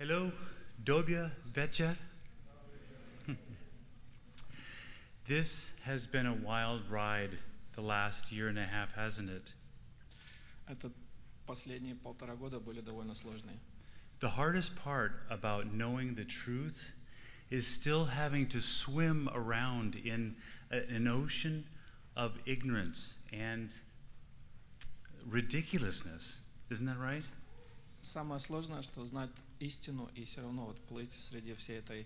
Hello, Dobya Vecha. This has been a wild ride the last year and a half, hasn't it? Это последние 1,5 года были довольно сложные. The hardest part about knowing the truth is still having to swim around in an ocean of ignorance and ridiculousness. Isn't that right? Самое сложное, что знать истину и все равно вот плыть среди всей этой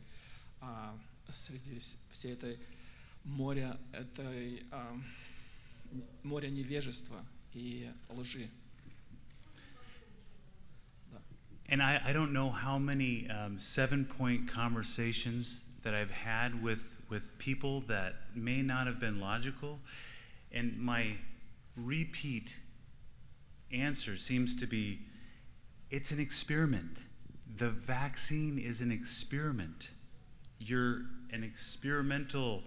моря невежества и лжи. Да. And I don't know how many 7-point conversations that I've had with people that may not have been logical, and my repeat answer seems to be, it's an experiment. The vaccine is an experiment. You're an experimental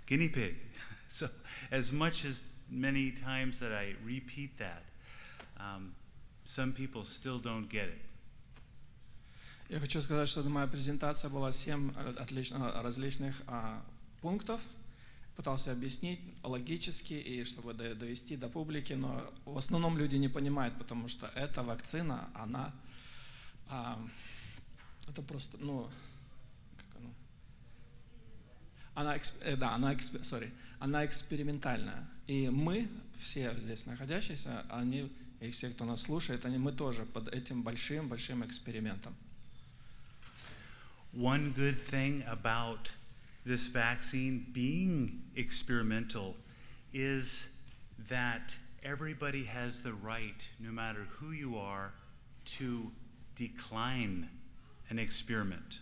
guinea pig. So as many times that I repeat that, some people still don't get it. Я хочу сказать, что моя презентация была 7 различных пунктов. Пытался объяснить логически и чтобы довести до публики, но в основном люди не понимают, потому что эта вакцина, она это просто, она экспериментальная. И мы, все здесь находящиеся, и все, кто нас слушает, мы тоже под этим большим экспериментом. One good thing about this vaccine being experimental is that everybody has the right, no matter who you are, to decline an experiment.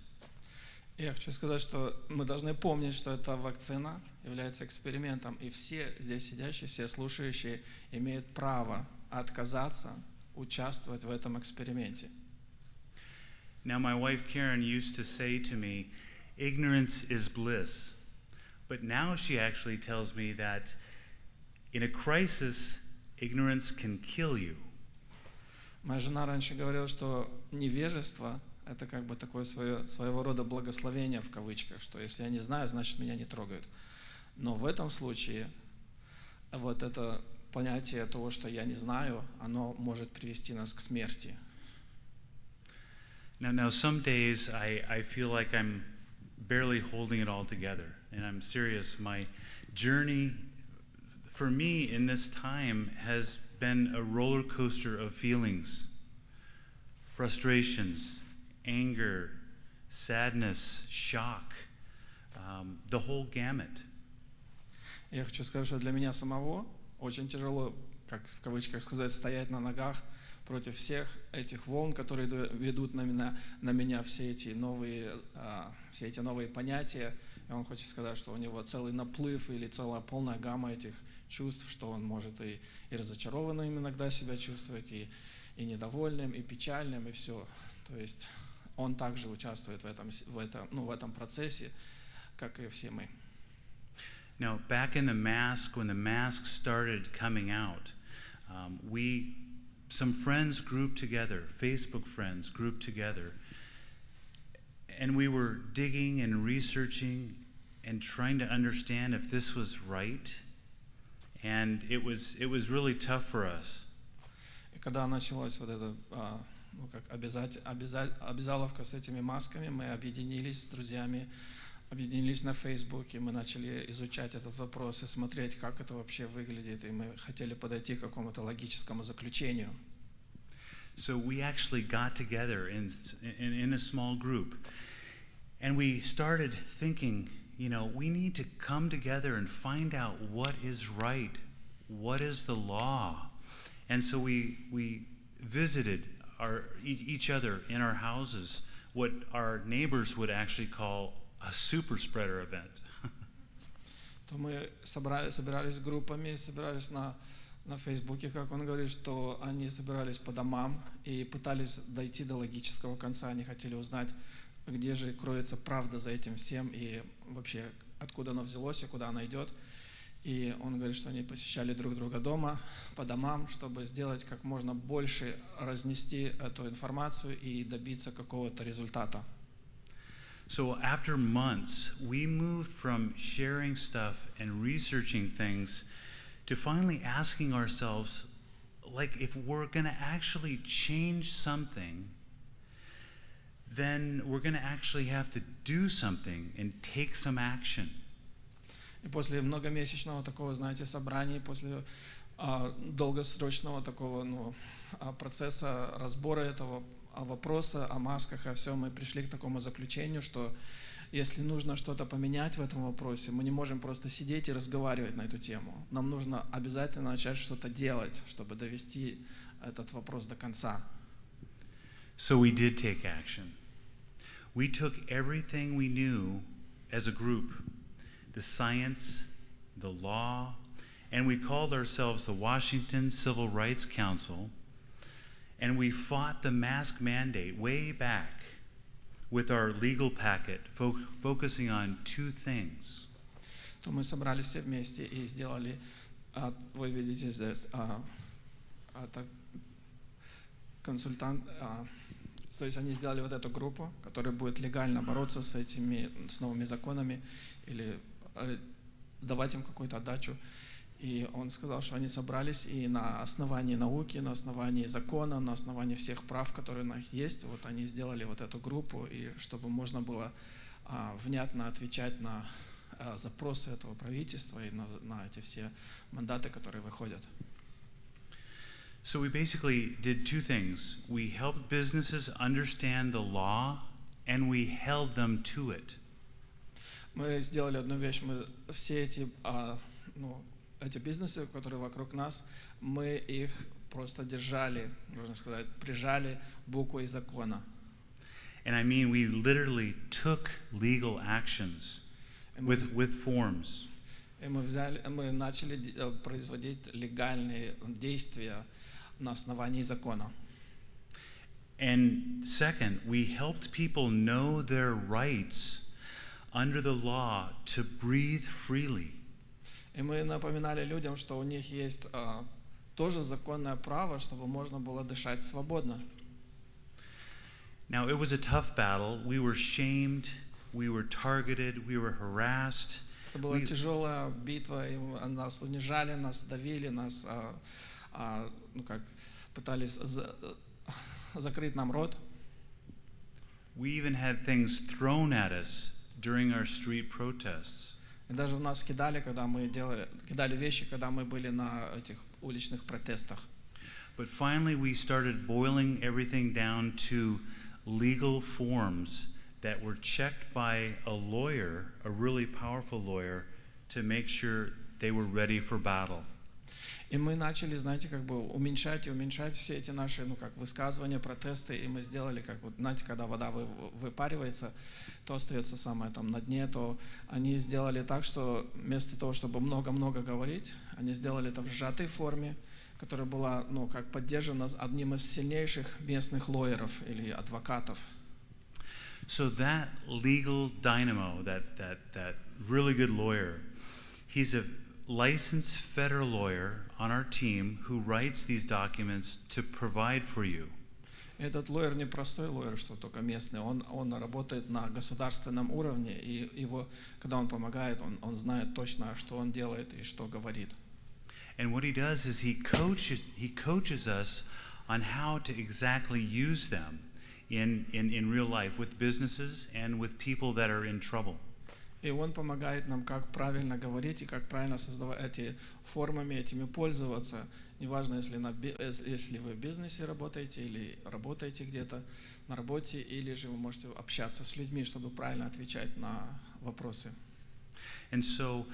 Я хочу сказать, что мы должны помнить, что эта вакцина является экспериментом, и все здесь сидящие, все слушающие имеют право отказаться участвовать в этом эксперименте. Now, my wife Karen used to say to me, ignorance is bliss. But now she actually tells me that in a crisis, ignorance can kill you. Моя жена раньше говорила, что невежество – это как бы такое своего рода благословение в кавычках, что если я не знаю, значит меня не трогают. Но в этом случае вот это понятие того, что я не знаю, оно может привести нас к смерти. Now some days I feel like I'm barely holding it all together, and I'm serious. My journey, for me in this time, has been a roller coaster of feelings, frustrations, anger, sadness, shock, the whole gamut. Я хочу сказать, что для меня самого очень тяжело, как в кавычках сказать, стоять на ногах против всех этих волн, которые ведут на меня все эти новые понятия. И он хочет сказать, что у него целый наплыв или целая полная гамма этих чувств, что он может и разочарованным иногда себя чувствовать, и недовольным, и печальным, и все. То есть он также участвует в этом процессе, как и все мы. Now, back in when the mask started coming out, some friends grouped together, Facebook friends grouped together, and we were digging and researching and trying to understand if this was right, and it was really tough for us. И когда началась вот эта обязаловка с этими масками, мы объединились с друзьями, объединились на Фейсбуке, мы начали изучать этот вопрос и смотреть, как это вообще выглядит, и мы хотели подойти к какому-то логическому заключению. So we actually got together in a small group, and we started thinking, we need to come together and find out what is right, what is the law. And so we visited each other in our houses, what our neighbors would actually call a super spreader event. То мы собирались группами, собирались на Фейсбуке, как он говорит, что они собирались по домам и пытались дойти до логического конца. Они хотели узнать, где же кроется правда за этим всем и вообще откуда оно взялось и куда оно идет. И он говорит, что они посещали друг друга дома, по домам, чтобы сделать как можно больше, разнести эту информацию и добиться какого-то результата. So after months, we moved from sharing stuff and researching things to finally asking ourselves, like, if we're going to actually change something, then we're going to actually have to do something and take some action. И после многомесячного такого, знаете, собрания, после долгосрочного такого процесса разбора этого вопроса о масках и о всем, мы пришли к такому заключению, что если нужно что-то поменять в этом вопросе, мы не можем просто сидеть и разговаривать на эту тему. Нам нужно обязательно начать что-то делать, чтобы довести этот вопрос до конца. So we did take action. We took everything we knew as a group, the science, the law, and we called ourselves the Washington Civil Rights Council, and we fought the mask mandate way back with our legal packet, focusing on two things. То мы собрались все вместе и сделали, вы видите здесь, это консультант, то есть они сделали вот эту группу, которая будет легально бороться с новыми законами или давать им какую-то отдачу. И он сказал, что они собрались и на основании науки, на основании закона, на основании всех прав, которые у них есть, вот они сделали вот эту группу, и чтобы можно было внятно отвечать на запросы этого правительства и на эти все мандаты, которые выходят. So we basically did two things. We helped businesses understand the law, and we held them to it. Мы сделали одну вещь, мы все эти бизнесы, которые вокруг нас, мы их просто держали, можно сказать, прижали буквой закона. And I mean, we literally took legal actions with forms. И мы начали производить легальные действия на основании закона. And second, we helped people know their rights under the law to breathe freely. И мы напоминали людям, что у них есть тоже законное право, чтобы можно было дышать свободно. Now, it was a tough battle. We were shamed, we were targeted, we were harassed. Это была тяжелая битва, и нас унижали, нас давили, нас пытались закрыть нам рот. We even had things thrown at us during our street protests. И даже в нас кидали вещи, когда мы были на этих уличных протестах. But finally we started boiling everything down to legal forms that were checked by a lawyer, a really powerful lawyer, to make sure they were ready for battle. И мы начали, знаете, уменьшать все эти наши, высказывания, протесты, и мы сделали, знаете, когда вода выпаривается, то остается самое там на дне, то они сделали так, что вместо того, чтобы много-много говорить, они сделали это в сжатой форме, которая была, поддержана одним из сильнейших местных лоеров или адвокатов. So that legal dynamo, that really good lawyer, he's a licensed federal lawyer on our team who writes these documents to provide for you. Этот лоер не простой лоер, что только местный, он работает на государственном уровне, и его, когда он помогает, он знает точно, что он делает и что говорит. And what he does is he coaches us on how to exactly use them in real life with businesses and with people that are in trouble. И он помогает нам, как правильно говорить и как правильно создавать эти формами, этими пользоваться. Неважно, если вы в бизнесе работаете или работаете где-то на работе, или же вы можете общаться с людьми, чтобы правильно отвечать на вопросы. And so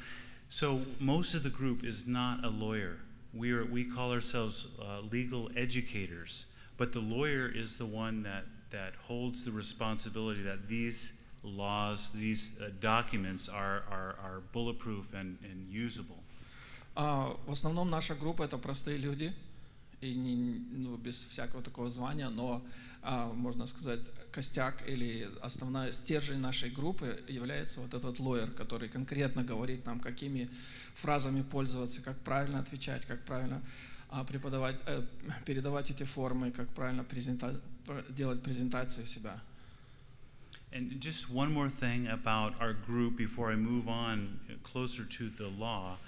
most of the group is not a lawyer. We call ourselves legal educators, but the lawyer is the one that holds the responsibility that these laws, these documents are bulletproof and usable. В основном наша группа — это простые люди, и без всякого такого звания, но, можно сказать, костяк или основная стержень нашей группы является вот этот лоер, который конкретно говорит нам, какими фразами пользоваться, как правильно отвечать, как правильно преподавать, передавать эти формы, как правильно делать презентацию себя. And just one more thing about our group before I move on closer to the law.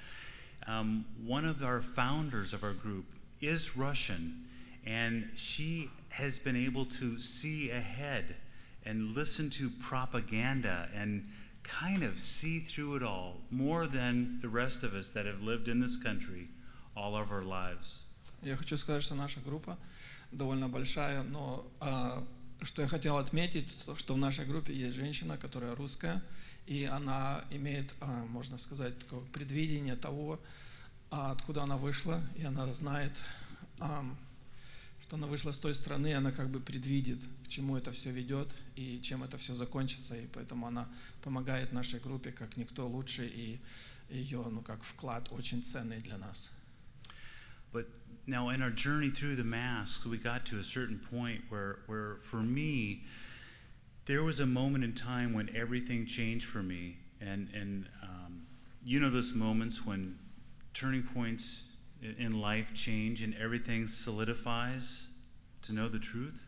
One of our founders of our group is Russian, and she has been able to see ahead and listen to propaganda and kind of see through it all more than the rest of us that have lived in this country all of our lives. Я хочу сказать, что наша группа довольно большая, но что я хотел отметить, что в нашей группе есть женщина, которая русская, и она имеет, можно сказать, такое предвидение того, откуда она вышла, и она знает, что она вышла с той страны, она как бы предвидит, к чему это все ведет и чем это все закончится, и поэтому она помогает нашей группе как никто лучше, и ее, как вклад очень ценный для нас. But now in our journey through the masks, we got to a certain point where for me, there was a moment in time when everything changed for me. And you know those moments when turning points in life change and everything solidifies to know the truth?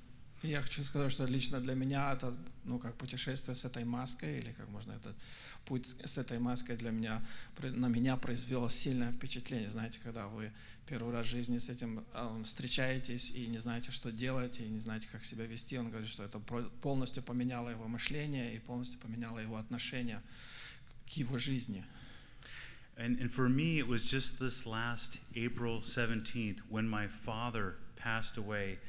Я хочу сказать, что лично для меня это, как путешествие с этой маской, или как можно этот путь с этой маской на меня произвел сильное впечатление. Знаете, когда вы первый раз в жизни с этим встречаетесь и не знаете, что делать, и не знаете, как себя вести, он говорит, что это полностью поменяло его мышление и полностью поменяло его отношение к его жизни. And for me, it was just this last April 17th when my father passed away,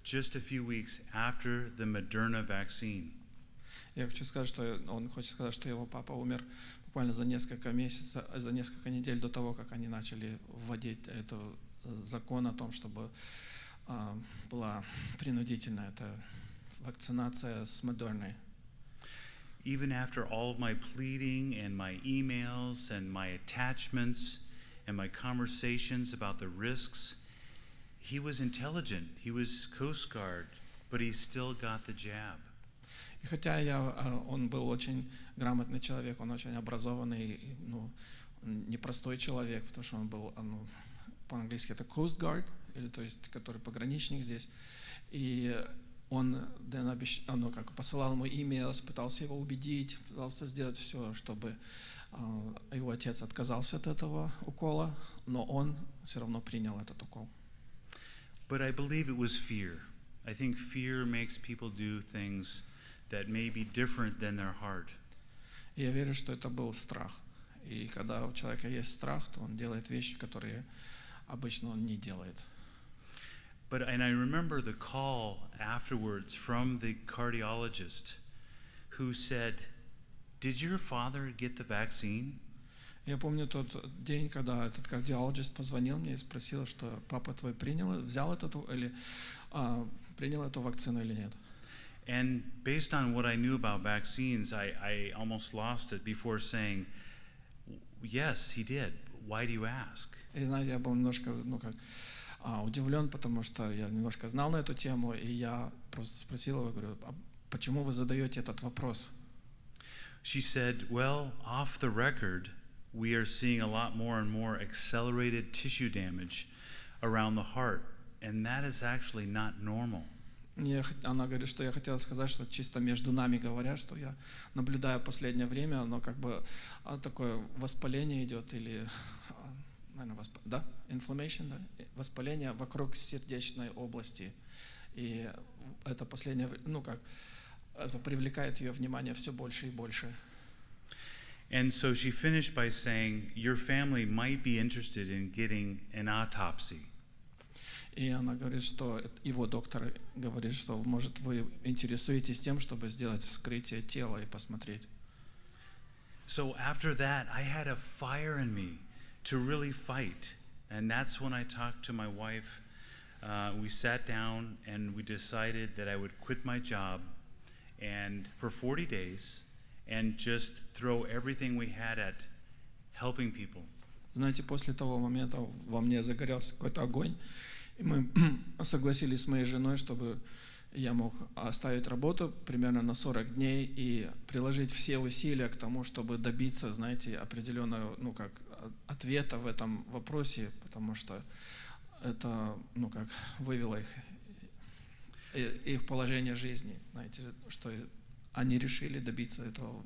just a few weeks after the Moderna vaccine. Я хочу сказать, что он хочет сказать, что его папа умер буквально за несколько недель до того, как они начали вводить этот закон о том, чтобы была принудительная эта вакцинация с Модерной. Even after all of my pleading and my emails and my attachments and my conversations about the risks, he was intelligent, he was Coast Guard, but he still got the jab. И хотя он был очень грамотный человек, он очень образованный, непростой человек, потому что он был, по-английски это Coast Guard, или то есть который пограничник здесь, и он посылал ему имейл, пытался его убедить, пытался сделать все, чтобы его отец отказался от этого укола, но он все равно принял этот укол. But I believe it was fear. I think fear makes people do things that may be different than their heart. И я верю, что это был страх. И когда у человека есть страх, то он делает вещи, которые обычно он не делает. And I remember the call afterwards from the cardiologist who said, "Did your father get the vaccine?" Я помню тот день, когда этот кардиолог позвонил мне и спросил, что папа твой принял эту вакцину или нет. And based on what I knew about vaccines, I almost lost it before saying, "Yes, he did. Why do you ask?" И знаете, я был немножко, удивлен, потому что я немножко знал на эту тему, и я просто спросил его, говорю, а почему вы задаете этот вопрос? She said, "Well, off the record, we are seeing a lot more and more accelerated tissue damage around the heart, and that is actually not normal." Она говорит, что я хотела сказать, что чисто между нами говоря, что я наблюдаю последнее время, оно как бы такое воспаление идет, или, наверное, inflammation, да? Воспаление вокруг сердечной области. И это последнее, это привлекает ее внимание все больше и больше. And so she finished by saying, "Your family might be interested in getting an autopsy." И она говорит, что его доктор говорит, что, может, вы интересуетесь тем, чтобы сделать вскрытие тела и посмотреть. So after that, I had a fire in me to really fight. And that's when I talked to my wife. We sat down and we decided that I would quit my job and for 40 days and just throw everything we had at helping people. Знаете, после того момента во мне загорелся какой-то огонь, И мы согласились с моей женой, чтобы я мог оставить работу примерно на 40 дней и приложить все усилия к тому, чтобы добиться, знаете, определенного, ответа в этом вопросе, потому что это, вывело их положение жизни, знаете, что они решили добиться этого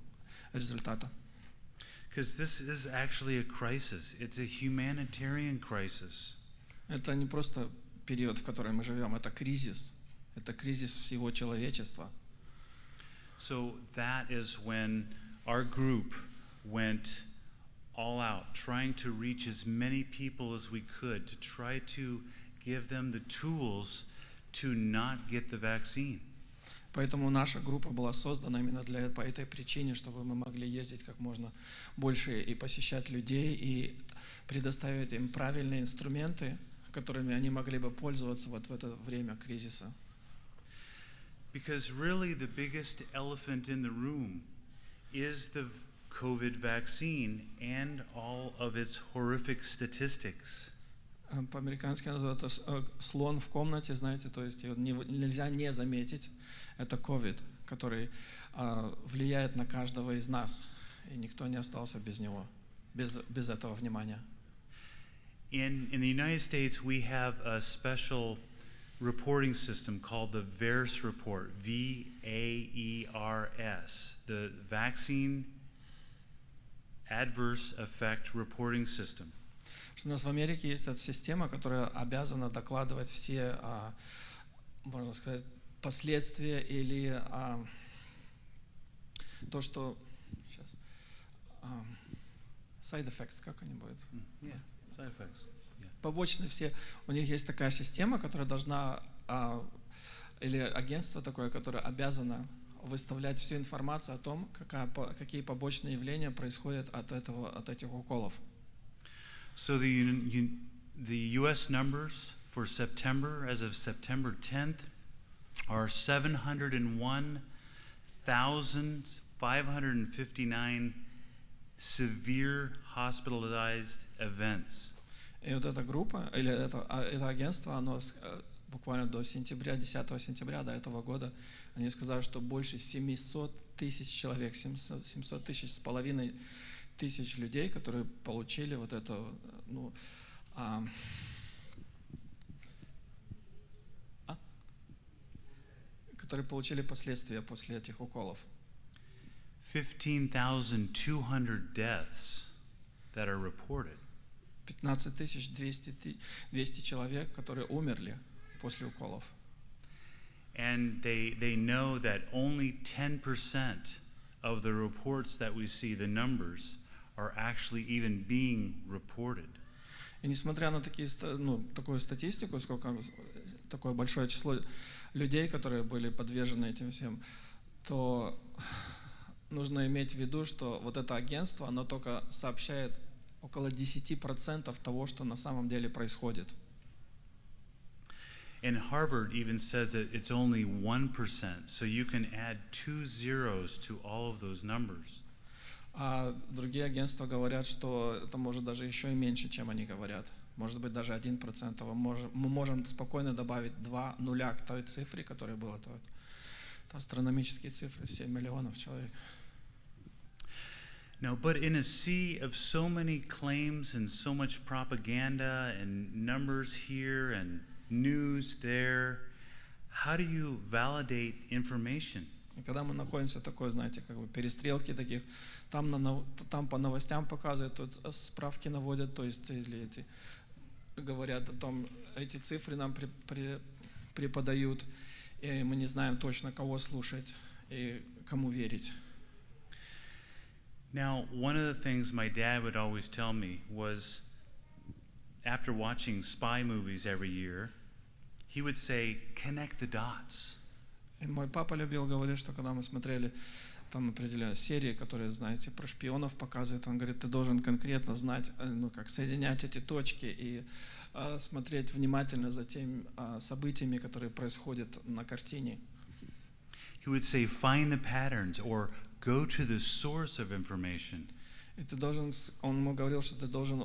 результата. Because this is actually a crisis. It's a humanitarian crisis. Это не просто период, в котором мы живем, это кризис всего человечества. So that is when our group went all out, trying to reach as many people as we could, to try to give them the tools to not get the vaccine. Поэтому наша группа была создана именно по этой причине, чтобы мы могли ездить как можно больше и посещать людей, и предоставить им правильные инструменты, которыми они могли бы пользоваться вот в это время кризиса. Because really the biggest elephant in the room is the COVID vaccine and all of its horrific statistics. По-американски называют это слон в комнате, знаете, то есть его нельзя не заметить. Это COVID, который влияет на каждого из нас, и никто не остался без него, без этого внимания. In the United States, we have a special reporting system called the VAERS report, V-A-E-R-S, the Vaccine Adverse Effect Reporting System. У нас в Америке есть эта система, которая обязана докладывать все, можно сказать, последствия или то, что сейчас side effects, как они будут? Yeah, side effects. Yeah. Побочные все. У них есть такая система, которая должна, или агентство такое, которое обязано выставлять всю информацию о том, какие побочные явления происходят от этих уколов. So the U.S. numbers for September, as of September 10th, are 701,559 severe hospitalized events. И вот эта группа, или это агентство, оно буквально до сентября, 10 сентября до этого года, они сказали, что больше 700 тысяч человек, 700 тысяч с половиной тысяч людей, которые получили вот это, которые получили последствия после этих уколов. 15,200 deaths that are reported. 15 200 человек, которые умерли после уколов. And they know that only 10% of the reports that we see, the numbers, are actually even being reported. И несмотря на такую статистику, такое большое число людей, которые были подвержены этим всем, то нужно иметь в виду, что вот это агентство, оно только сообщает около 10% того, что на самом деле происходит. And Harvard even says that it's only 1%, so you can add 2 zeros to all of those numbers. А другие агентства говорят, что это может даже еще и меньше, чем они говорят. Может быть, даже 1%. Мы можем спокойно добавить 2 нуля к той цифре, которая была. Это астрономические цифры, 7 миллионов человек. Now, but in a sea of so many claims and so much propaganda and numbers here and news there, how do you validate information? И когда мы находимся в такой, знаете, как бы перестрелке таких, там по новостям показывают, тут справки наводят, то есть или говорят о том, эти цифры нам преподают, и мы не знаем точно, кого слушать и кому верить. Now, one of the things my dad would always tell me was, after watching spy movies every year, he would say, connect the dots. И мой папа любил говорить, что когда мы смотрели там определенные серии, которые, знаете, про шпионов показывают, он говорит, ты должен конкретно знать, как соединять эти точки и смотреть внимательно за теми событиями, которые происходят на картине. He would say, find the patterns or go to the source of information. И ты должен, он ему говорил, что ты должен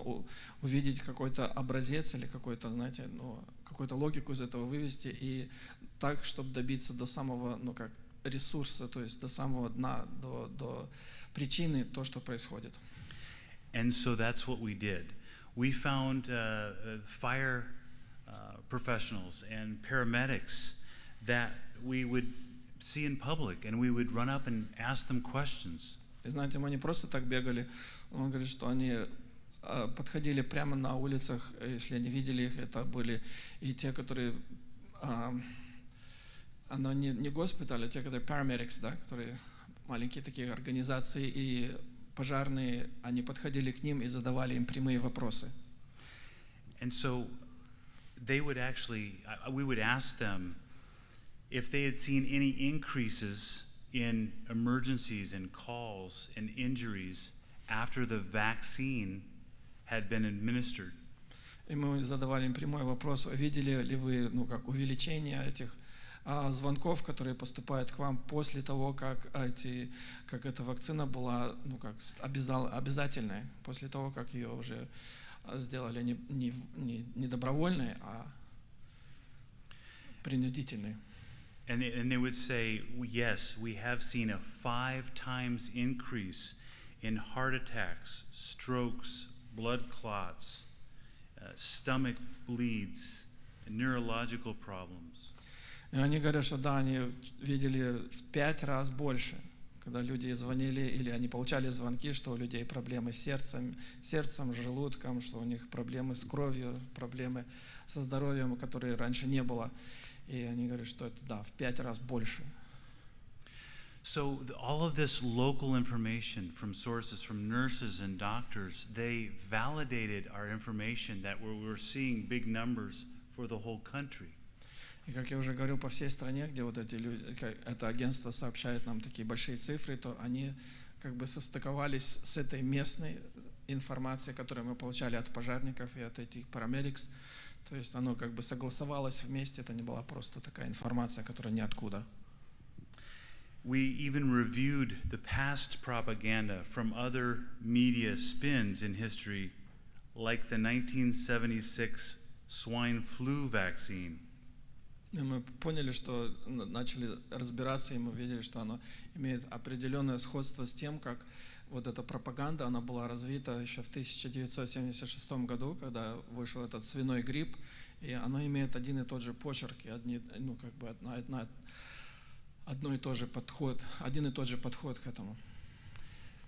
увидеть какой-то образец или какой-то, знаете, какую-то логику из этого вывести и так, чтобы добиться до самого, как ресурса, то есть до самого дна, до причины то, что происходит. And so that's what we did. We found fire professionals and paramedics that we would see in public, and we would run up and ask them questions. И знаете, мы не просто так бегали. Он говорит, что они подходили прямо на улицах, если они видели их, это были и те, которые, оно не госпиталь, а те, которые paramedics, да, которые маленькие такие организации и пожарные, они подходили к ним и задавали им прямые вопросы. And so they would actually, we would ask them if they had seen any increases in emergencies and calls and injuries after the vaccine had been administered. И мы задавали им прямой вопрос: видели ли вы, увеличение этих звонков, которые поступают к вам после того, как эта вакцина была, обязательной, после того, как ее уже сделали не добровольной, а принудительной. And they would say, yes, we have seen a 5 times increase in heart attacks, strokes, blood clots, stomach bleeds, and neurological problems. И они говорят, что да, они видели в 5 раз больше, когда люди звонили или они получали звонки, что у людей проблемы с сердцем, желудком, что у них проблемы с кровью, проблемы со здоровьем, которые раньше не было. И они говорят, что это, да, в 5 раз больше. So all of this local information from sources, from nurses and doctors, they validated our information that we were seeing big numbers for the whole country. И как я уже говорил, по всей стране, где вот эти люди, это агентство сообщает нам такие большие цифры, то они как бы состыковались с этой местной информацией, которую мы получали от пожарников и от этих paramedics. То есть оно как бы согласовалось вместе, это не была просто такая информация, которая ниоткуда. We even reviewed the past propaganda from other media spins in history, like the 1976 swine flu vaccine. И мы поняли, что начали разбираться, и мы видели, что оно имеет определенное сходство с тем, как вот эта пропаганда, она была развита еще в 1976 году, когда вышел этот свиной грипп, и оно имеет один и тот же почерк, и один и тот же подход к этому.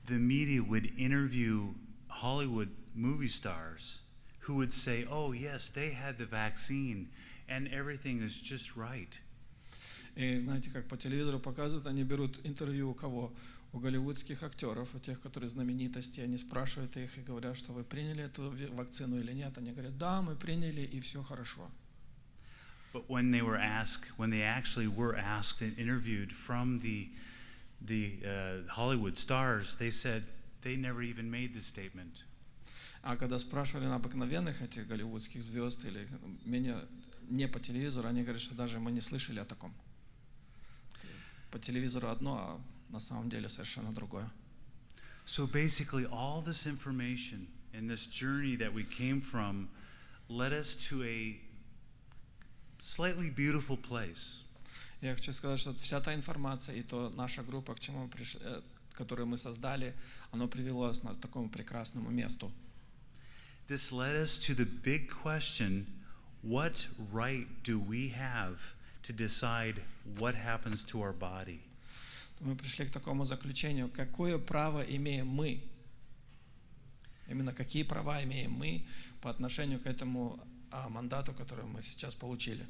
The media would interview Hollywood movie stars who would say, oh yes, they had the vaccine, and everything is just right. И знаете, как по телевизору показывают, они берут интервью у кого? У голливудских актеров, у тех, которые знаменитости, они спрашивают их и говорят, что вы приняли эту вакцину или нет. Они говорят, да, мы приняли, и все хорошо. But when they actually were asked and interviewed from the Hollywood stars, they said they never even made the statement. А когда спрашивали на обыкновенных этих голливудских звезд или не по телевизору, они говорят, что даже мы не слышали о таком. По телевизору одно, а на самом деле совершенно другое. So basically, all this information and this journey that we came from led us to a slightly beautiful place. Я хочу сказать, что вся та информация и то наша группа, к чему мы пришли, которую мы создали, оно привело нас к такому прекрасному месту. This led us to the big question: what right do we have to decide what happens to our body? Мы пришли к такому заключению, какое право имеем мы, именно какие права имеем мы по отношению к этому мандату, который мы сейчас получили.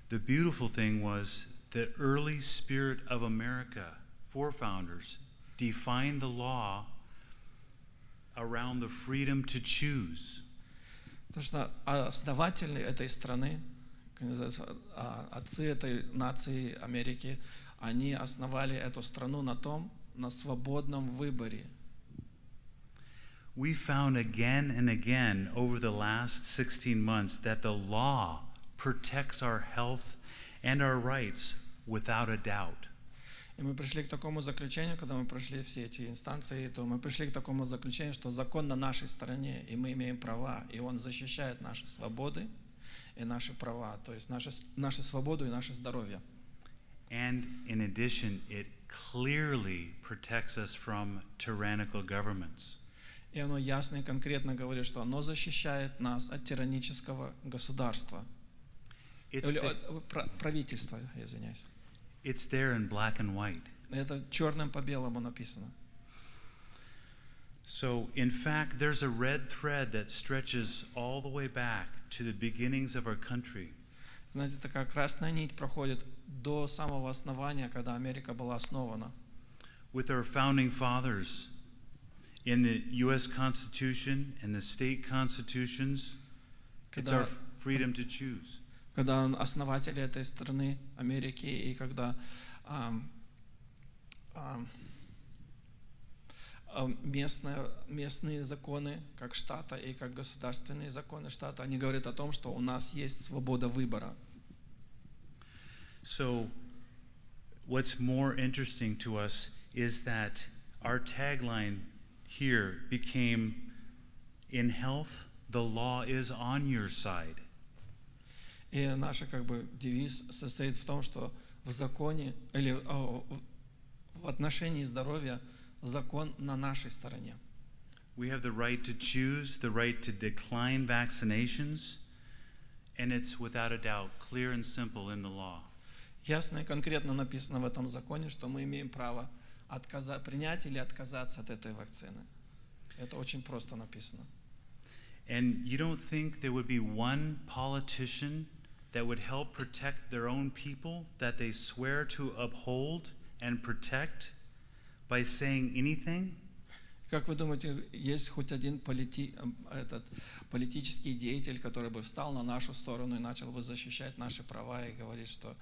The beautiful thing was the early spirit of America, forefounders, defined the law around the freedom to choose. Потому что основатели этой страны, отцы этой нации Америки, они основали эту страну на свободном выборе. We found again and again over the last 16 months that the law protects our health and our rights without a doubt. И мы пришли к такому заключению, когда мы прошли все эти инстанции, то мы пришли к такому заключению, что закон на нашей стороне, и мы имеем права, и он защищает наши свободы и наши права, то есть нашу свободу и наше здоровье. And in addition, it clearly protects us from tyrannical governments. И оно ясно и конкретно говорит, что оно защищает нас от тиранического государства. Или правительства, я извиняюсь. It's there in black and white. Это черным по белому написано. So, in fact, there's a red thread that stretches all the way back to the beginnings of our country. Знаете, такая красная нить проходит до самого основания, когда Америка была основана. With our founding fathers in the U.S. Constitution and the state constitutions, it's our freedom to choose. Когда основатели этой страны, Америки, и когда местные законы, как штата, и как государственные законы штата, они говорят о том, что у нас есть свобода выбора. So, what's more interesting to us is that our tagline here became, in health, the law is on your side. И наш девиз состоит в том, что в законе или в отношении здоровья закон на нашей стороне. We have the right to choose, the right to decline vaccinations, and it's without a doubt clear and simple in the law. Ясно и конкретно написано в этом законе, что мы имеем право принять или отказаться от этой вакцины. Это очень просто написано. And you don't think there would be one politician that would help protect their own people that they swear to uphold and protect by saying anything? Как вы думаете, есть хоть один политический деятель, который бы встал на нашу сторону и начал бы защищать наши права и говорить, что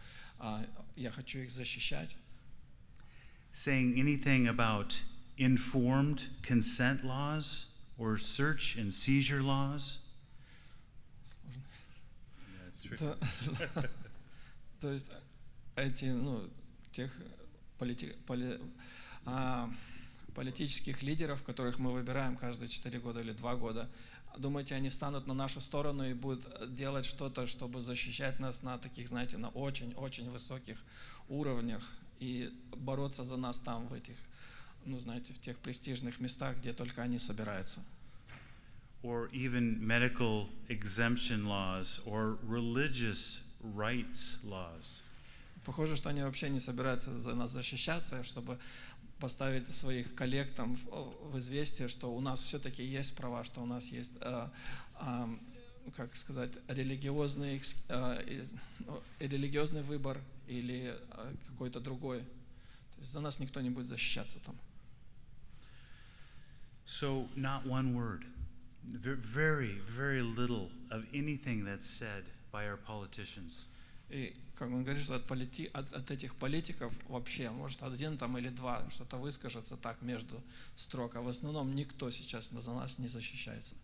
я хочу их защищать? Saying anything about informed consent laws or search and seizure laws? То есть эти, тех политических лидеров, которых мы выбираем каждые 4 года или 2 года, думаете, они встанут на нашу сторону и будут делать что-то, чтобы защищать нас на таких, знаете, на очень-очень высоких уровнях и бороться за нас там, в этих, в тех престижных местах, где только они собираются? Or even medical exemption laws or religious rights laws. Похоже, что они вообще не собираются за нас защищаться, чтобы поставить своих коллег там в известие, что у нас все-таки есть права, что у нас есть, религиозный выбор или какой-то другой. То есть за нас никто не будет защищаться там. So, not one word. Very, very little of anything that's said by our politicians. И, как он говорит, что от этих политиков вообще, может, 1 там или 2 что-то выскажется так между строк, а в основном никто сейчас за нас не защищается.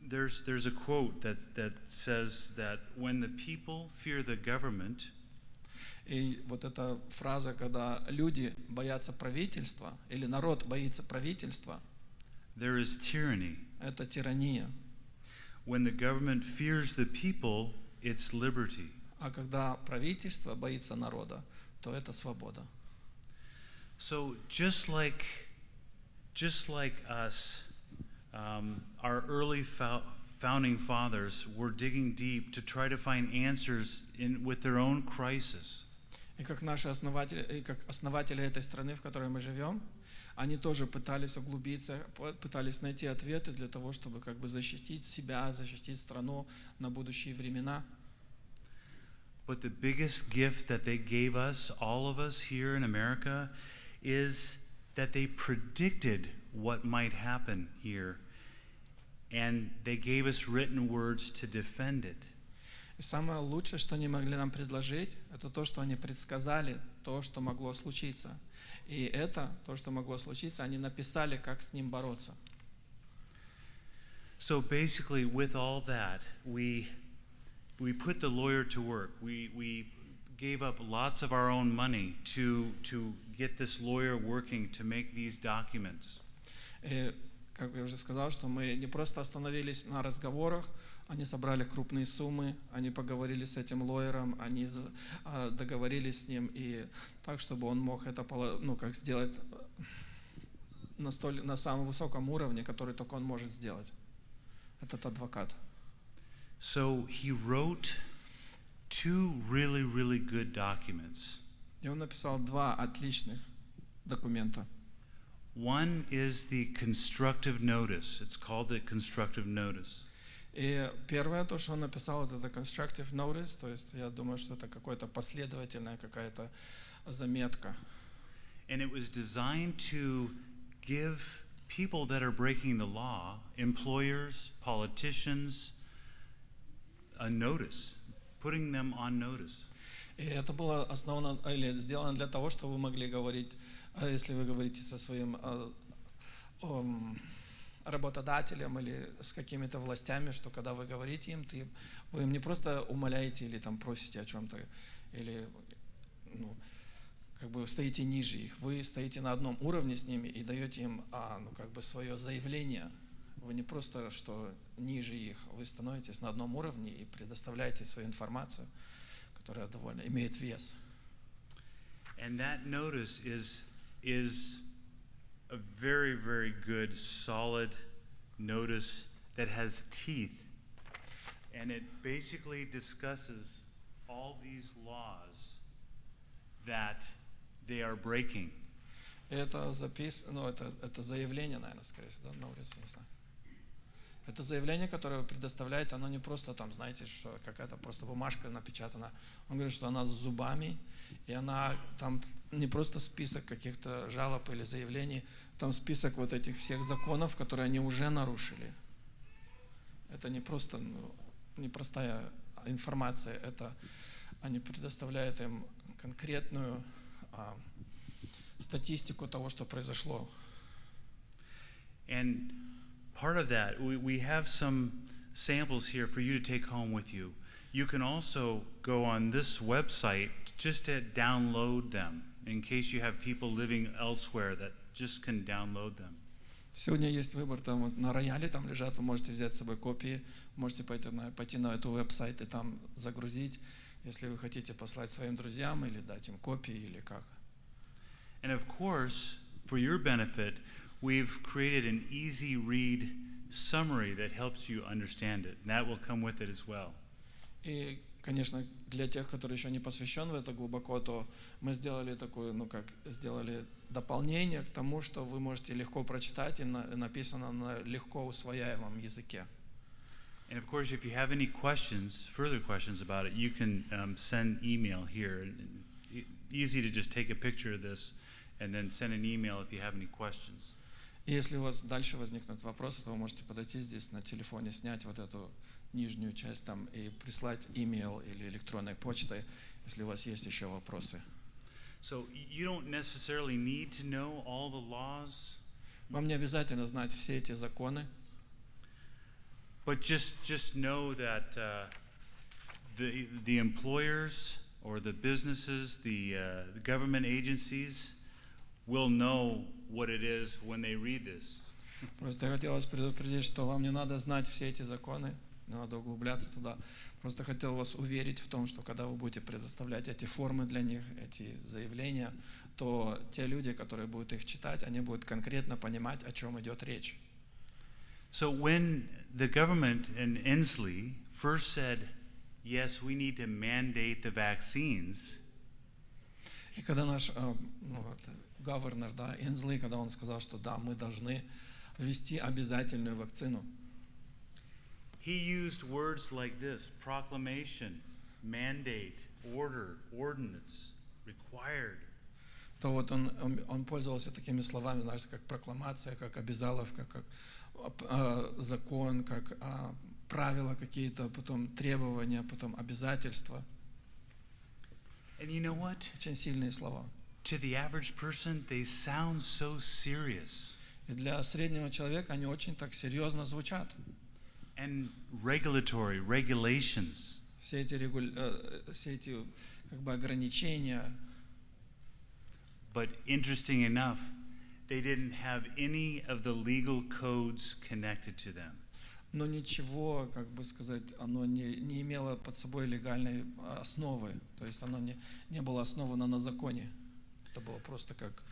There's a quote that says that when the people fear the government, и вот эта фраза, когда люди боятся правительства, или народ боится правительства, there is tyranny. Это тирания. When the government fears the people, it's liberty. А когда правительство боится народа, то это свобода. So just like us, our early founding fathers were digging deep to try to find answers with their own crisis. И как наши основатели, и как основатели этой страны, в которой мы живем, они тоже пытались углубиться, пытались найти ответы для того, чтобы защитить себя, защитить страну на будущие времена. But the biggest gift that they gave us, all of us here in America, is that they predicted what might happen here, and they gave us written words to defend it. И самое лучшее, что они могли нам предложить, это то, что они предсказали то, что могло случиться. И это, то, что могло случиться, они написали, как с ним бороться. So basically, with all that, we put the lawyer to work. We gave up lots of our own money to get this lawyer working to make these documents. И, как я уже сказал, что мы не просто остановились на разговорах, они собрали крупные суммы, они поговорили с этим лоером, они договорились с ним, и так, чтобы он мог это сделать на самом высоком уровне, который только он может сделать, этот адвокат. So he wrote 2 really, really good documents. И он написал 2 отличных документа. One is the constructive notice. It's called the constructive notice. И первое, то, что он написал, это constructive notice, то есть я думаю, что это какая-то последовательная какая-то заметка. And it was designed to give people that are breaking the law, employers, politicians, a notice, putting them on notice. И это было основано или сделано для того, чтобы вы могли говорить, если вы говорите со своим работодателем или с какими-то властями, что когда вы говорите им, вы им не просто умоляете или там просите о чем-то, или стоите ниже их, вы стоите на одном уровне с ними и даете им свое заявление. Вы не просто что ниже их, вы становитесь на одном уровне и предоставляете свою информацию, которая довольно имеет вес. And that notice is a very, very good, solid notice that has teeth. And it basically discusses all these laws that they are breaking. Это это заявление, наверное, скорее всего, да, notice, не знаю. Это заявление, которое вы предоставляете, оно не просто там, знаете, что какая-то просто бумажка напечатана. Он говорит, что она с зубами, и она там не просто список каких-то жалоб или заявлений, там список вот этих всех законов, которые они уже нарушили. Это не просто непростая информация, это они предоставляют им конкретную статистику того, что произошло. And part of that, we have some samples here for you to take home with you. You can also go on this website just to download them in case you have people living elsewhere that just can download them. Сегодня есть выбор, там вот на рояле там лежат, вы можете взять с собой копии, можете пойти на эту веб-сайт и там загрузить, если вы хотите послать своим друзьям или дать им копии или как. And of course, for your benefit, we've created an easy read summary that helps you understand it. And that will come with it as well. И, конечно, для тех, которые еще не посвящены в это глубоко, то мы сделали такое, сделали дополнение к тому, что вы можете легко прочитать, и написано на легко усвояемом языке. And of course, if you have any questions, further questions about it, you can send email here. And easy to just take a picture of this and then send an email if you have any questions. И если у вас дальше возникнут вопросы, то вы можете подойти здесь на телефоне, снять вот эту нижнюю часть там и прислать имейл или электронной почтой, если у вас есть еще вопросы. So you don't necessarily need to know all the laws. Вам не обязательно знать все эти законы, But just know that the employers or the businesses, the government agencies will know what it is when they read this. Просто я хотел вас предупредить, что вам не надо знать все эти законы, не надо углубляться туда. Просто хотел вас уверить в том, что когда вы будете предоставлять эти формы для них, эти заявления, то те люди, которые будут их читать, они будут конкретно понимать, о чем идет речь. So when the government in Inslee first said, yes, we need to mandate the vaccines, И когда наш governor, Инзли, когда он сказал, что да, мы должны ввести обязательную вакцину, he used words like this: proclamation, mandate, order, ordinance, required. то вот он пользовался такими словами, знаешь, как прокламация, как обязаловка, как закон, как правила какие-то, потом требования, потом обязательства. And you know what? Очень сильные слова. To the average person, they sound so serious. И для среднего человека они очень так серьезно звучат. And regulatory, regulations. все эти как бы ограничения. But interesting enough, they didn't have any of the legal codes connected to them. Но ничего, как бы сказать, оно не имело под собой легальной основы, то есть оно не было основано на законе. Это было просто как...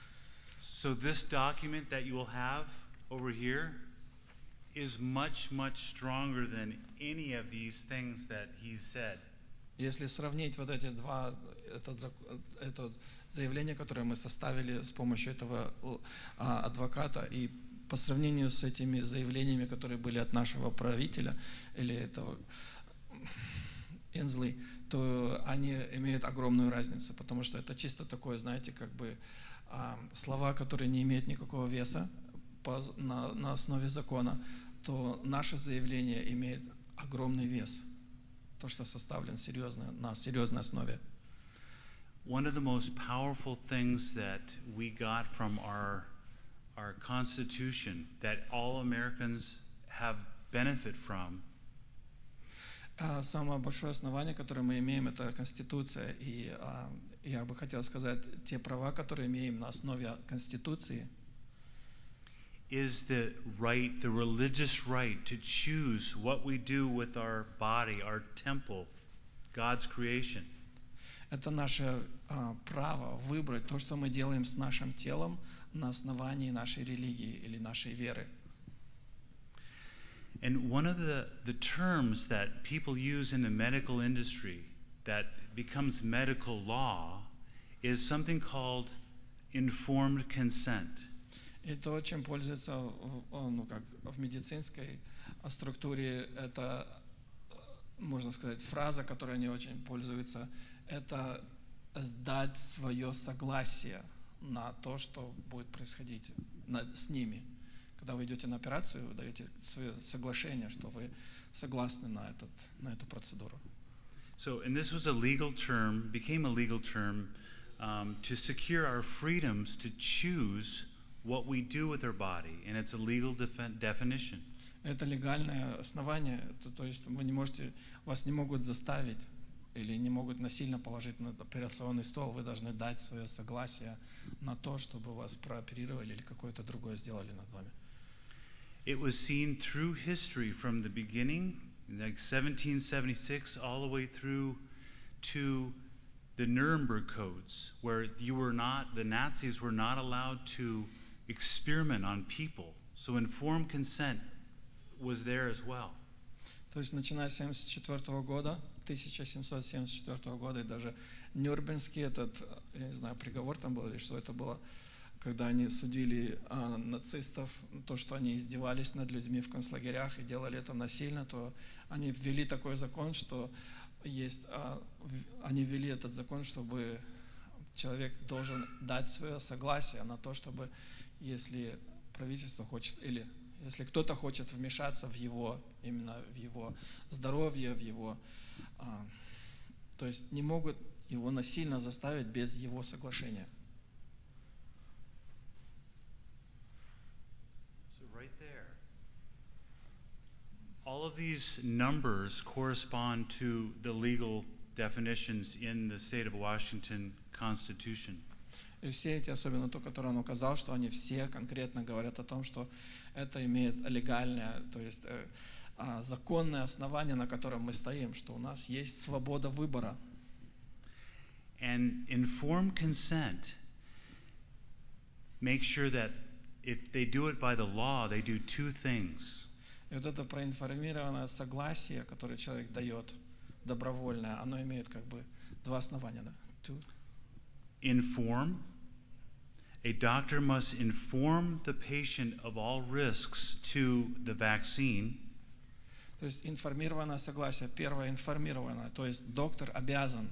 So this document that you will have over here is much, much stronger than any of these things that he said. Если сравнить вот эти два, это заявление, которое мы составили с помощью этого адвоката, и по сравнению с этими заявлениями, которые были от нашего правителя или этого Энзли, то они имеют огромную разницу, потому что это чисто такое, знаете, как бы слова, которые не имеют никакого веса на основе закона, то наше заявление имеет огромный вес, то, что составлено на серьезной основе. One of the most powerful things that we got from our Constitution that all Americans have benefit from Самое большое основание, которое мы имеем, это Конституция. И я бы хотел сказать, те права, которые имеем на основе Конституции, is the right, the religious right to choose what we do with our body, our temple, God's creation. это наше право выбрать то, что мы делаем с нашим телом на основании нашей религии или нашей веры. And one of the terms that people use in the medical industry that becomes medical law is something called informed consent. И то, чем пользуется в медицинской структуре, это, можно сказать, фраза, которой они очень пользуются, это сдать свое согласие на то, что будет происходить с ними. Когда вы идете на операцию, вы даете свое соглашение, что вы согласны на эту процедуру. So, and this was a legal term, became a legal term to secure our freedoms to choose what we do with our body, and it's a legal definition. Это легальное основание, то есть вас не могут заставить или не могут насильно положить на операционный стол, вы должны дать свое согласие на то, чтобы вас прооперировали или какое-то другое сделали над вами. It was seen through history from the beginning, like 1776, all the way through to the Nuremberg codes, where the Nazis were not allowed to experiment on people. So informed consent was there as well. То есть начиная с 1774 года, и даже Нюрнбергский я не знаю, приговор там был или что это было, когда они судили нацистов, то, что они издевались над людьми в концлагерях и делали это насильно, то они ввели такой закон, что они ввели этот закон, чтобы человек должен дать свое согласие на то, чтобы, если правительство хочет, или если кто-то хочет вмешаться именно в его здоровье, то есть не могут его насильно заставить без его соглашения. So right there, all of these numbers correspond to the legal definitions in the state of Washington Constitution. И все эти, особенно то, которое он указал, что они все конкретно говорят о том, что это имеет легальное, то есть законное основание, на котором мы стоим, что у нас есть свобода выбора. And informed consent makes sure that if they do it by the law, they do two things. И вот это проинформированное согласие, которое человек дает, добровольное, оно имеет как бы два основания. Да? Inform. A doctor must inform the patient of all risks to the vaccine. То есть информированное согласие, первое информированное, то есть доктор обязан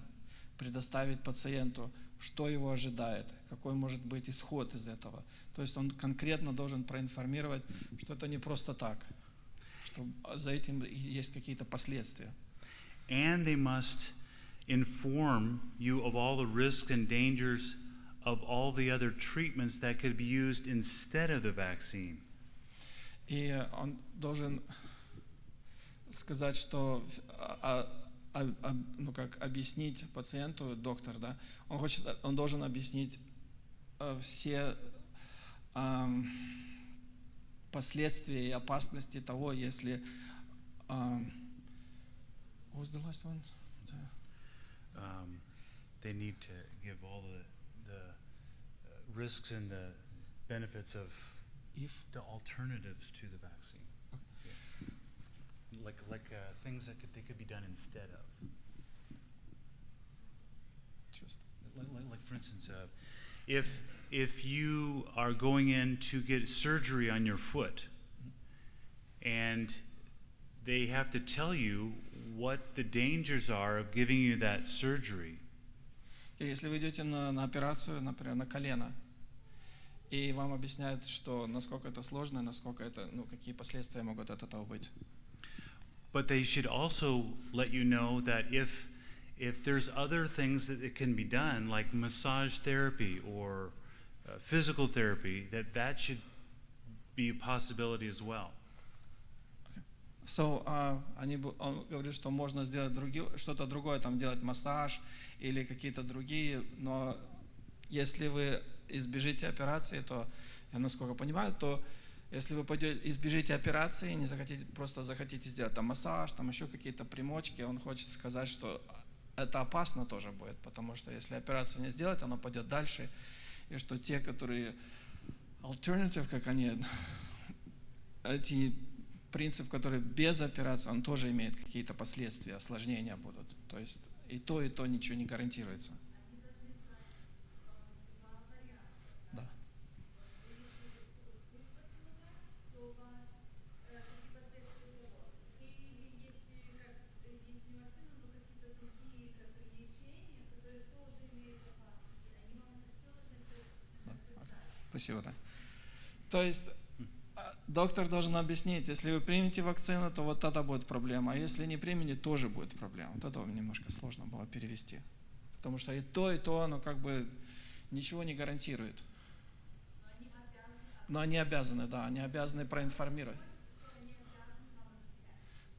предоставить пациенту, что его ожидает, какой может быть исход из этого. То есть он конкретно должен проинформировать, что это не просто так, что за этим есть какие-то последствия. And they must inform you of all the risks and dangers of all the other treatments that could be used instead of the vaccine. И он должен сказать, что ну как объяснить пациенту, доктор, да, он должен объяснить все последствия и опасности того, если what was the last one? They need to give all the risks and the benefits of the alternatives to the vaccine. Yeah. Like things that they could be done instead of. Like for instance, if you are going in to get surgery on your foot, and they have to tell you what the dangers are of giving you that surgery. Если вы идете на операцию, например, на колено, и вам объясняют, что насколько это сложно, насколько это, ну, какие последствия могут от этого быть. But they should also let you know that if there's other things that it can be done, like massage therapy or physical therapy, that should be a possibility as well. So, он говорит, что можно сделать что-то другое, там делать массаж или какие-то другие, но если вы избежите операции, то, я насколько понимаю, то если вы избежите операции, не захотите, просто захотите сделать там массаж, там еще какие-то примочки, он хочет сказать, что это опасно тоже будет, потому что если операцию не сделать, она пойдет дальше, и что те, которые alternative, как они, эти принцип, который без операции, он тоже имеет какие-то последствия, осложнения будут. То есть и то ничего не гарантируется. Да. Спасибо. Да. То есть доктор должен объяснить, если вы примете вакцину, то вот это будет проблема, а если не примете, тоже будет проблема. Вот это немножко сложно было перевести. Потому что и то, оно как бы ничего не гарантирует. Но они обязаны, да, они обязаны проинформировать.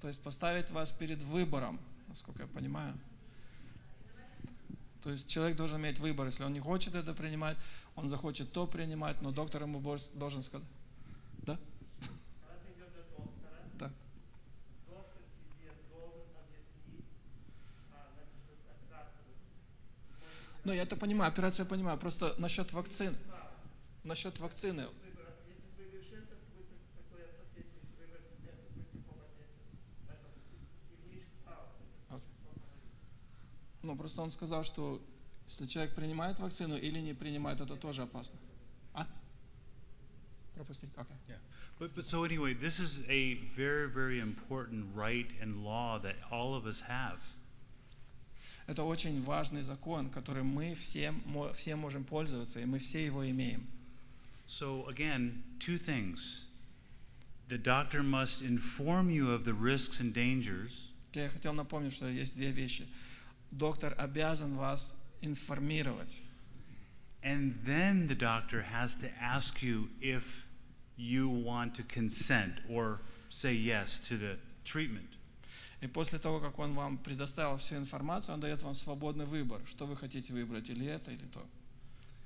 То есть поставить вас перед выбором, насколько я понимаю. То есть человек должен иметь выбор, если он не хочет это принимать, он захочет то принимать, но доктор ему должен сказать. Да? Да. Ну, я это понимаю, операцию я понимаю, просто насчет вакцины. Насчет вакцины. Ну, просто он сказал, что если человек принимает вакцину или не принимает, это тоже опасно. А? Пропустить? Окей. Yeah. But so anyway, this is a very, very important right and law that all of us have. Это очень важный закон, который мы все можем пользоваться, и мы все его имеем. So again, two things. The doctor must inform you of the risks and dangers. Я хотел напомнить, что есть две вещи. Доктор обязан вас информировать. And then the doctor has to ask you if you want to consent or say yes to the treatment. И после того, как он вам предоставил всю информацию, он дает вам свободный выбор, что вы хотите выбрать, или это, или то.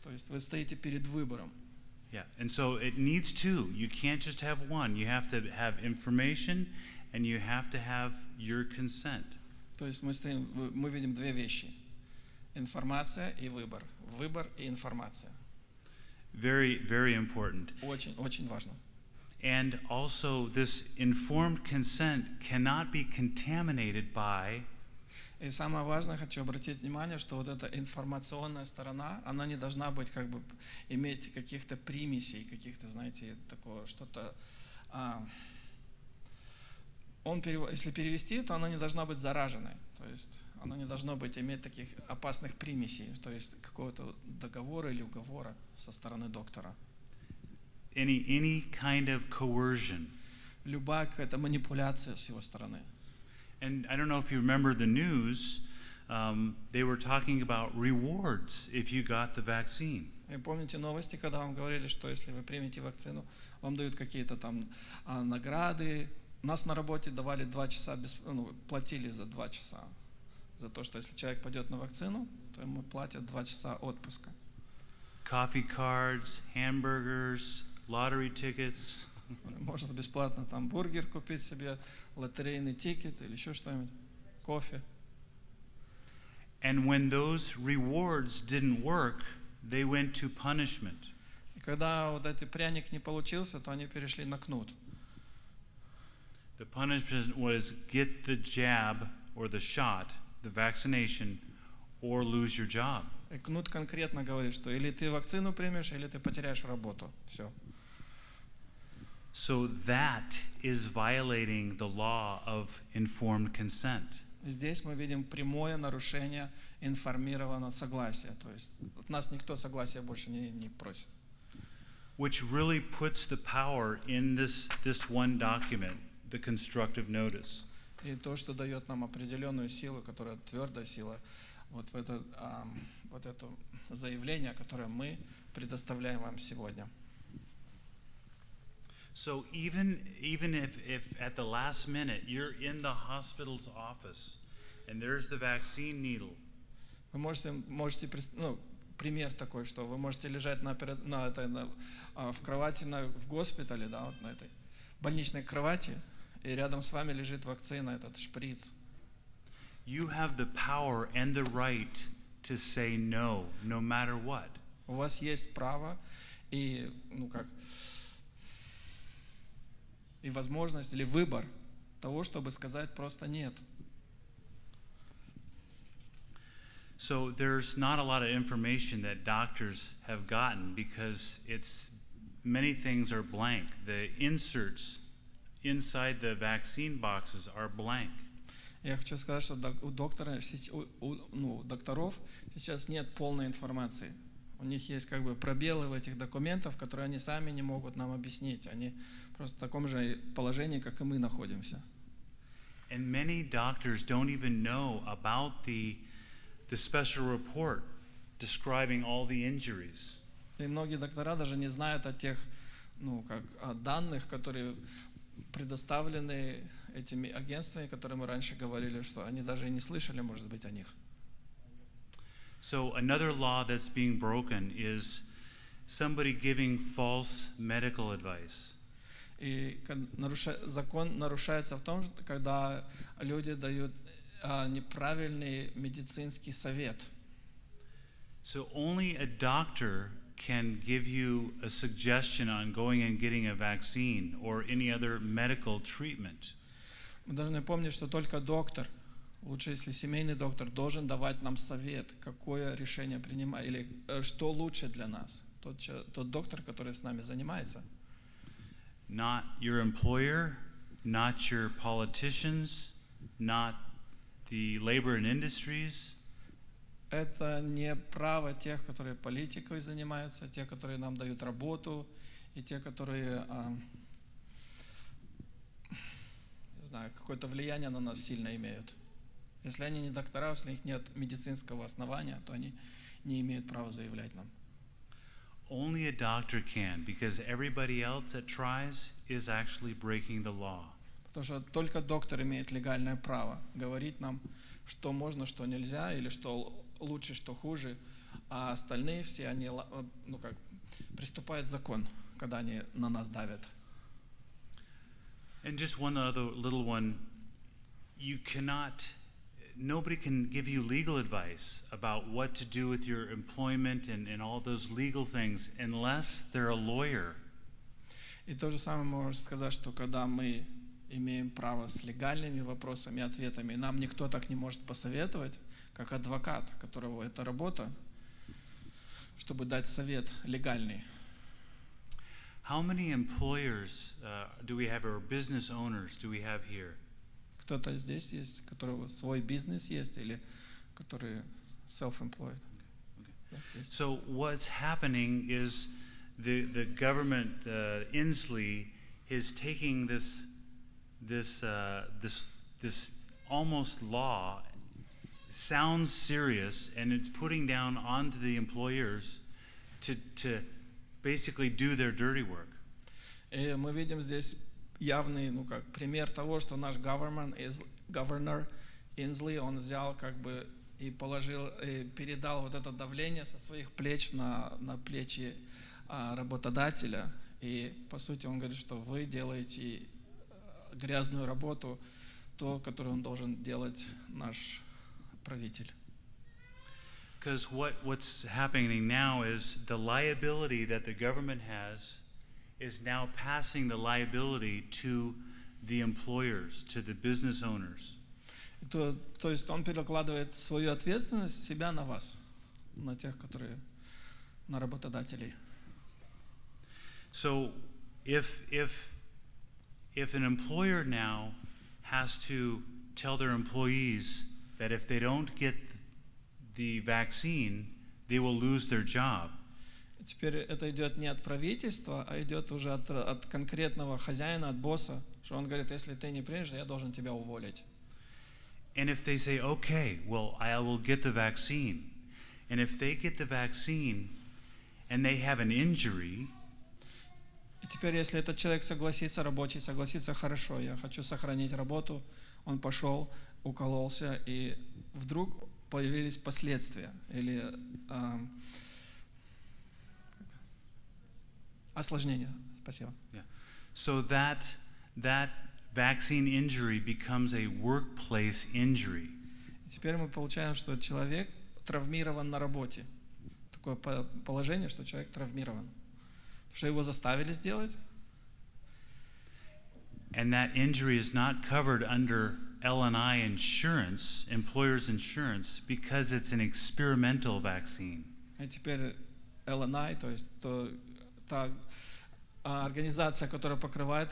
То есть вы стоите перед выбором. Yeah, and so it needs two. You can't just have one. You have to have information and you have to have your consent. То есть мы видим две вещи. Информация и выбор. Выбор и информация. Very, very important. Очень, очень важно. And also this informed consent cannot be contaminated by. И самое важное, хочу обратить внимание, что вот эта информационная сторона, она не должна быть как бы иметь каких-то примесей, каких-то, знаете, такого что-то. Если перевести, то она не должна быть зараженной, то есть она не должна иметь таких опасных примесей, то есть какого-то договора или уговора со стороны доктора. Any kind of coercion. Любая какая-то манипуляция с его стороны. And I don't know if you remember the news, they were talking about rewards if you got the vaccine. И помните новости, когда вам говорили, что если вы примете вакцину, вам дают какие-то там награды. Нас на работе давали 2 часа, платили за 2 часа. за то, что если человек пойдет на вакцину, то ему платят 2 часа отпуска. Coffee cards, hamburgers, lottery tickets. Может бесплатно там бургер купить себе, лотерейный тикет или еще что-нибудь, кофе. And when those rewards didn't work, they went to punishment. И когда вот этот пряник не получился, то они перешли на кнут. The punishment was get the jab or the shot, the vaccination, or lose your job. И кнут конкретно говорит, что или ты вакцину примешь, или ты потеряешь работу. Все. So that is violating the law of informed consent. Здесь мы видим прямое нарушение информированного согласия. То есть от нас никто согласия больше не просит. Which really puts the power in this one document, the constructive notice. И то, что дает нам определенную силу, которая твердая сила, вот это заявление, которое мы предоставляем вам сегодня. So even if at the last minute you're in the hospital's office and there's the vaccine needle. Вы можете пример такой, что вы можете лежать в кровати в госпитале, да, вот на этой больничной кровати, и рядом с вами лежит вакцина, этот шприц. You have the power and the right to say no matter what. У вас есть право и и возможность или выбор того, чтобы сказать просто нет. So there's not a lot of information that doctors have gotten because many things are blank. The inserts inside the vaccine boxes are blank. Я хочу сказать, что у докторов сейчас нет полной информации. У них есть пробелы в этих документах, которые они сами не могут нам объяснить. Они просто в таком же положении, как и мы находимся. And many doctors don't even know about the special report describing all the injuries. И многие доктора даже не знают о тех, данных, которые предоставлены этими агентствами, которые мы раньше говорили, что они даже и не слышали, может быть, о них. So another law that's being broken is somebody giving false medical advice. И закон нарушается в том, когда люди дают неправильный медицинский совет. So only a doctor can give you a suggestion on going and getting a vaccine or any other medical treatment. Мы должны помнить, что только доктор, лучше если семейный доктор, должен давать нам совет, какое решение принимать, или что лучше для нас. Тот доктор, который с нами занимается. Not your employer, not your politicians, not the labor and industries. Это не право тех, которые политикой занимаются, те, которые нам дают работу, и те, которые, не знаю, какое-то влияние на нас сильно имеют. Если они не доктора, если у них нет медицинского основания, то они не имеют права заявлять нам. Only a doctor can, because everybody else that tries is actually breaking the law. Потому что только доктор имеет легальное право говорить нам, что можно, что нельзя, или что лучше, что хуже, а остальные все, они приступают закон, когда они на нас давят. And just one other little one, nobody can give you legal advice about what to do with your employment and all those legal things unless they're a lawyer. И то же самое можно сказать, что когда мы имеем право с легальными вопросами и ответами, нам никто так не может посоветовать, как адвокат, которого это работа, чтобы дать совет легальный. How many employers do we have, or business owners do we have here? Кто-то здесь есть, у которого свой бизнес есть, или который self-employed. Okay. So what's happening is the government, Inslee, is taking this almost law, sounds serious, and it's putting down onto the employers to basically do their dirty work. И мы видим здесь явный, пример того, что наш governor Инзли, он взял и положил, и передал вот это давление со своих плеч на плечи работодателя. И по сути он говорит, что вы делаете грязную работу, то, которую он должен делать наш правитель. Because what's happening now is the liability that the government has is now passing the liability to the employers, to the business owners. То есть он перекладывает свою ответственность себя на вас, на тех, которые, на работодателей. So if an employer now has to tell their employees that if they don't get the vaccine, they will lose their job. Теперь это идет не от правительства, а идет уже от конкретного хозяина, от босса, что он говорит, если ты не примешь, я должен тебя уволить. And if they say, okay, well, I will get the vaccine. And if they get the vaccine and they have an injury, И теперь, если этот человек согласится, рабочий согласится, хорошо, я хочу сохранить работу, он пошел, укололся, и вдруг появились последствия или осложнения. Спасибо. yeah. So that vaccine injury becomes a workplace injury. И теперь мы получаем, что человек травмирован на работе. Такое положение, что человек травмирован. Что его заставили сделать. And that injury is not covered under L&I insurance, employer's insurance, because it's an experimental vaccine. И теперь L&I, то есть та организация, которая покрывает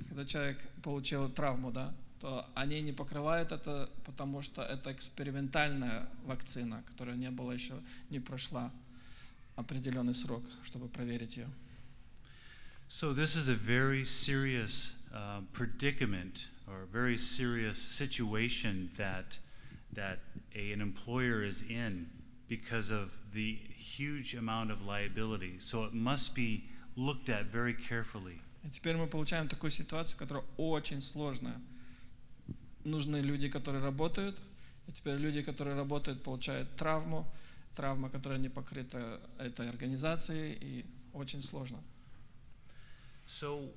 когда человек получил травму, да, то они не покрывают это, потому что это экспериментальная вакцина, которая не прошла определенный срок, чтобы проверить ее. So this is a very serious predicament or very serious situation that an employer is in because of the huge amount of liability. So it must be looked at very carefully. И теперь мы получаем такую ситуацию, которая очень сложная. Нужны люди, которые работают, и теперь люди, которые работают, получают травма, которая не покрыта этой организацией, и очень сложно. So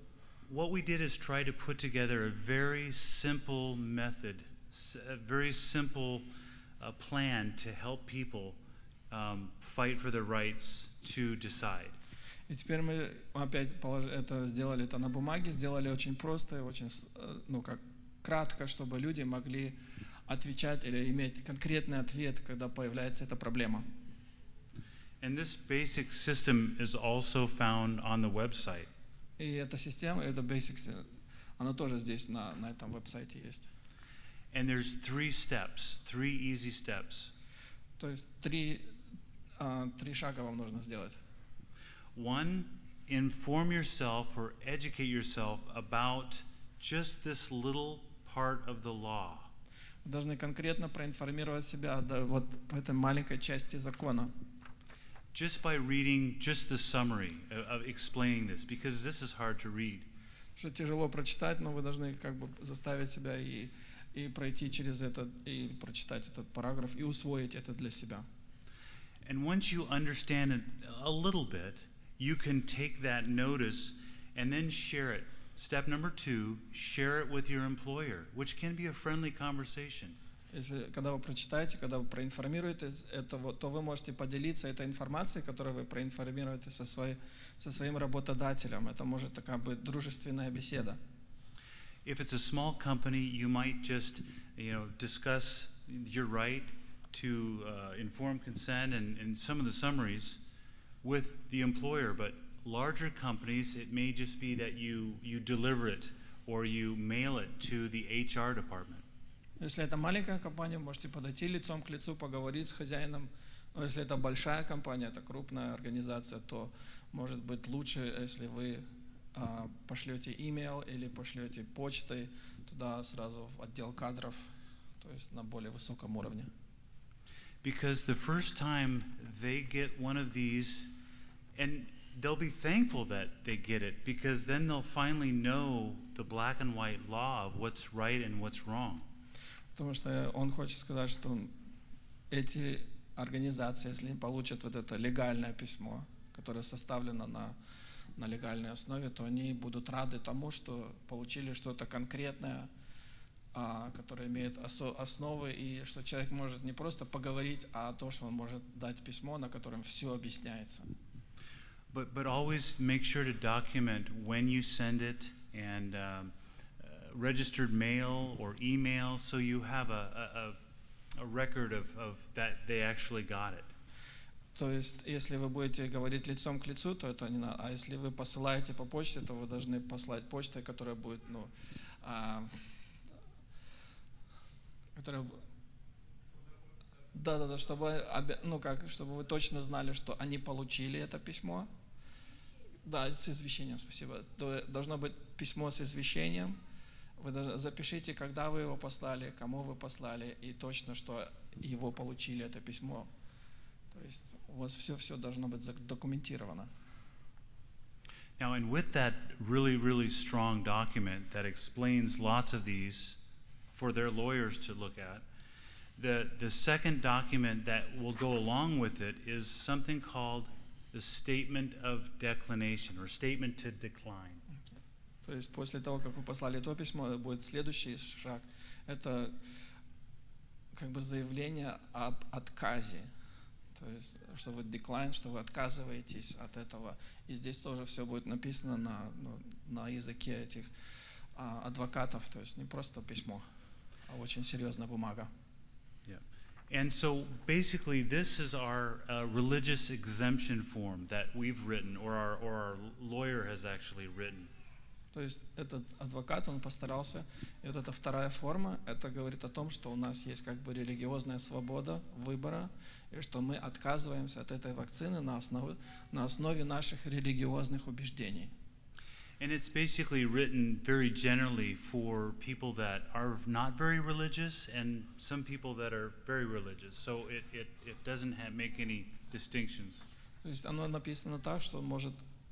what we did is try to put together a very simple method, a very simple plan to help people fight for their rights to decide. И теперь мы опять сделали это на бумаге, сделали очень просто и очень, кратко, чтобы люди могли отвечать или иметь конкретный ответ, когда появляется эта проблема. And this basic system is also found on the website. И эта система, это Basics, она тоже здесь на этом веб-сайте есть. And there's three easy steps. То есть три шага вам нужно сделать. One, inform yourself or educate yourself about just this little part of the law. Вы должны конкретно проинформировать себя вот по этой маленькой части закона. Just by reading just the summary of explaining this, because this is hard to read. Что тяжело прочитать, но вы должны заставить себя и пройти через это, и прочитать этот параграф, и усвоить это для себя. And once you understand it a little bit, you can take that notice and then share it. Step number 2, share it with your employer, which can be a friendly conversation. Когда вы прочитаете, когда вы проинформируете это, то вы можете поделиться этой информацией, которую вы проинформируете со своим работодателем. Это может такая быть дружественная беседа. If it's a small company, you might just, discuss your right to informed consent and some of the summaries with the employer. But larger companies, it may just be that you deliver it or you mail it to the HR department. Если это маленькая компания, можете подойти лицом к лицу, поговорить с хозяином. Но если это большая компания, это крупная организация, то может быть лучше, если вы пошлете имейл или пошлете почтой туда сразу в отдел кадров, то есть на более высоком уровне. Because the first time they get one of these, and they'll be thankful that they get it, because then they'll finally know the black and white law of what's right and what's wrong. Потому что он хочет сказать, что эти организации, если они получат вот это легальное письмо, которое составлено на легальной основе, то они будут рады тому, что получили что-то конкретное, которое имеет основы, и что человек может не просто поговорить, а то, что он может дать письмо, на котором все объясняется. But always make sure to document when you send it, and registered mail or email, so you have a record of that they actually got it. То есть, если вы будете говорить лицом к лицу, то это не надо. А если вы посылаете по почте, то вы должны послать почтой, которая будет, чтобы вы точно знали, что они получили это письмо. Да, с извещением, спасибо. Должно быть письмо с извещением. Вы запишите, когда вы его послали, кому вы послали, и точно, что его получили, это письмо. То есть у вас все должно быть задокументировано. Now, and with that really, really strong document that explains lots of these for their lawyers to look at, the second document that will go along with it is something called the Statement of Declination, or Statement to Decline. То есть после того, как вы послали то письмо, будет следующий шаг. Это как бы заявление об отказе. То есть, что вы decline, что вы отказываетесь от этого. И здесь тоже все будет написано на языке этих адвокатов. То есть не просто письмо, а очень серьезная бумага. Yeah. And so basically this is our religious exemption form that we've written, or our lawyer has actually written. То есть этот адвокат, он постарался, и вот эта вторая форма, это говорит о том, что у нас есть как бы религиозная свобода выбора, и что мы отказываемся от этой вакцины на основе наших религиозных убеждений. And it's basically written very generally for people that are not very religious and some people that are very religious. So it doesn't make any distinctions. То есть оно написано так, что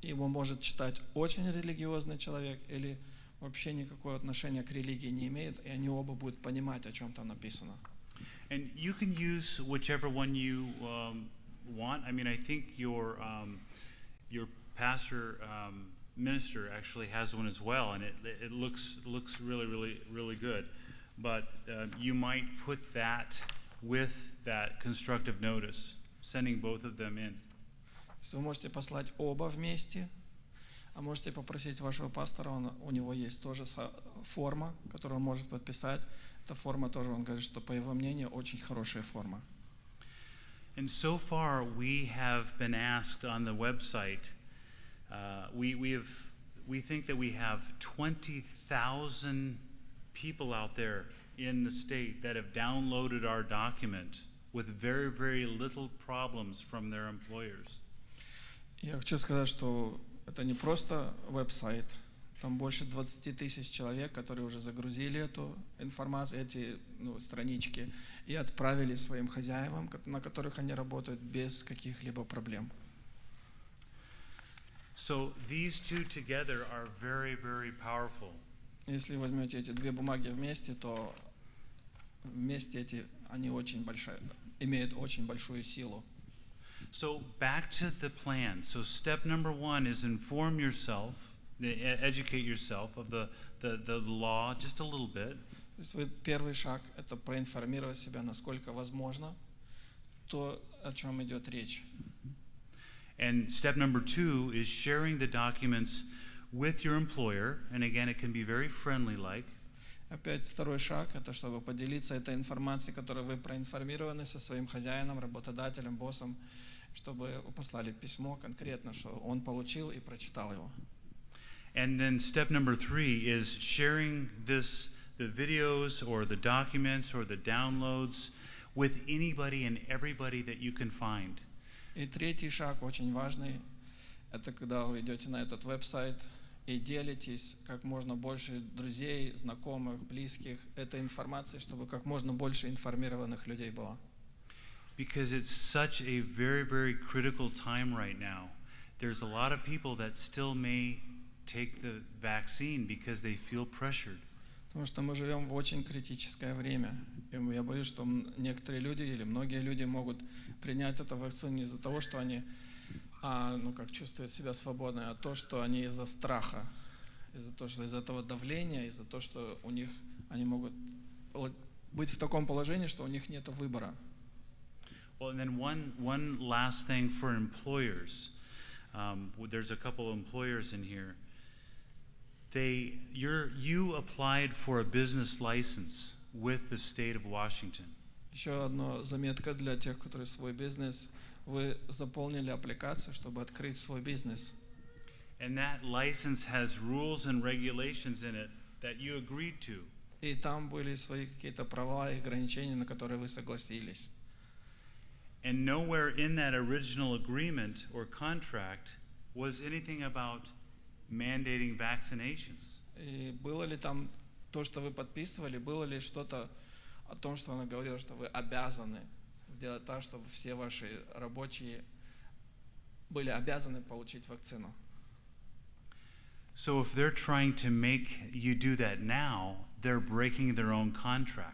его может читать очень религиозный человек или вообще никакое отношение к религии не имеет, и они оба будут понимать, о чем там написано. And you can use whichever one you want. I mean, I think your pastor minister actually has one as well, and it looks really, really, really good. But you might put that with that constructive notice, sending both of them in. Вы можете послать оба вместе, а можете попросить вашего пастора, у него есть тоже форма, которую он может подписать. Эта форма тоже, он говорит, что по его мнению очень хорошая форма. And so far we have been asked on the website, we think that we have 20,000 people out there in the state that have downloaded our document with very, very little problems from their employers. Я хочу сказать, что это не просто веб-сайт, там больше 20 тысяч человек, которые уже загрузили эту информацию, эти странички, и отправили своим хозяевам, на которых они работают без каких-либо проблем. So these two together are very, very powerful. Если возьмете эти две бумаги вместе, то вместе они имеют очень большую силу. So back to the plan. So step number 1 is inform yourself, educate yourself of the law just a little bit. То есть первый шаг – это проинформировать себя, насколько возможно, то, о чем идет речь. And step number 2 is sharing the documents with your employer, and again, it can be very friendly-like. Опять второй шаг – это чтобы поделиться этой информацией, которой вы проинформированы, со своим хозяином, работодателем, боссом, чтобы вы послали письмо конкретно, что он получил и прочитал его. And then step number 3 is sharing the videos or the documents or the downloads with anybody and everybody that you can find. И третий шаг, очень важный, это когда вы идете на этот веб-сайт и делитесь как можно больше друзей, знакомых, близких этой информацией, чтобы как можно больше информированных людей было. Because it's such a very, very critical time right now there's a lot of people that still may take the vaccine because they feel pressured. Потому что мы живем в очень критическое время. И я боюсь, что некоторые люди или многие люди могут принять эту вакцину не из-за того, что они чувствуют себя свободно, а то, что они из-за страха, из-за этого давления, из-за того, что у них они могут быть в таком положении, что у них нет выбора. Well, and then one last thing for employers. There's a couple of employers in here. You applied for a business license with the state of Washington. Еще одна заметка для тех, которые свой бизнес. Вы заполнили аппликацию, чтобы открыть свой бизнес. And that license has rules and regulations in it that you agreed to. И там были свои какие-то права и ограничения, на которые вы согласились. And nowhere in that original agreement or contract was anything about mandating vaccinations. И было ли там то, что вы подписывали, было ли что-то о том, что она говорила, что вы обязаны сделать так, чтобы все ваши рабочие были обязаны получить вакцину? So if they're trying to make you do that now, they're breaking their own contract.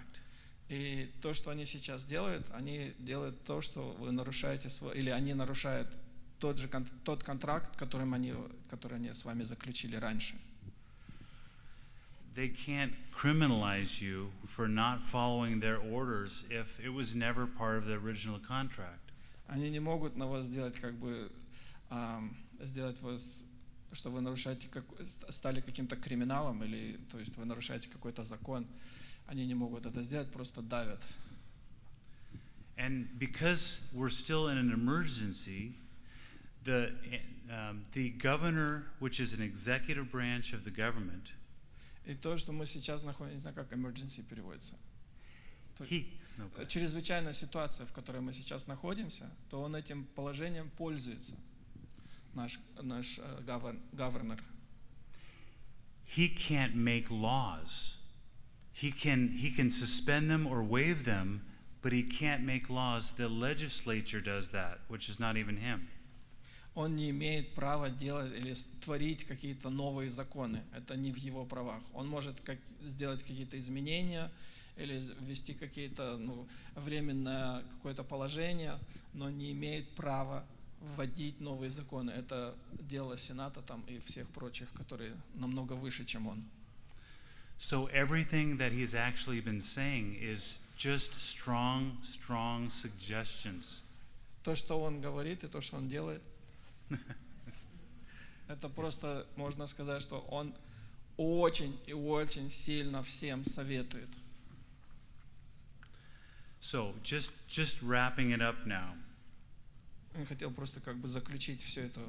И то, что они сейчас делают, они делают то, что вы нарушаете или они нарушают тот контракт, который они с вами заключили раньше. They can't criminalize you for not following their orders if it was never part of the original contract. Они не могут на вас сделать сделать вас, что вы нарушаете, стали каким-то криминалом, или, то есть вы нарушаете какой-то закон. Они не могут это сделать, просто давят. And because we're still in an emergency, the governor, which is an executive branch of the government, И то, что мы сейчас находимся, не знаю, как emergency переводится. Чрезвычайная ситуация, в которой мы сейчас находимся, то он этим положением пользуется, наш governor. He can't make laws. He can suspend them or waive them, but he can't make laws. The legislature does that, which is not even him. Он не имеет права делать или творить какие-то новые законы. Это не в его правах. Он может сделать какие-то изменения или ввести какие-то временное какое-то положение, но не имеет права вводить новые законы. Это дело Сената там и всех прочих, которые намного выше, чем он. So everything that he's actually been saying is just strong suggestions. То, что он говорит и то, что он делает, это просто можно сказать, что он очень и очень сильно всем советует. So just wrapping it up now. Я хотел просто заключить все это,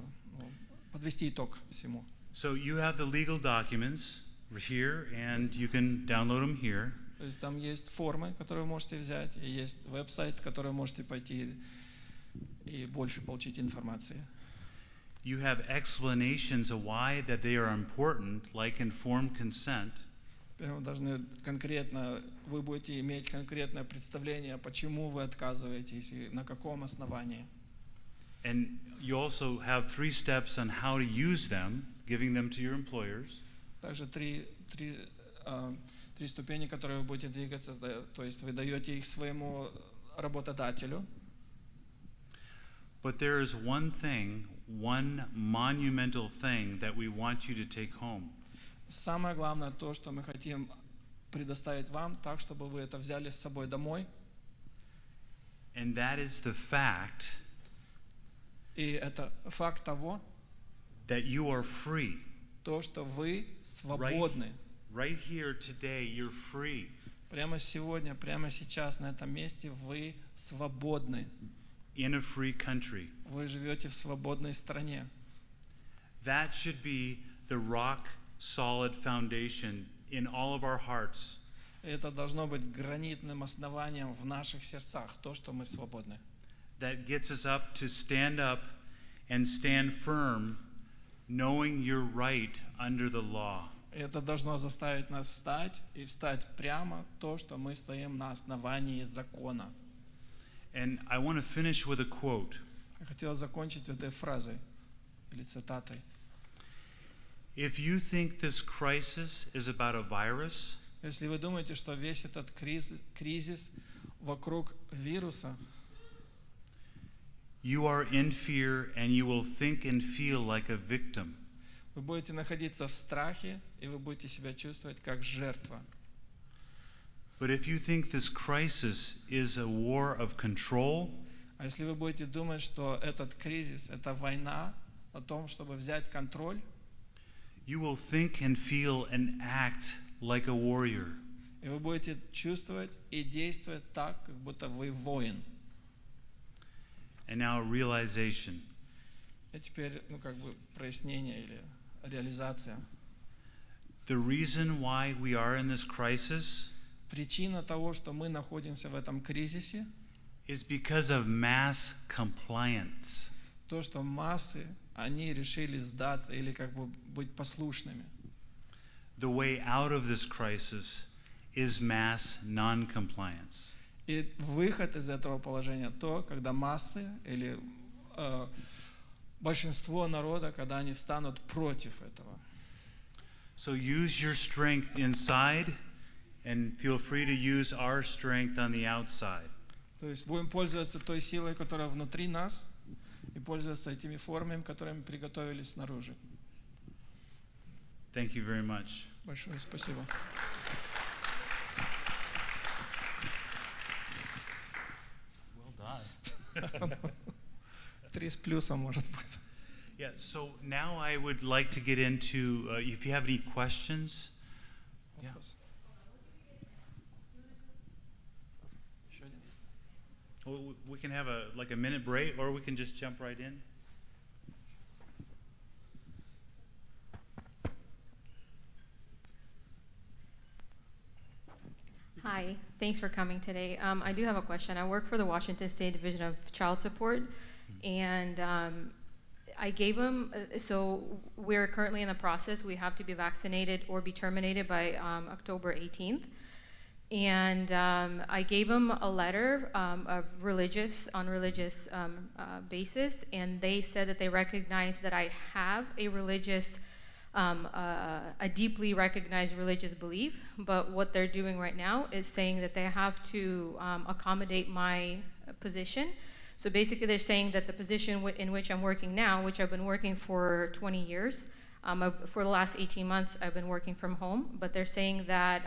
подвести итог всему. So you have the legal documents here, and you can download them here. То есть там есть формы, которые вы можете взять, и есть веб-сайт, который вы можете пойти и больше получить информации. You have explanations of why that they are important, like informed consent. Вы должны вы будете иметь конкретное представление, почему вы отказываетесь и на каком основании. And you also have 3 steps on how to use them, giving them to your employers. Также три ступени, которые вы будете двигаться, то есть вы даете их своему работодателю. But there is one monumental thing that we want you to take home. Самое главное то, что мы хотим предоставить вам, так, чтобы вы это взяли с собой домой. And that is the fact И это факт того, that you are free. то, что вы свободны. Right here today, you're free. Прямо сегодня, прямо сейчас, на этом месте вы свободны. In a free country. Вы живете в свободной стране. That should be the rock-solid foundation in all of our hearts. Это должно быть гранитным основанием в наших сердцах, то, что мы свободны. That gets us up to stand up and stand firm, knowing you're right under the law. Это должно заставить нас встать и встать прямо, то, что мы стоим на основании закона. And I want to finish with a quote. Я хотел закончить этой фразой. или цитатой. If you think this crisis is about a virus, Если вы думаете, что весь этот кризис вокруг вируса, you are in fear and you will think and feel like a victim. вы будете находиться в страхе, и вы будете себя чувствовать как жертва. But if you think this crisis is a war of control, А если вы будете думать, что этот кризис – это война о том, чтобы взять контроль, you will think and feel and act like a warrior. и вы будете чувствовать и действовать так, как будто вы воин. And now realization. И теперь, прояснение или реализация. The reason why we are in this crisis Причина того, что мы находимся в этом кризисе, is because of mass compliance. то, что массы, они решили сдаться или быть послушными. The way out of this crisis is mass non-compliance. И выход из этого положения то, когда массы или большинство народа, когда они встанут против этого. So use your strength inside and feel free to use our strength on the outside. То есть будем пользоваться той силой, которая внутри нас, и пользоваться этими формами, которые мы приготовили снаружи. Thank you very much. Большое спасибо. Well done. 3 с плюсом, может быть. Yeah, so now I would like to get into, if you have any questions. Yeah. Вопрос. Еще один? Well, we can have a minute break, or we can just jump right in. Hi, thanks for coming today. I do have a question. I work for the Washington State Division of Child Support, and I gave them, so we're currently in the process. We have to be vaccinated or be terminated by October 18th. And I gave them a letter of religious basis, and they said that they recognize that I have a religious, a deeply recognized religious belief, but what they're doing right now is saying that they have to accommodate my position. So basically they're saying that the position in which I'm working now, which I've been working for 20 years, for the last 18 months I've been working from home, but they're saying that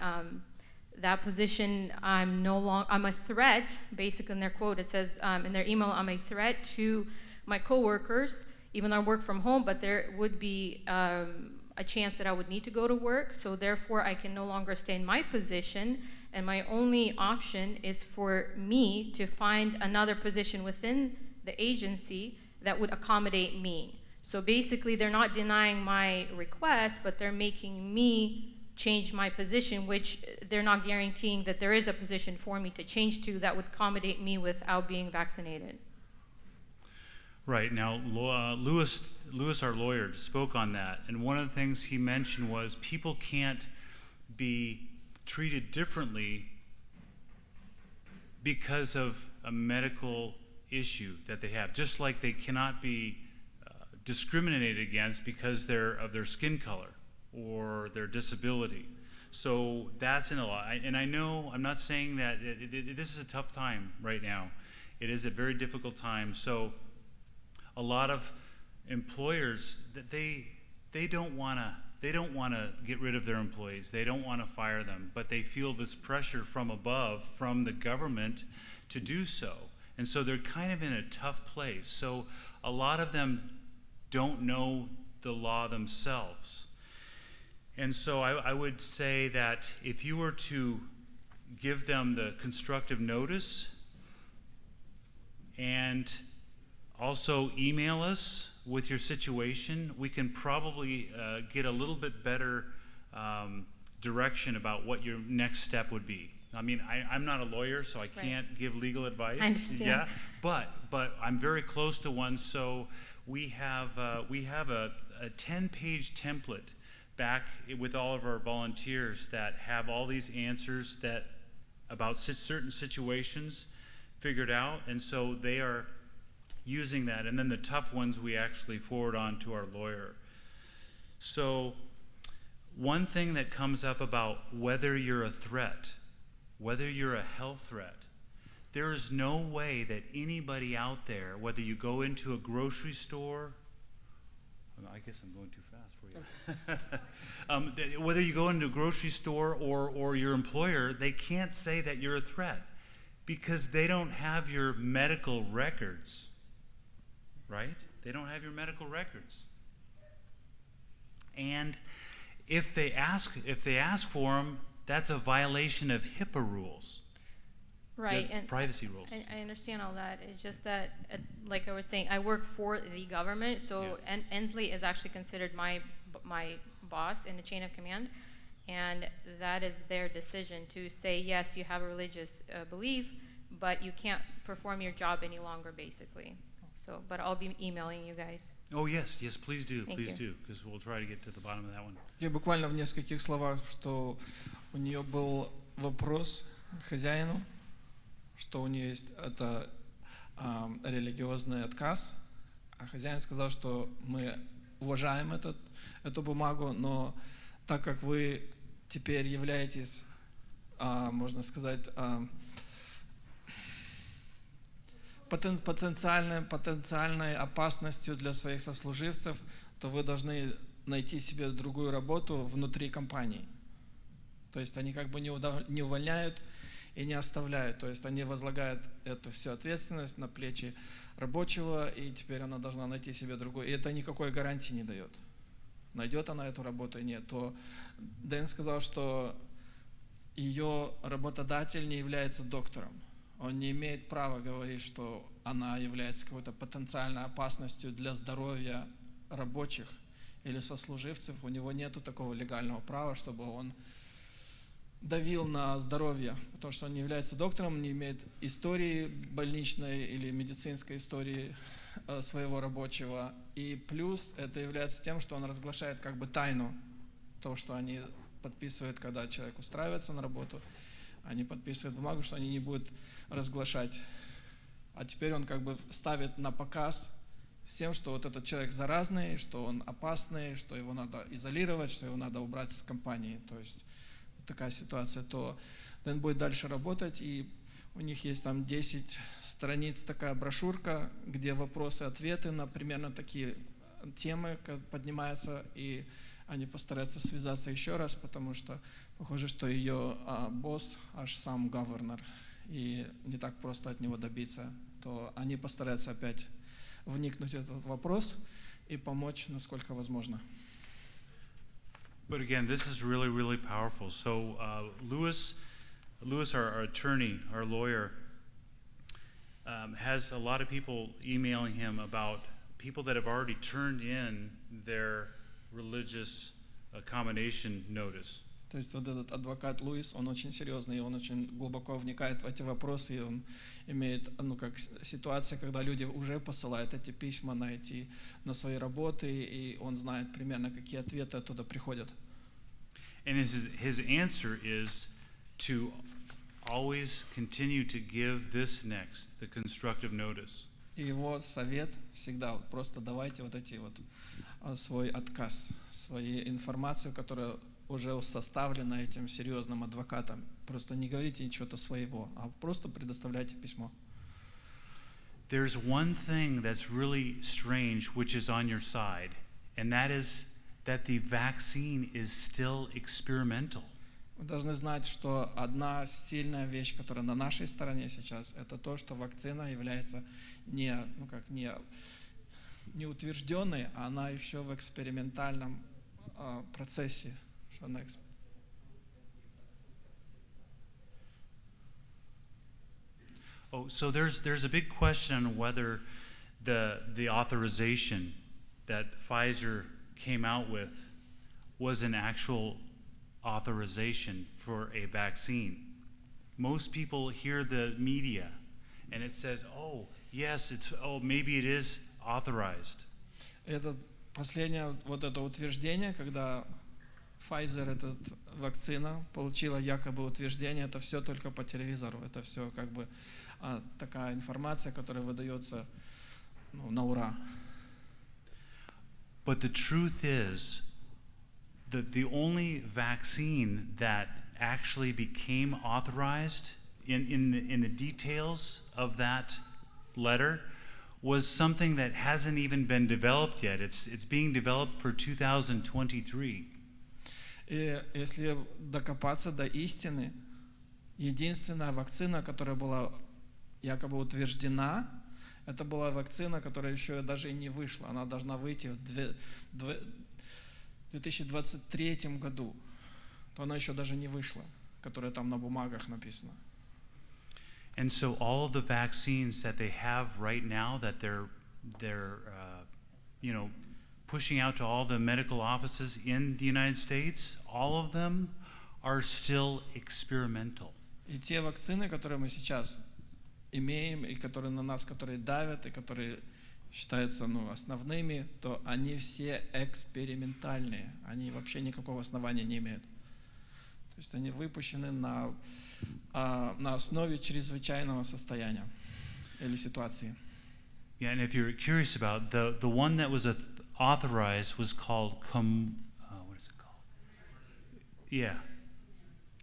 that position, I'm a threat, basically in their quote, it says in their email, I'm a threat to my coworkers, even though I work from home, but there would be a chance that I would need to go to work, so therefore I can no longer stay in my position, and my only option is for me to find another position within the agency that would accommodate me. So basically they're not denying my request, but they're making me change my position, which they're not guaranteeing that there is a position for me to change to that would accommodate me without being vaccinated. Right, now Lewis, our lawyer, spoke on that, and one of the things he mentioned was people can't be treated differently because of a medical issue that they have, just like they cannot be discriminated against because of their skin color or their disability. So that's in a lot. And I know, I'm not saying that this is a tough time right now. It is a very difficult time. So a lot of employers, that they don't want to get rid of their employees. They don't want to fire them, but they feel this pressure from above, from the government, to do so. And so they're kind of in a tough place. So a lot of them don't know the law themselves. And so I would say that if you were to give them the constructive notice and also email us with your situation, we can probably get a little bit better direction about what your next step would be. I mean, I'm not a lawyer, so I can't give legal advice. I understand. Yeah, but I'm very close to one. So we have a 10-page template back with all of our volunteers that have all these answers that about certain situations figured out, and so they are using that, and then the tough ones we actually forward on to our lawyer. So one thing that comes up about whether you're a threat, whether you're a health threat, there is no way that anybody out there, whether you go into a grocery store, I guess I'm going too fast for you. Whether you go into a grocery store or your employer, they can't say that you're a threat because they don't have your medical records, right? They don't have your medical records. And if they ask for them, that's a violation of HIPAA rules. Right, and privacy rules. I understand all that. It's just that, like I was saying, I work for the government, so Ensley is actually considered my boss in the chain of command, and that is their decision to say, yes, you have a religious belief, but you can't perform your job any longer, basically. So, but I'll be emailing you guys. Oh, yes, please do, Thank please you. do, because we'll try to get to the bottom of that one. Я буквально в нескольких словах, что у нее был вопрос к хозяину, что у нее есть это религиозный отказ, а хозяин сказал, что мы уважаем эту бумагу, но так как вы теперь являетесь, можно сказать, потенциальной опасностью для своих сослуживцев, то вы должны найти себе другую работу внутри компании. То есть они как бы не увольняют и не оставляют. То есть они возлагают эту всю ответственность на плечи рабочего, и теперь она должна найти себе другую. И это никакой гарантии не дает. Найдет она эту работу или нет. То Дэн сказал, что ее работодатель не является доктором. Он не имеет права говорить, что она является какой-то потенциальной опасностью для здоровья рабочих или сослуживцев. У него нет такого легального права, чтобы он давил на здоровье, потому что он не является доктором, не имеет истории больничной или медицинской истории своего рабочего. И плюс это является тем, что он разглашает как бы тайну, то, что они подписывают, когда человек устраивается на работу, они подписывают бумагу, что они не будут разглашать. А теперь он как бы ставит на показ с тем, что вот этот человек заразный, что он опасный, что его надо изолировать, что его надо убрать из компании. То есть вот такая ситуация. То Дэн будет дальше работать, и у них есть там 10 страниц такая брошюрка, где вопросы-ответы на примерно такие темы поднимаются, и они постараются связаться еще раз, потому что похоже, что ее босс аж сам governor, и не так просто от него добиться, то они постараются опять вникнуть в этот вопрос и помочь, насколько возможно. But again, this is really, really powerful. So Lewis, our attorney, our lawyer, has a lot of people emailing him about people that have already turned in their religious accommodation notice. То есть вот этот адвокат Луис, он очень серьезный, и он очень глубоко вникает в эти вопросы, и он имеет, как ситуация, когда люди уже посылают эти письма на свои работы, и он знает примерно, какие ответы оттуда приходят. And his answer is to always continue to give this next, the constructive notice. И его совет всегда просто давайте вот эти вот свой отказ, свою информацию, которая уже составлена этим серьезным адвокатом. Просто не говорите ничего-то своего, а просто предоставляйте письмо. There's one thing that's really strange, which is on your side, and that is that the vaccine is still experimental. Вы должны знать, что одна сильная вещь, которая на нашей стороне сейчас, это то, что вакцина является не утвержденной, а она еще в экспериментальном процессе. Oh, so there's a big question on whether the authorization that Pfizer came out with was an actual authorization for a vaccine. Most people hear the media and it says, oh, yes, maybe it is authorized. Это последнее вот это утверждение, когда Pfizer, эта вакцина, получила якобы утверждение, это все только по телевизору, это все как бы такая информация, которая выдается на ура. But the truth is that the only vaccine that actually became authorized in the details of that letter was something that hasn't even been developed yet. It's being developed for 2023. И если докопаться до истины, единственная вакцина, которая была якобы утверждена, это была вакцина, которая еще даже и не вышла. Она должна выйти в 2023 году. То она еще даже не вышла, которая там на бумагах написана. And so all of the vaccines that they have right now that they're pushing out to all the medical offices in the United States, all of them are still experimental. И те вакцины, которые мы сейчас имеем, и которые на нас, которые давят, и которые считаются основными, то они все экспериментальные. Они вообще никакого основания не имеют. То есть они выпущены на основе чрезвычайного состояния или ситуации. Yeah, and if you're curious about the one that was authorized was called what is it called? Yeah.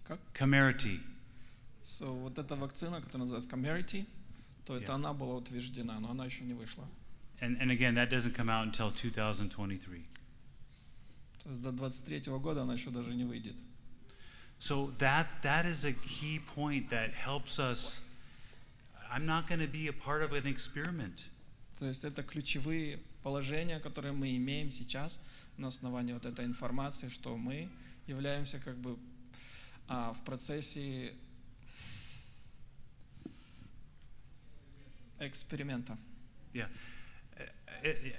Как? Comirnaty. So, вот эта вакцина, которая называется Comirnaty, то это она была утверждена, но она еще не вышла. And again, that doesn't come out until 2023. То есть до 2023 года она еще даже не выйдет. So that is a key point that helps us. I'm not going to be a part of an experiment. То есть это ключевые положения, которые мы имеем сейчас на основании вот этой информации, что мы являемся как бы в процессе эксперимента. Yeah,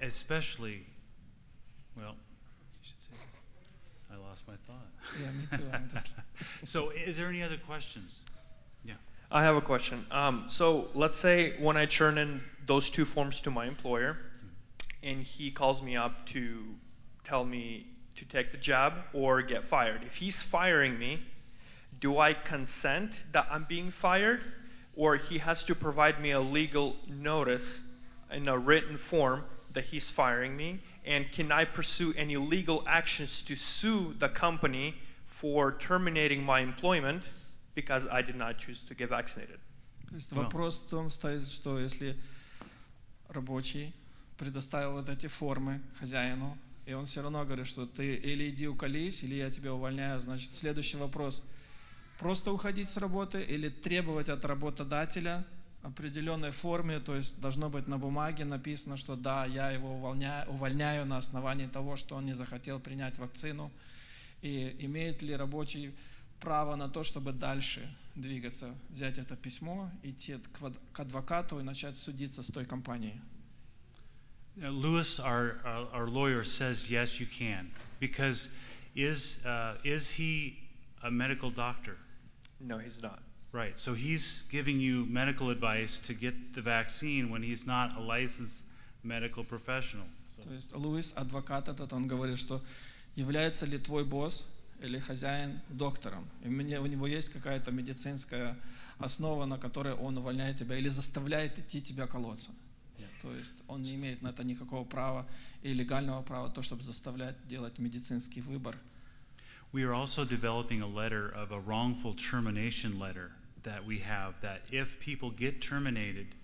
especially, well, you should say this. I lost my thought. Yeah, me too. I'm just So is there any other questions? Yeah. I have a question. So let's say when I turn in those two forms to my employer, and he calls me up to tell me to take the job or get fired. If he's firing me, do I consent that I'm being fired, or he has to provide me a legal notice in a written form that he's firing me? And can I pursue any legal actions to sue the company for terminating my employment because I did not choose to get vaccinated? То есть вопрос в том стоит, что если рабочий предоставил вот эти формы хозяину, и он все равно говорит, что ты или иди уколись, или я тебя увольняю, значит, следующий вопрос: просто уходить с работы или требовать от работодателя определенной форме, то есть должно быть на бумаге написано, что да, я его увольняю на основании того, что он не захотел принять вакцину, и имеет ли рабочий право на то, чтобы дальше двигаться, взять это письмо, идти к адвокату и начать судиться с той компанией. Lewis, our lawyer, says yes, you can, because is he a medical doctor? No, he's not. Right, so he's giving you medical advice to get the vaccine when he's not a licensed medical professional. То есть Луис, адвокат этот, он говорит, что является ли твой босс или хозяин доктором. И у него есть какая-то медицинская основа, на которой он увольняет тебя или заставляет идти тебя колоться. То есть он не имеет на это никакого права и легального права, то, чтобы заставлять делать медицинский выбор. We are also developing a letter of a wrongful termination letter that we have, that if people get terminated,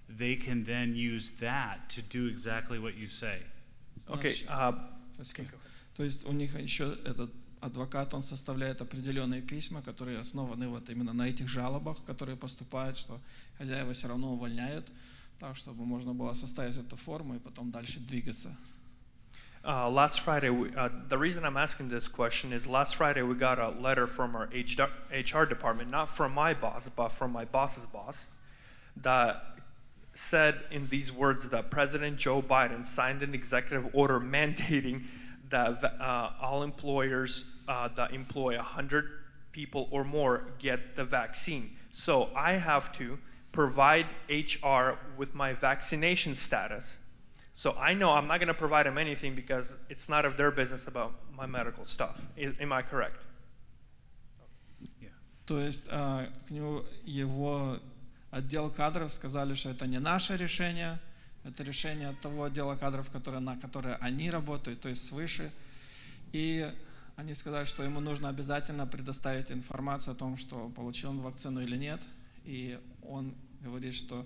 they can then use that to do exactly what you say. Okay. То есть у них еще этот адвокат, он составляет определенные письма, которые основаны вот именно на этих жалобах, которые поступают, что хозяева все равно увольняют, так чтобы можно было составить эту форму и потом дальше двигаться. Last Friday, the reason I'm asking this question is last Friday we got a letter from our HR department, not from my boss, but from my boss's boss, that said in these words that President Joe Biden signed an executive order mandating that all employers that employ 100 people or more get the vaccine. So I have to provide HR with my vaccination status. So I know I'm not going to provide them anything because it's not of their business about my medical stuff. Am I correct? Yeah. То есть к нему его отдел кадров сказали, что это не наше решение, Это решение от того отдела кадров, на которое они работают, то есть свыше. И они сказали, что ему нужно обязательно предоставить информацию о том, что получил он вакцину или нет. И он говорит, что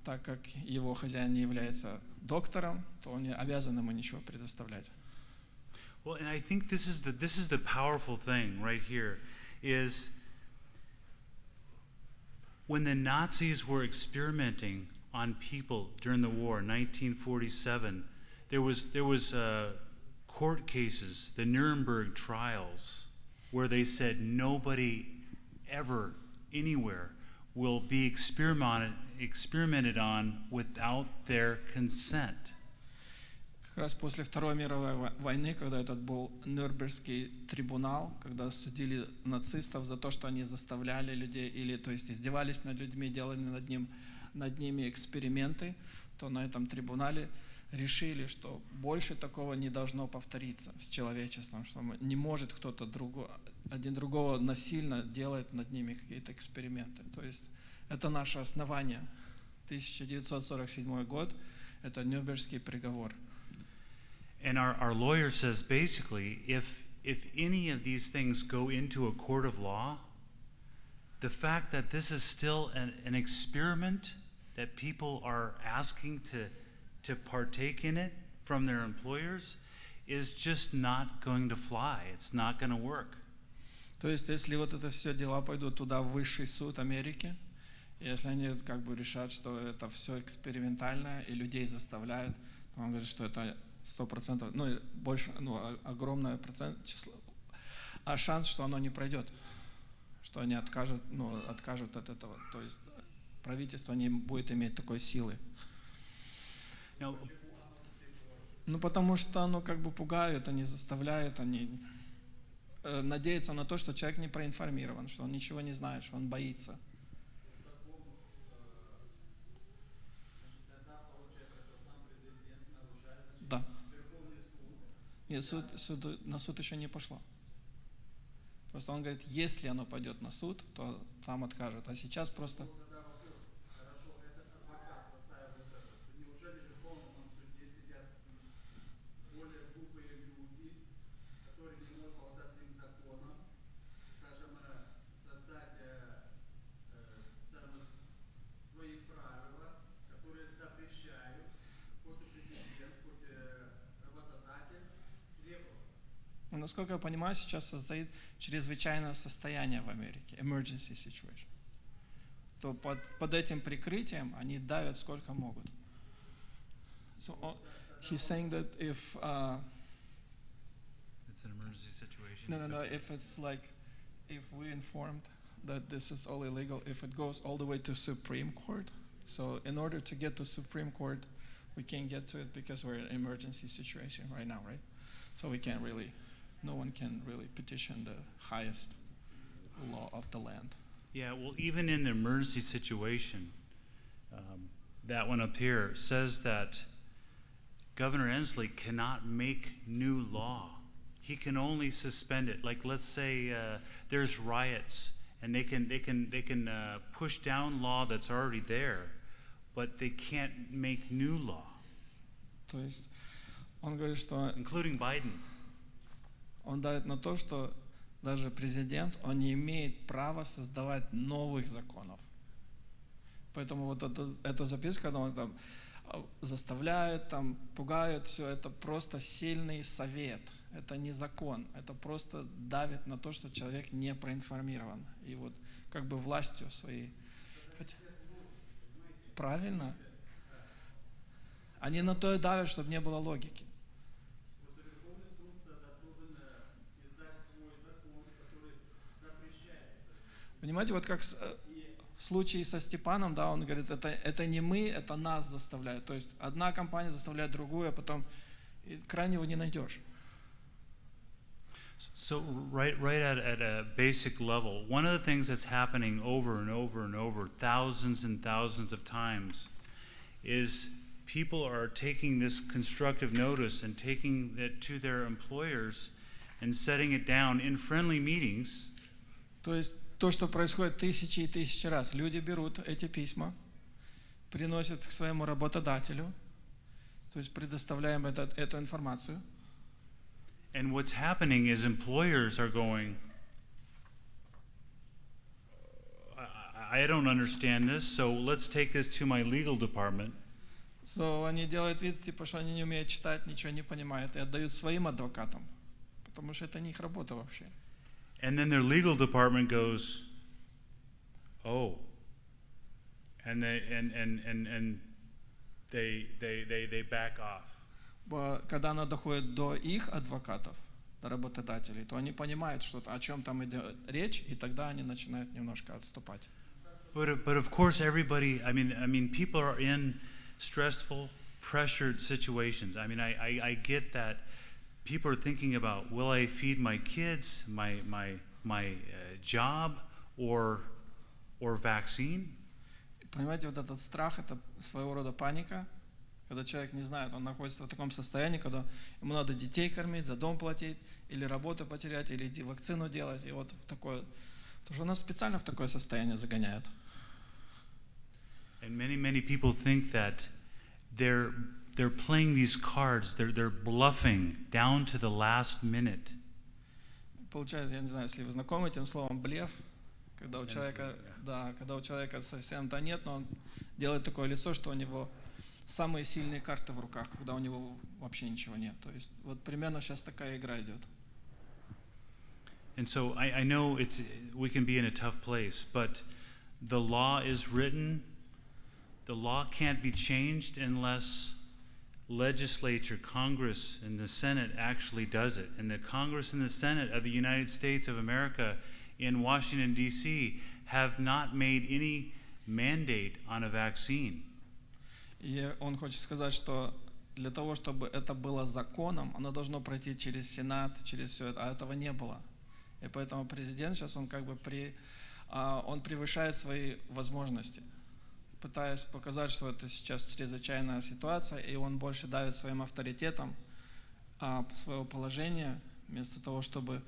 так как его хозяин не является доктором, то он не обязан ему ничего предоставлять. Well, and I think this is the powerful thing right here is when the Nazis were experimenting on people during the war, 1947, there was court cases, the Nuremberg trials, where they said nobody ever, anywhere, will be experimented on without their consent. Как раз после Второй мировой войны, когда этот был Нюрнбергский трибунал, когда судили нацистов за то, что они заставляли людей, или то есть издевались над людьми, делали над ними эксперименты, то на этом трибунале решили, что больше такого не должно повториться с человечеством, что не может кто-то один другого насильно делать над ними какие-то эксперименты. То есть это наше основание. 1947 год – это Нюрнбергский приговор. And our lawyer says basically, if any of these things go into a court of law, the fact that this is still an experiment, that people are asking to partake in it from their employers, is just not going to fly. It's not going to work. То есть, если вот это все дела пойдут туда, в высший суд Америки, если они как бы решат, что это все экспериментально и людей заставляют, то он говорит, что это 100%, ну, больше, огромное число, а шанс, что оно не пройдет, что они откажут от этого. То есть правительство не будет иметь такой силы. Now, Потому что оно как бы пугает, они заставляют, они надеются на то, что человек не проинформирован, что он ничего не знает, что он боится. Да. Нет, на суд еще не пошло. Просто он говорит, если оно пойдет на суд, то там откажут. А сейчас просто... Насколько я понимаю, сейчас создают чрезвычайное состояние в Америке, emergency situation. То под этим прикрытием они давят сколько могут. So he's saying that if it's an emergency situation. no, if it's like if we informed that this is all illegal, if it goes all the way to Supreme Court, so in order to get to Supreme Court, we can't get to it because we're in an emergency situation right now, right? So no one can really petition the highest law of the land. Yeah, well, even in the emergency situation, that one up here says that Governor Inslee cannot make new law. He can only suspend it. Like, let's say there's riots, and they can push down law that's already there, but they can't make new law. То есть он говорит, что including Biden. Он давит на то, что даже президент, он не имеет права создавать новых законов. Поэтому вот эту записку, когда он там заставляет, там пугает, все это просто сильный совет. Это не закон. Это просто давит на то, что человек не проинформирован. И вот как бы властью своей. Правильно? Они на то и давят, чтобы не было логики. Понимаете, вот как в случае со Степаном, да, он говорит, это не мы, это нас заставляют. То есть одна компания заставляет другую, а потом крайнего не найдешь. So right at a basic level, one of the things that's happening over and over and over, thousands and thousands of times, is people are taking this constructive notice and taking it to their employers and setting it down in friendly meetings. То есть то, что происходит тысячи и тысячи раз. Люди берут эти письма, приносит к своему работодателю, то есть предоставляем эту информацию. And what's happening is employers are going, I don't understand this, so let's take this to my legal department. So, они делают вид, типа, что они не умеют читать, ничего не понимают, и отдают своим адвокатам, потому что это не их работа вообще. And then their legal department goes, oh, and they back off. Когда оно доходит до их адвокатов, до работодателей, то они понимают, что, о чем там идет речь, и тогда они начинают немножко отступать. But of course everybody, I mean people are in stressful, pressured situations. I mean I get that people are thinking about, will I feed my kids, my job or vaccine? Понимаете, вот этот страх, это своего рода паника, когда человек не знает, он находится в таком состоянии, когда ему надо детей кормить, за дом платить, или работу потерять, или идти вакцину делать, и вот такое. Потому что нас специально в такое состояние загоняют. And many people think that they're playing these cards, they're bluffing down to the last minute. Получается, я не знаю, если вы знакомы этим словом блеф, когда у человека, когда у человека совсем-то нет, но он делает такое лицо, что у него самые сильные карты в руках, когда у него вообще ничего нет. То есть вот примерно сейчас такая игра идет. And so I know we can be in a tough place, but the law is written. The law can't be changed unless legislature, Congress, and the Senate actually does it. And the Congress and the Senate of the United States of America in Washington, D.C. have not made any mandate on a vaccine. И он хочет сказать, что для того, чтобы это было законом, оно должно пройти через Сенат, через все это, а этого не было. И поэтому президент сейчас, он как бы он превышает свои возможности, пытаясь показать, что это сейчас чрезвычайная ситуация, и он больше давит своим авторитетом своего положения, вместо того, чтобы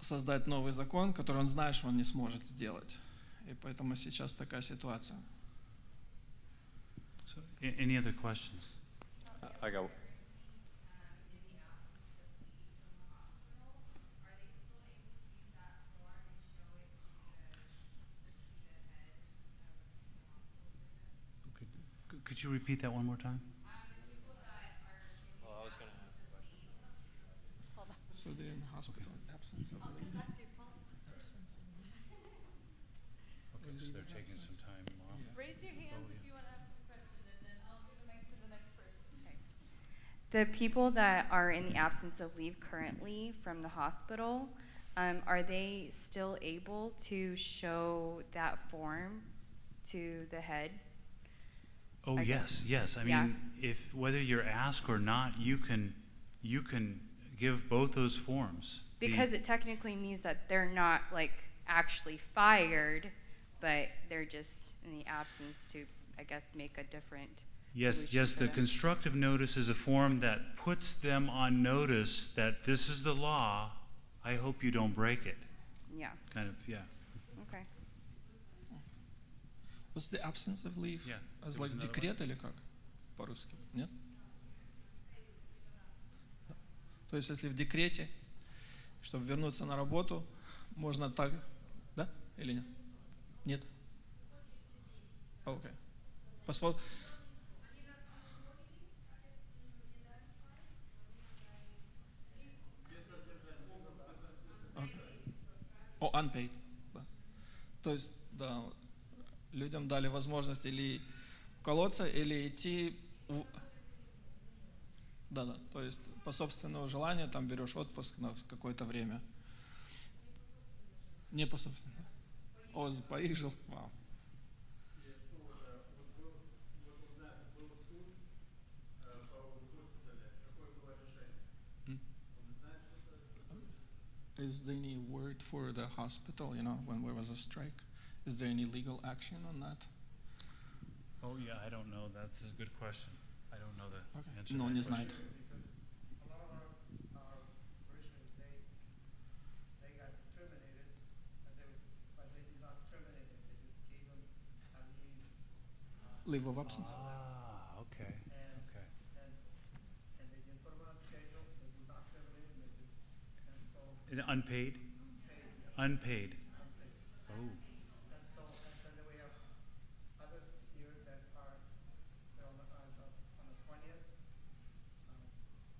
создать новый закон, который он знает, что он не сможет сделать. И поэтому сейчас такая ситуация. So, any other questions? I got. Could you repeat that one more time? Well, I was going to ask a question. So they're in hospital. Absence of leave. Okay, so they're taking some time off. Raise your hands if you want to ask a question, and then I'll give the mic to the next person. The people that are in the absence of leave currently from the hospital, are they still able to show that form to the head? Oh, I yes, yes. I mean, Yeah. if whether you're asked or not, you can give both those forms. Because it technically means that they're not like actually fired, but they're just in the absence to, I guess, make a different Yes, solution yes. for The them. constructive notice is a form that puts them on notice that this is the law. I hope you don't break it. Yeah. Kind of, yeah. Okay. What's the absence of leave? Yeah, As there was like another декрет или как? По-русски. Нет? То есть, если в декрете, чтобы вернуться на работу, можно так, да? Или нет? Нет? Окей. О, unpaid. Да. То есть, да, людям дали возможность или уколоться, или идти да, то есть по собственному желанию там берешь отпуск на какое-то время. Не по собственному. О, поехал. Вау. Is there any word for the hospital, when there was a strike? Is there any legal action on that? Oh, yeah, I don't know. That's a good question. I don't know the answer to No, that не question. знает. A lot of our parishioners, they got terminated, but they did not terminate them. They just gave them a leave leave of absence. Ah, okay, And, okay. and they didn't put them on a schedule, they do not turn it in, and so, And unpaid? Unpaid. Oh, and then we have others here that are, they're on the 20th,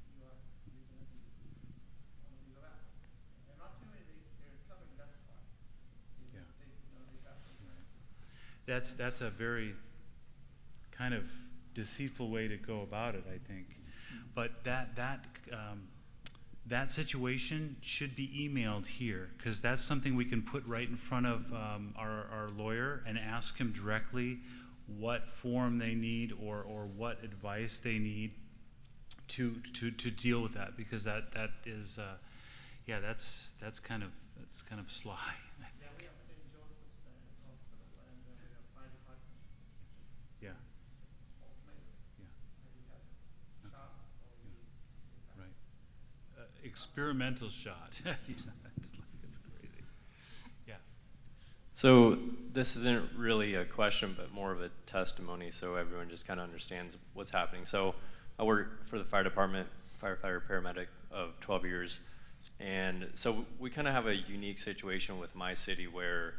you're gonna be on the leave of absence. They're not terminating, they're covering that part. yeah. They got That's a very kind of deceitful way to go about it, I think. But that situation should be emailed here, because that's something we can put right in front of our lawyer and ask him directly what form they need or what advice they need to deal with that, because that is that's kind of sly. I Yeah, we think. have St. Joseph's Hospital and we have fire department, Yeah, both places. yeah, We have shop or we. right. Experimental shot. It's crazy. Yeah. So this isn't really a question, but more of a testimony, so everyone just kind of understands what's happening. So I work for the fire department, firefighter, paramedic of 12 years. And so we kind of have a unique situation with my city where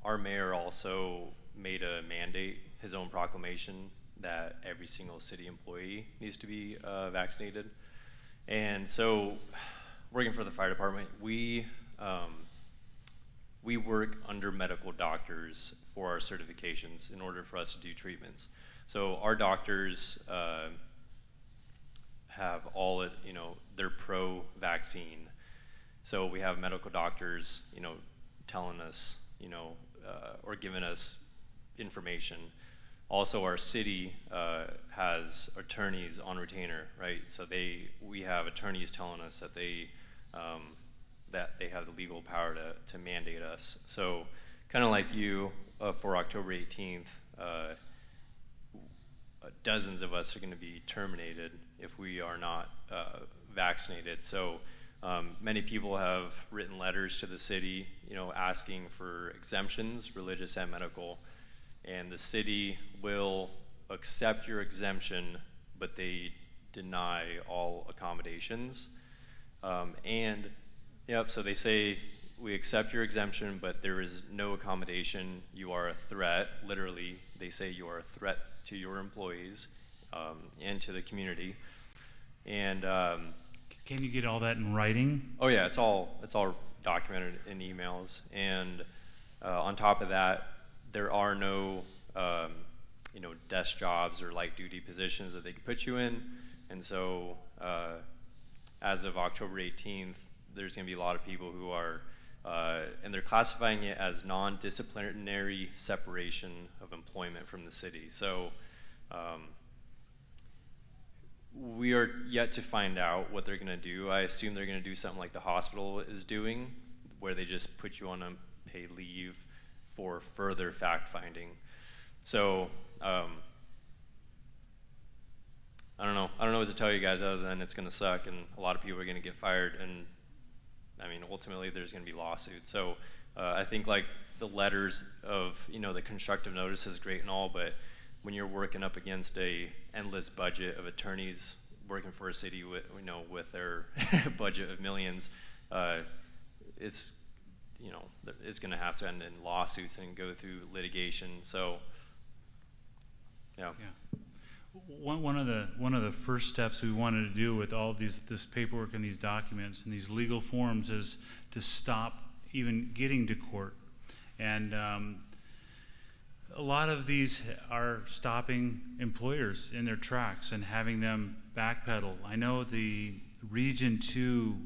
our mayor also made a mandate, his own proclamation, that every single city employee needs to be vaccinated. And so working for the fire department, we work under medical doctors for our certifications in order for us to do treatments. So our doctors have all, they're pro-vaccine. So we have medical doctors, telling us, or giving us information. Also, our city has attorneys on retainer, right? So we have attorneys telling us that they have the legal power to mandate us. So kind of like you, for October 18th, dozens of us are going to be terminated if we are not vaccinated. So many people have written letters to the city, asking for exemptions, religious and medical, and the city will accept your exemption, but they deny all accommodations. So they say, we accept your exemption, but there is no accommodation. You are a threat. Literally, they say you are a threat to your employees and to the community. And Can you get all that in writing? oh yeah, it's all documented in emails. And on top of that, there are no desk jobs or light duty positions that they could put you in. And so as of October 18th, there's going to be a lot of people who are, and they're classifying it as non-disciplinary separation of employment from the city. So we are yet to find out what they're going to do. I assume they're going to do something like the hospital is doing, where they just put you on unpaid leave for further fact-finding. So I don't know what to tell you guys other than it's going to suck, and a lot of people are going to get fired, and I mean, ultimately there's going to be lawsuits. So I think like the letters of, the constructive notice is great and all, but when you're working up against a endless budget of attorneys working for a city with, with their budget of millions, it's going to have to end in lawsuits and go through litigation. So, yeah. Yeah. One of the first steps we wanted to do with all of this paperwork and these documents and these legal forms is to stop even getting to court. And a lot of these are stopping employers in their tracks and having them backpedal. I know the Region 2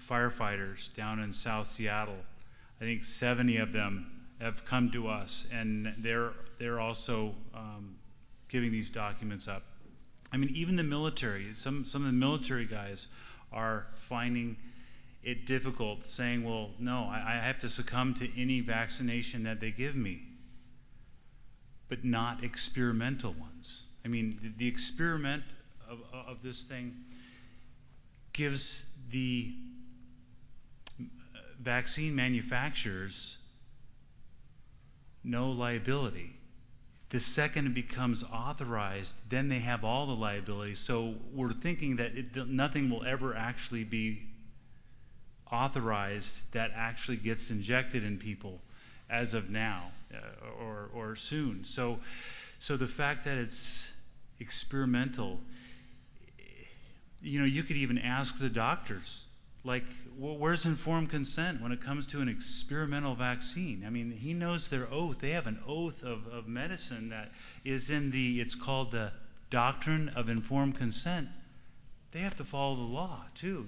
firefighters down in South Seattle, I think 70 of them have come to us, and they're also giving these documents up. I mean, even the military, some of the military guys are finding it difficult, saying, well, no, I have to succumb to any vaccination that they give me, but not experimental ones. I mean, the experiment of this thing gives the vaccine manufacturers no liability. The second it becomes authorized, then they have all the liability. So we're thinking that nothing will ever actually be authorized that actually gets injected in people as of now or soon. So the fact that it's experimental, you could even ask the doctors, like, well, where's informed consent when it comes to an experimental vaccine? I mean, he knows their oath. They have an oath of medicine that is it's called the doctrine of informed consent. They have to follow the law too,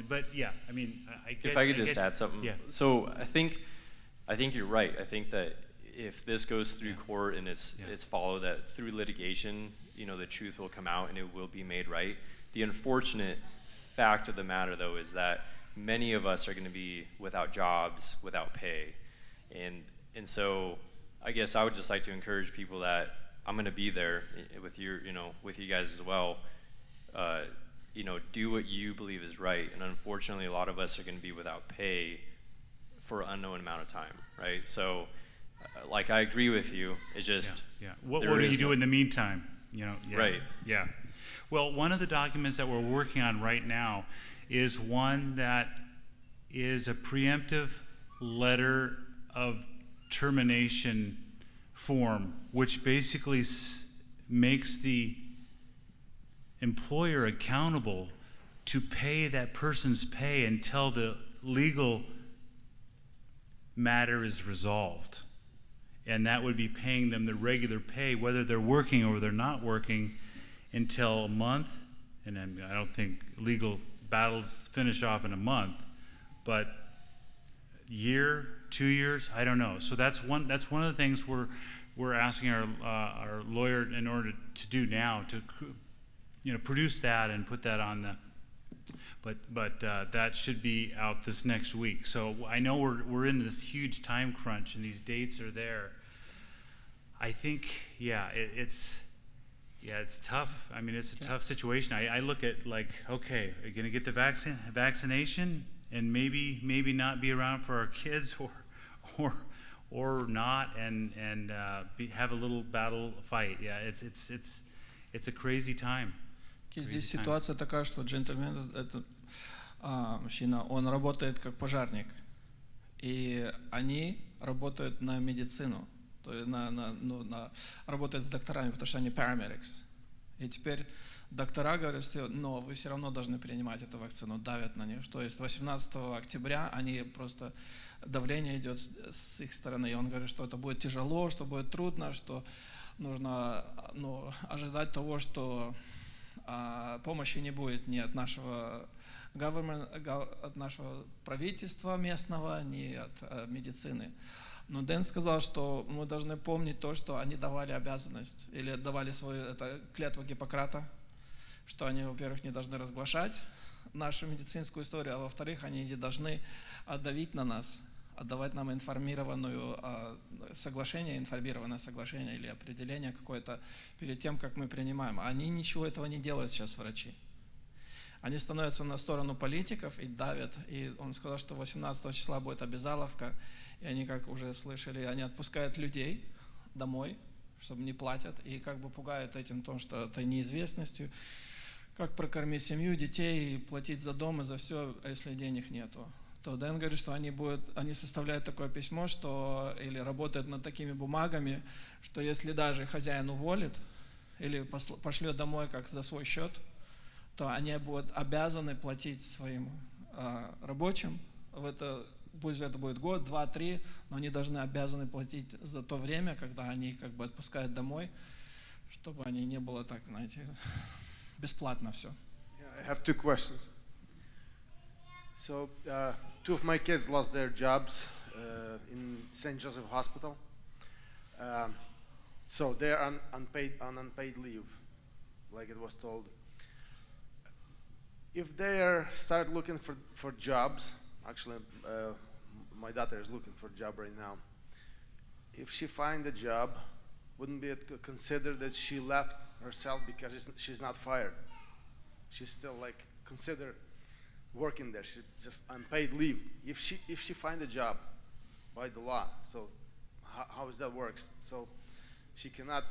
But yeah, I mean, I get. If I could just add something. Yeah. So I think you're right. I think that if this goes through court and it's followed, that through litigation, the truth will come out and it will be made right. The unfortunate fact of the matter, though, is that many of us are going to be without jobs, without pay, and so I guess I would just like to encourage people that I'm going to be there with with you guys as well. Do what you believe is right, and unfortunately, a lot of us are going to be without pay for an unknown amount of time, right? So, I agree with you. It's just What do you do in the meantime? Right. Yeah. Well, one of the documents that we're working on right now is one that is a preemptive letter of termination form, which basically makes the employer accountable to pay that person's pay until the legal matter is resolved. And that would be paying them the regular pay, whether they're working or they're not working, until a month. And I don't think legal battles finish off in a month, but year, 2 years, I don't know. So that's one of the things we're asking our lawyer in order to do now, to produce that and put that on the. But that should be out this next week. So I know we're in this huge time crunch and these dates are there. I think it's tough. I mean, it's a tough situation. I look at okay, are you going to get the vaccination and maybe not be around for our kids or not and have a little battle fight. Yeah, it's a crazy time. Здесь ситуация такая, что джентльмен, этот мужчина, он работает как пожарник, и они работают на медицину, то есть работают с докторами, потому что они paramedics. И теперь доктора говорят, что но вы все равно должны принимать эту вакцину, давят на нее. То есть 18 октября они просто давление идет с их стороны, и он говорит, что это будет тяжело, что будет трудно, что нужно ожидать того, что помощи не будет ни от нашего от нашего правительства местного, ни от медицины. Но Дэн сказал, что мы должны помнить то, что они давали обязанность, или давали свою клятву Гиппократа, что они, во-первых, не должны разглашать нашу медицинскую историю, а во-вторых, они не должны давить на нас, отдавать нам информированное соглашение или определение какое-то перед тем, как мы принимаем. Они ничего этого не делают сейчас, врачи. Они становятся на сторону политиков и давят. И он сказал, что 18 числа будет обязаловка, и они, как уже слышали, они отпускают людей домой, чтобы не платят, и как бы пугают этим том, что это неизвестностью, как прокормить семью, детей, и платить за дом и за все, если денег нету. То Дэн говорит, что они составляют такое письмо, или работают над такими бумагами, что если даже хозяин уволит или пошлет домой как за свой счет, то они будут обязаны платить своим рабочим. Пусть это будет год, 2, 3, но они обязаны платить за то время, когда они их как бы отпускают домой, чтобы они не было так, знаете, бесплатно все. I have 2 questions. So, 2 of my kids lost their jobs in St. Joseph Hospital. So they're on unpaid leave, like it was told. If they start looking for jobs, actually, my daughter is looking for a job right now. If she finds a job, wouldn't it be considered that she left herself because she's not fired? She's still considered working there. She's just unpaid leave. If she finds a job by the law, so how does that work? So she cannot,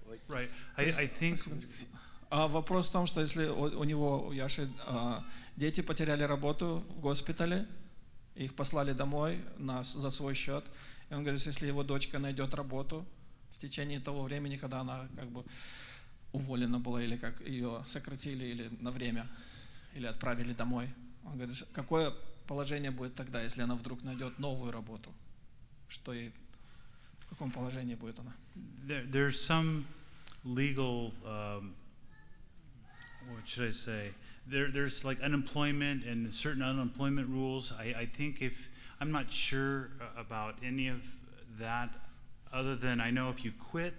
like, Right. I think, Вопрос в том, что если у него, у Яши, дети потеряли работу в госпитале, их послали домой за свой счет, и он говорит, если его дочка найдет работу в течение того времени, когда она как бы уволена была, или как ее сократили, или на время, или отправили домой, он говорит, какое положение будет тогда, если она вдруг найдет новую работу? Что ей, в каком положении будет она? there's some legal, what should I say? There's like unemployment and certain unemployment rules. I think I'm not sure about any of that, other than I know if you quit,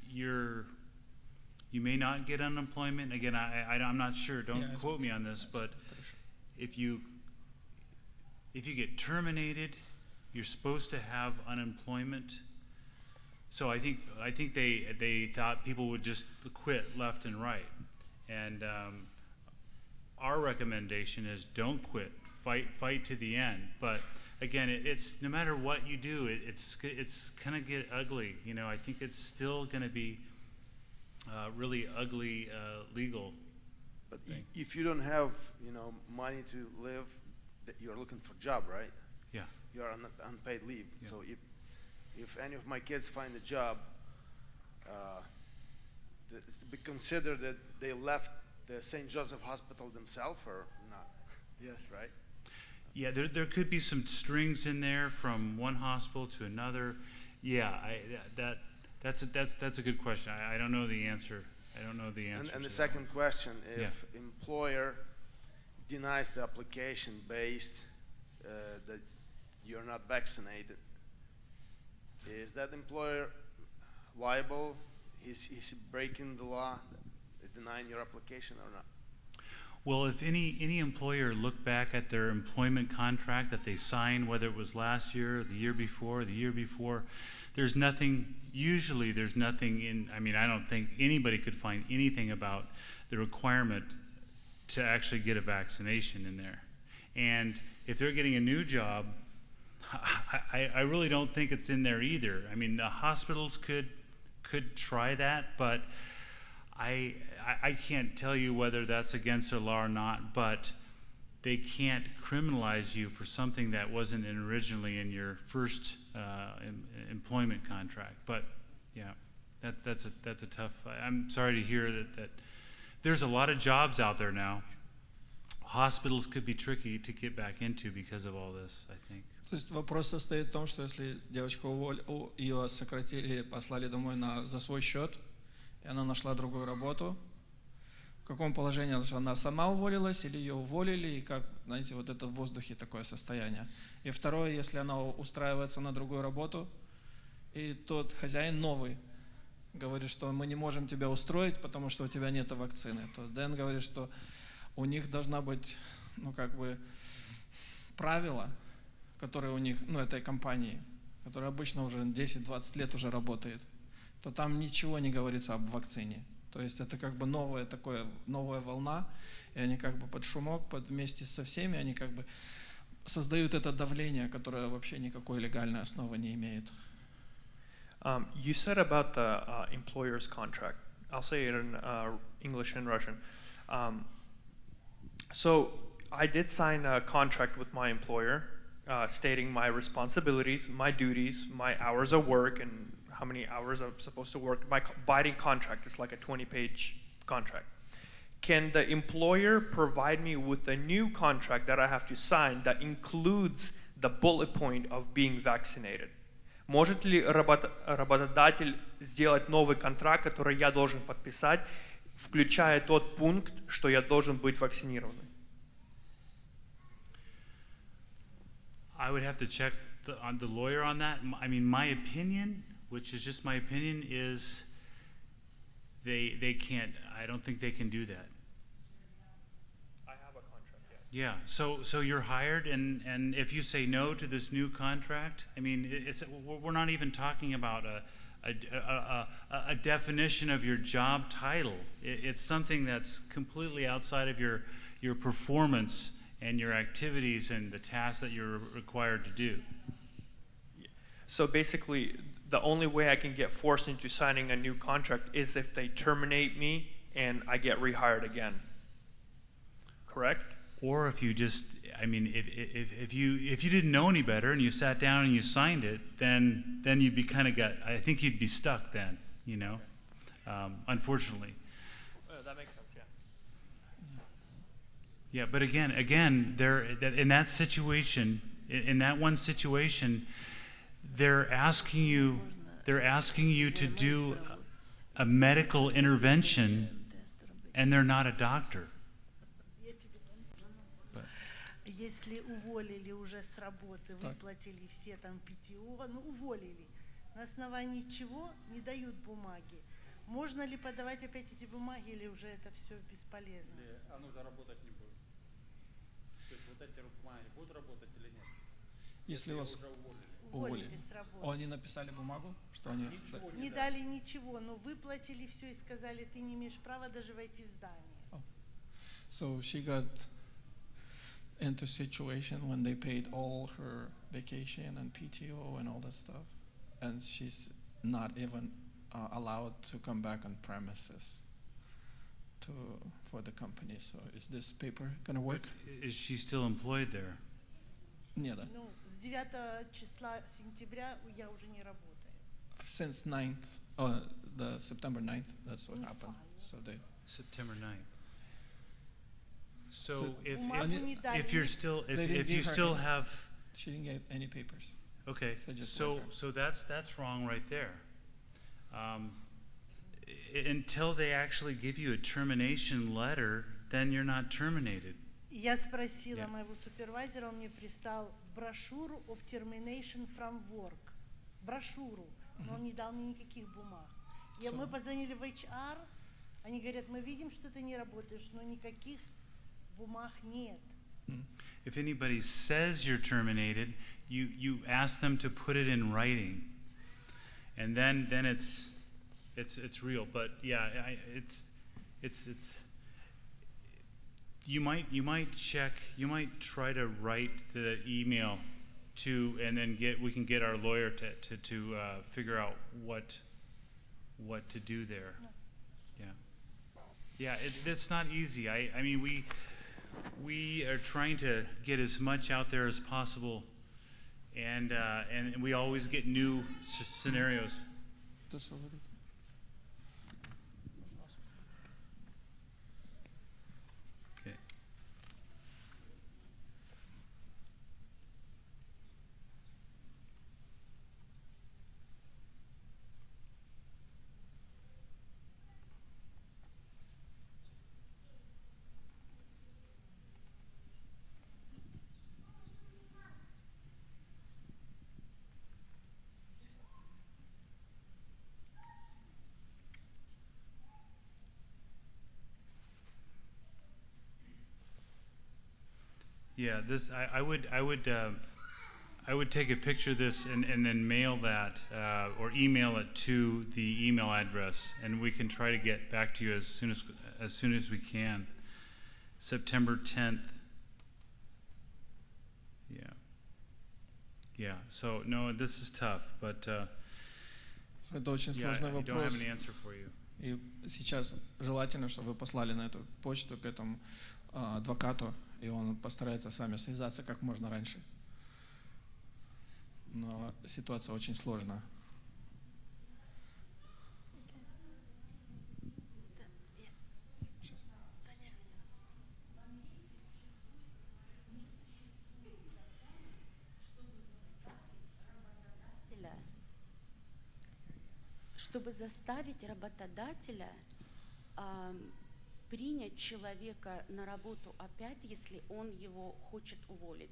you may not get unemployment. Again, I'm not sure. Don't Yeah, quote me on this, but if you get terminated, you're supposed to have unemployment. So I think they thought people would just quit left and right, and our recommendation is don't quit, fight to the end. But again, it's no matter what you do, it's gonna get ugly. You know, I think it's still gonna be really ugly legal. but if you don't have, money to live, you're looking for a job, right? Yeah. You're on unpaid leave. Yeah. So if any of my kids find a job, it's to be considered that they left the St. Joseph Hospital themselves or not? Yes, right? Yeah, there could be some strings in there from one hospital to another. Yeah, that's a good question. I don't know the answer. I don't know the answer. And the to second question, if Yeah. employer denies the application based that you're not vaccinated, is that employer liable? Is he breaking the law, denying your application or not? Well, if any employer looked back at their employment contract that they signed, whether it was last year, the year before, there's nothing in, I don't think anybody could find anything about the requirement to actually get a vaccination in there. And if they're getting a new job, I really don't think it's in there either. I mean, the hospitals could try that, but I can't tell you whether that's against the law or not, but they can't criminalize you for something that wasn't originally in your first employment contract. But yeah, that's a tough. I'm sorry to hear that there's a lot of jobs out there now. Hospitals could be tricky to get back into because of all this, I think. То есть вопрос состоит в том, что если девочка ее сократили, послали домой за свой счет, и она нашла другую работу, в каком положении, что она сама уволилась или ее уволили, и как, знаете, вот это в воздухе такое состояние. И второе, если она устраивается на другую работу, и тот хозяин новый говорит, что мы не можем тебя устроить, потому что у тебя нет вакцины, то Дэн говорит, что у них должна быть, правила, которые у них, этой компании, которая обычно уже 10-20 лет уже работает, то там ничего не говорится об вакцине. То есть это новая волна, и они под шумок, вместе со всеми, они создают это давление, которое вообще никакой легальной основы не имеет. You said about the employer's contract. I'll say it in English and Russian. So I did sign a contract with my employer stating my responsibilities, my duties, my hours of work, and how many hours I'm supposed to work. My binding contract is like a 20-page contract. Can the employer provide me with a new contract that I have to sign that includes the bullet point of being vaccinated? Может ли работодатель сделать новый контракт, который я должен подписать, включая тот пункт, что я должен быть вакцинированным? I would have to check on the lawyer on that. I mean, my opinion, which is just my opinion, is they can't. I don't think they can do that. I have a contract, yes. Yeah. So you're hired, and if you say no to this new contract, I mean, we're not even talking about a definition of your job title. It's something that's completely outside of your performance and your activities and the tasks that you're required to do. So basically, the only way I can get forced into signing a new contract is if they terminate me and I get rehired again. Correct? Or if you just, I mean, if you didn't know any better and you sat down and you signed it, then you'd be kind of I think you'd be stuck then, you know, unfortunately. That makes sense, yeah. Yeah, but again, in that situation, in that one situation, they're asking you to do a medical intervention, and they're not a doctor. Если уволили уже с работы, Так. выплатили все там ПТО, ну уволили, на основании чего не дают бумаги? Можно ли подавать опять эти бумаги или уже это все бесполезно? Оно уже работать не будет. То есть вот эти бумаги будут работать или нет? Если вас Уже уволили. уволили, С работы. они написали бумагу, что они... Ничего Не дали ничего, но выплатили все и сказали, ты не имеешь права даже войти в здание. So she got into a situation when they paid all her vacation and PTO and all that stuff, and she's not even allowed to come back on premises for the company. So is this paper gonna work? Is she still employed there? Нет, да. Ну, с 9 числа сентября я уже не работаю. Since 9th, the September 9th, that's what happened. So they... September 9th. So So- Бумагу не дали. if you're still They didn't if you give her still any- have She didn't get any papers. okay, So just so let her. so that's wrong right there. Until they actually give you a termination letter, then you're not terminated. Я спросила Yeah. моего супервайзера, он мне прислал брошюру of termination from work. Брошюру, но он не дал мне никаких бумаг. So- Мы позвонили в HR, они говорят, мы видим, что ты не работаешь, но никаких бумаг нет. If anybody says you're terminated, you ask them to put it in writing, and then it's real. But yeah, it's you might check, you might try to write the email to, and then we can get our lawyer to figure out what to do there. Yeah, it's not easy. I mean we are trying to get as much out there as possible, and we always get new scenarios. Okay. Yeah, this I would take a picture of this and then mail that or email it to the email address, and we can try to get back to you as soon as we can. September 10th. Yeah. So no, this is tough, but So это очень yeah, сложный I don't have вопрос. an answer for you. И сейчас желательно, чтобы вы послали на эту почту к этому адвокату, и он постарается с вами связаться как можно раньше. Но ситуация очень сложная. Чтобы заставить работодателя принять человека на работу опять, если он его хочет уволить.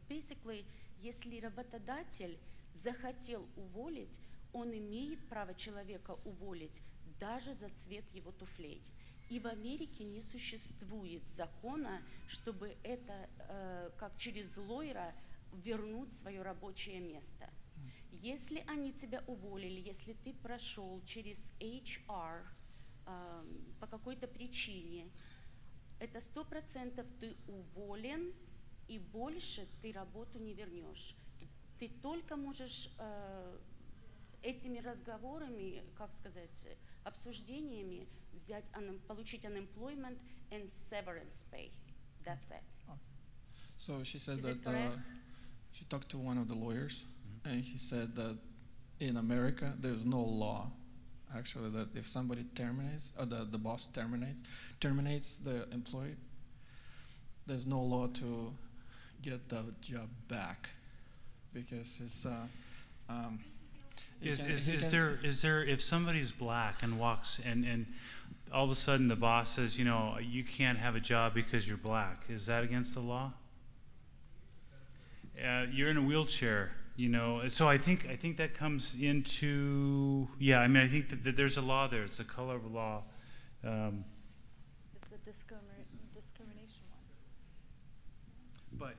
Basically, если работодатель захотел уволить, он имеет право человека уволить даже за цвет его туфлей. И в Америке не существует закона, чтобы это, как через лойера, вернуть свое рабочее место. Если они тебя уволили, если ты прошел через HR по какой-то причине, это 100% ты уволен, и больше ты работу не вернешь. ты только можешь этими разговорами, как сказать, обсуждениями получить unemployment and severance pay. That's it. So she said Is it that correct? she talked to one of the lawyers, and he said that in America there's no law, actually, that if somebody terminates, or the boss terminates the employee, there's no law to get the job back, because it's Is there if somebody's black and walks and all of a sudden the boss says, you can't have a job because you're black, is that against the law? You're in a wheelchair, so I think that comes into, I think that there's a law there. It's a color of law. It's the discrimination one. But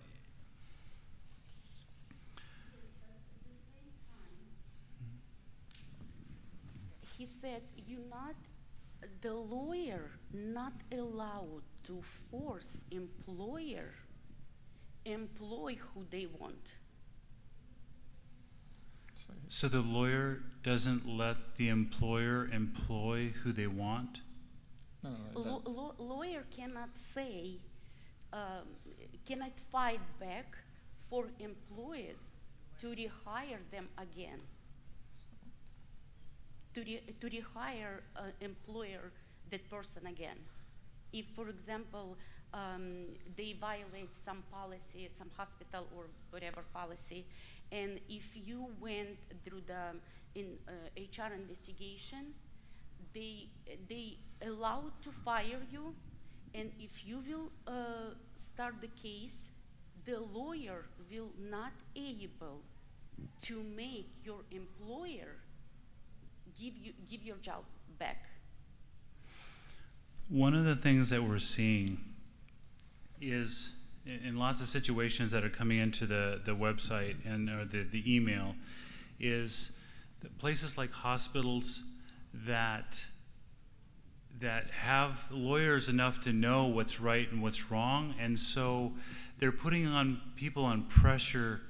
He said the lawyer not allowed to force employ who they want. so the lawyer doesn't let the employer employ who they want? No, lawyer cannot say, cannot fight back for employees to rehire them again. To rehire employer that person again. If, for example, they violate some policy, some hospital or whatever policy, and if you went through the HR investigation, they allowed to fire you, and if you will start the case, the lawyer will not able to make your employer give your job back. One of the things that we're seeing is in lots of situations that are coming into the website or the email is that places like hospitals that have lawyers enough to know what's right and what's wrong, and so they're putting on people on pressure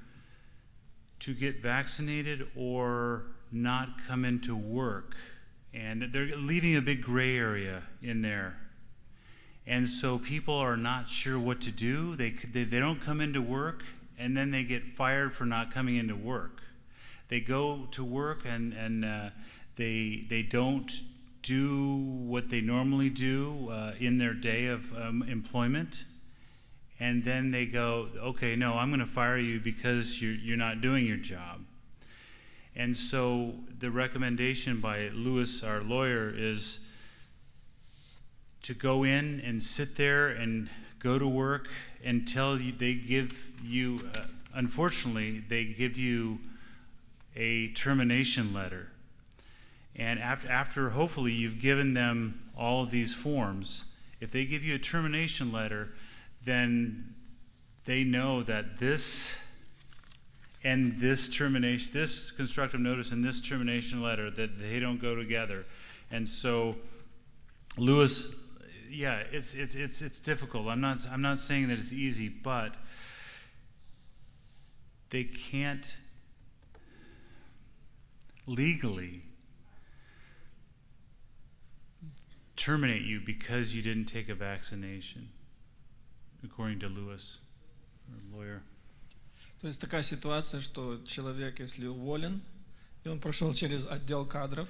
to get vaccinated or not come into work, and they're leaving a big gray area in there, and so people are not sure what to do. They don't come into work, and then they get fired for not coming into work. They go to work and they don't do what they normally do in their day of employment, and then they go, okay, no, I'm going to fire you because you're not doing your job. And so the recommendation by Lewis, our lawyer, is to go in and sit there and go to work until they give you, unfortunately, they give you a termination letter. And after hopefully you've given them all of these forms, if they give you a termination letter, then they know that this and this termination, this constructive notice and this termination letter, that they don't go together. And so Lewis, it's difficult. I'm not saying that it's easy, but they can't legally terminate you because you didn't take a vaccination, according to Lewis, our lawyer. То есть такая ситуация, что человек, если уволен, и он прошел через отдел кадров,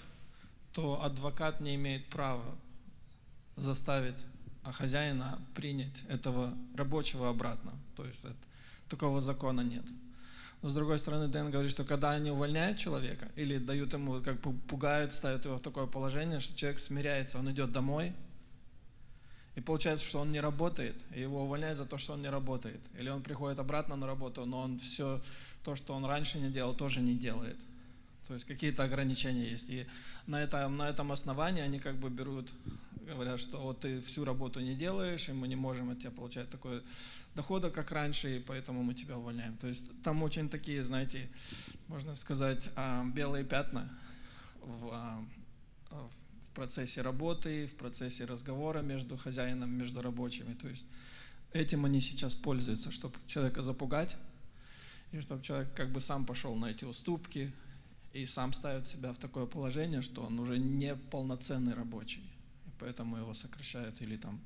то адвокат не имеет права заставить хозяина принять этого рабочего обратно. То есть такого закона нет. Но с другой стороны, Дэн говорит, что когда они увольняют человека или дают ему, как бы пугают, ставят его в такое положение, что человек смиряется, он идет домой, и получается, что он не работает, и его увольняют за то, что он не работает. Или он приходит обратно на работу, но он все то, что он раньше не делал, тоже не делает. То есть какие-то ограничения есть. И на этом основании они как бы берут, говорят, что вот ты всю работу не делаешь, и мы не можем от тебя получать такой дохода, как раньше, и поэтому мы тебя увольняем. То есть там очень такие, знаете, можно сказать, белые пятна в процессе работы, в процессе разговора между хозяином, между рабочими. То есть этим они сейчас пользуются, чтобы человека запугать И чтобы человек как бы сам пошел на эти уступки и сам ставит себя в такое положение, что он уже не полноценный рабочий. И поэтому его сокращают или там.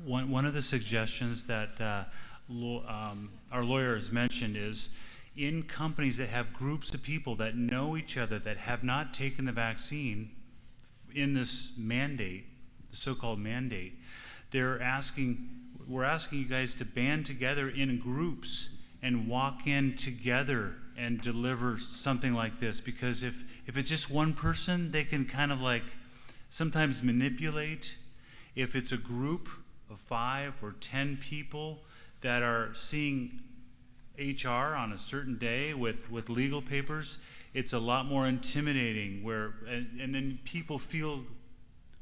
One of the suggestions that our lawyer has mentioned is in companies that have groups of people that know each other that have not taken the vaccine in this mandate, the so-called mandate, we're asking you guys to band together in groups and walk in together and deliver something like this, because if it's just one person, they can kind of like sometimes manipulate. If it's a group of 5 or 10 people that are seeing HR on a certain day with legal papers, it's a lot more intimidating, and then people feel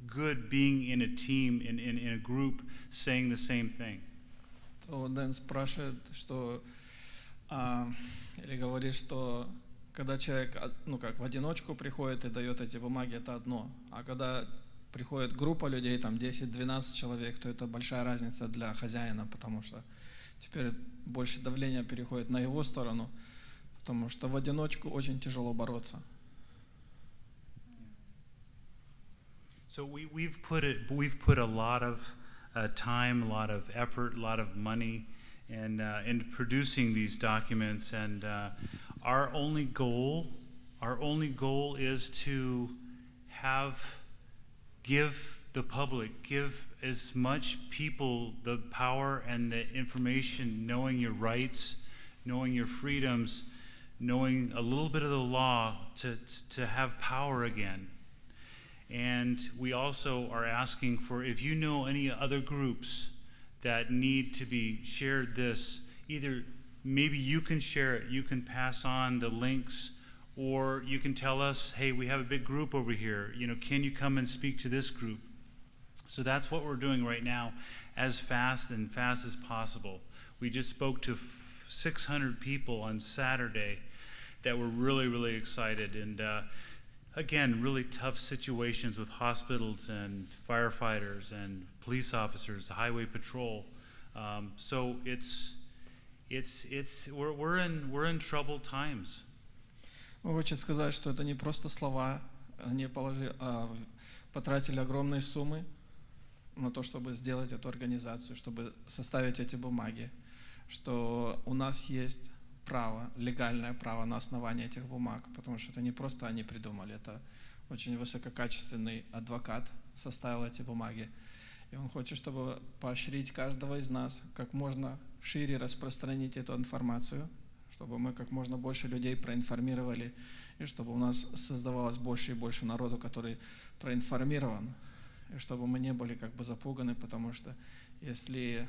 good being in a team, in a group, saying the same thing. То Дэн спрашивает, что или говорит, что когда человек, ну как в одиночку приходит и дает эти бумаги, это одно, а когда приходит группа людей, там 10-12 человек, то это большая разница для хозяина, потому что теперь больше давления переходит на его сторону, потому что в одиночку очень тяжело бороться. So we've put a lot of time, a lot of effort, a lot of money in producing these documents, and our only goal is to give the public, give as much people the power and the information, knowing your rights, knowing your freedoms, knowing a little bit of the law to have power again. And we also are asking for, if you know any other groups that need to be shared this, either maybe you can share it, you can pass on the links, or you can tell us, hey, we have a big group over here, can you come and speak to this group? So that's what we're doing right now, as fast as possible. We just spoke to 600 people on Saturday that were really, really excited, and again, really tough situations with hospitals and firefighters and police officers, highway patrol. So we're in troubled times. Он хочет сказать, что это не просто слова, они потратили огромные суммы на то, чтобы сделать эту организацию, чтобы составить эти бумаги, что у нас есть право, легальное право на основании этих бумаг, потому что это не просто они придумали, это очень высококачественный адвокат составил эти бумаги. И он хочет, чтобы поощрить каждого из нас, как можно шире распространить эту информацию, чтобы мы как можно больше людей проинформировали, и чтобы у нас создавалось больше и больше народу, который проинформирован, и чтобы мы не были как бы запуганы, потому что если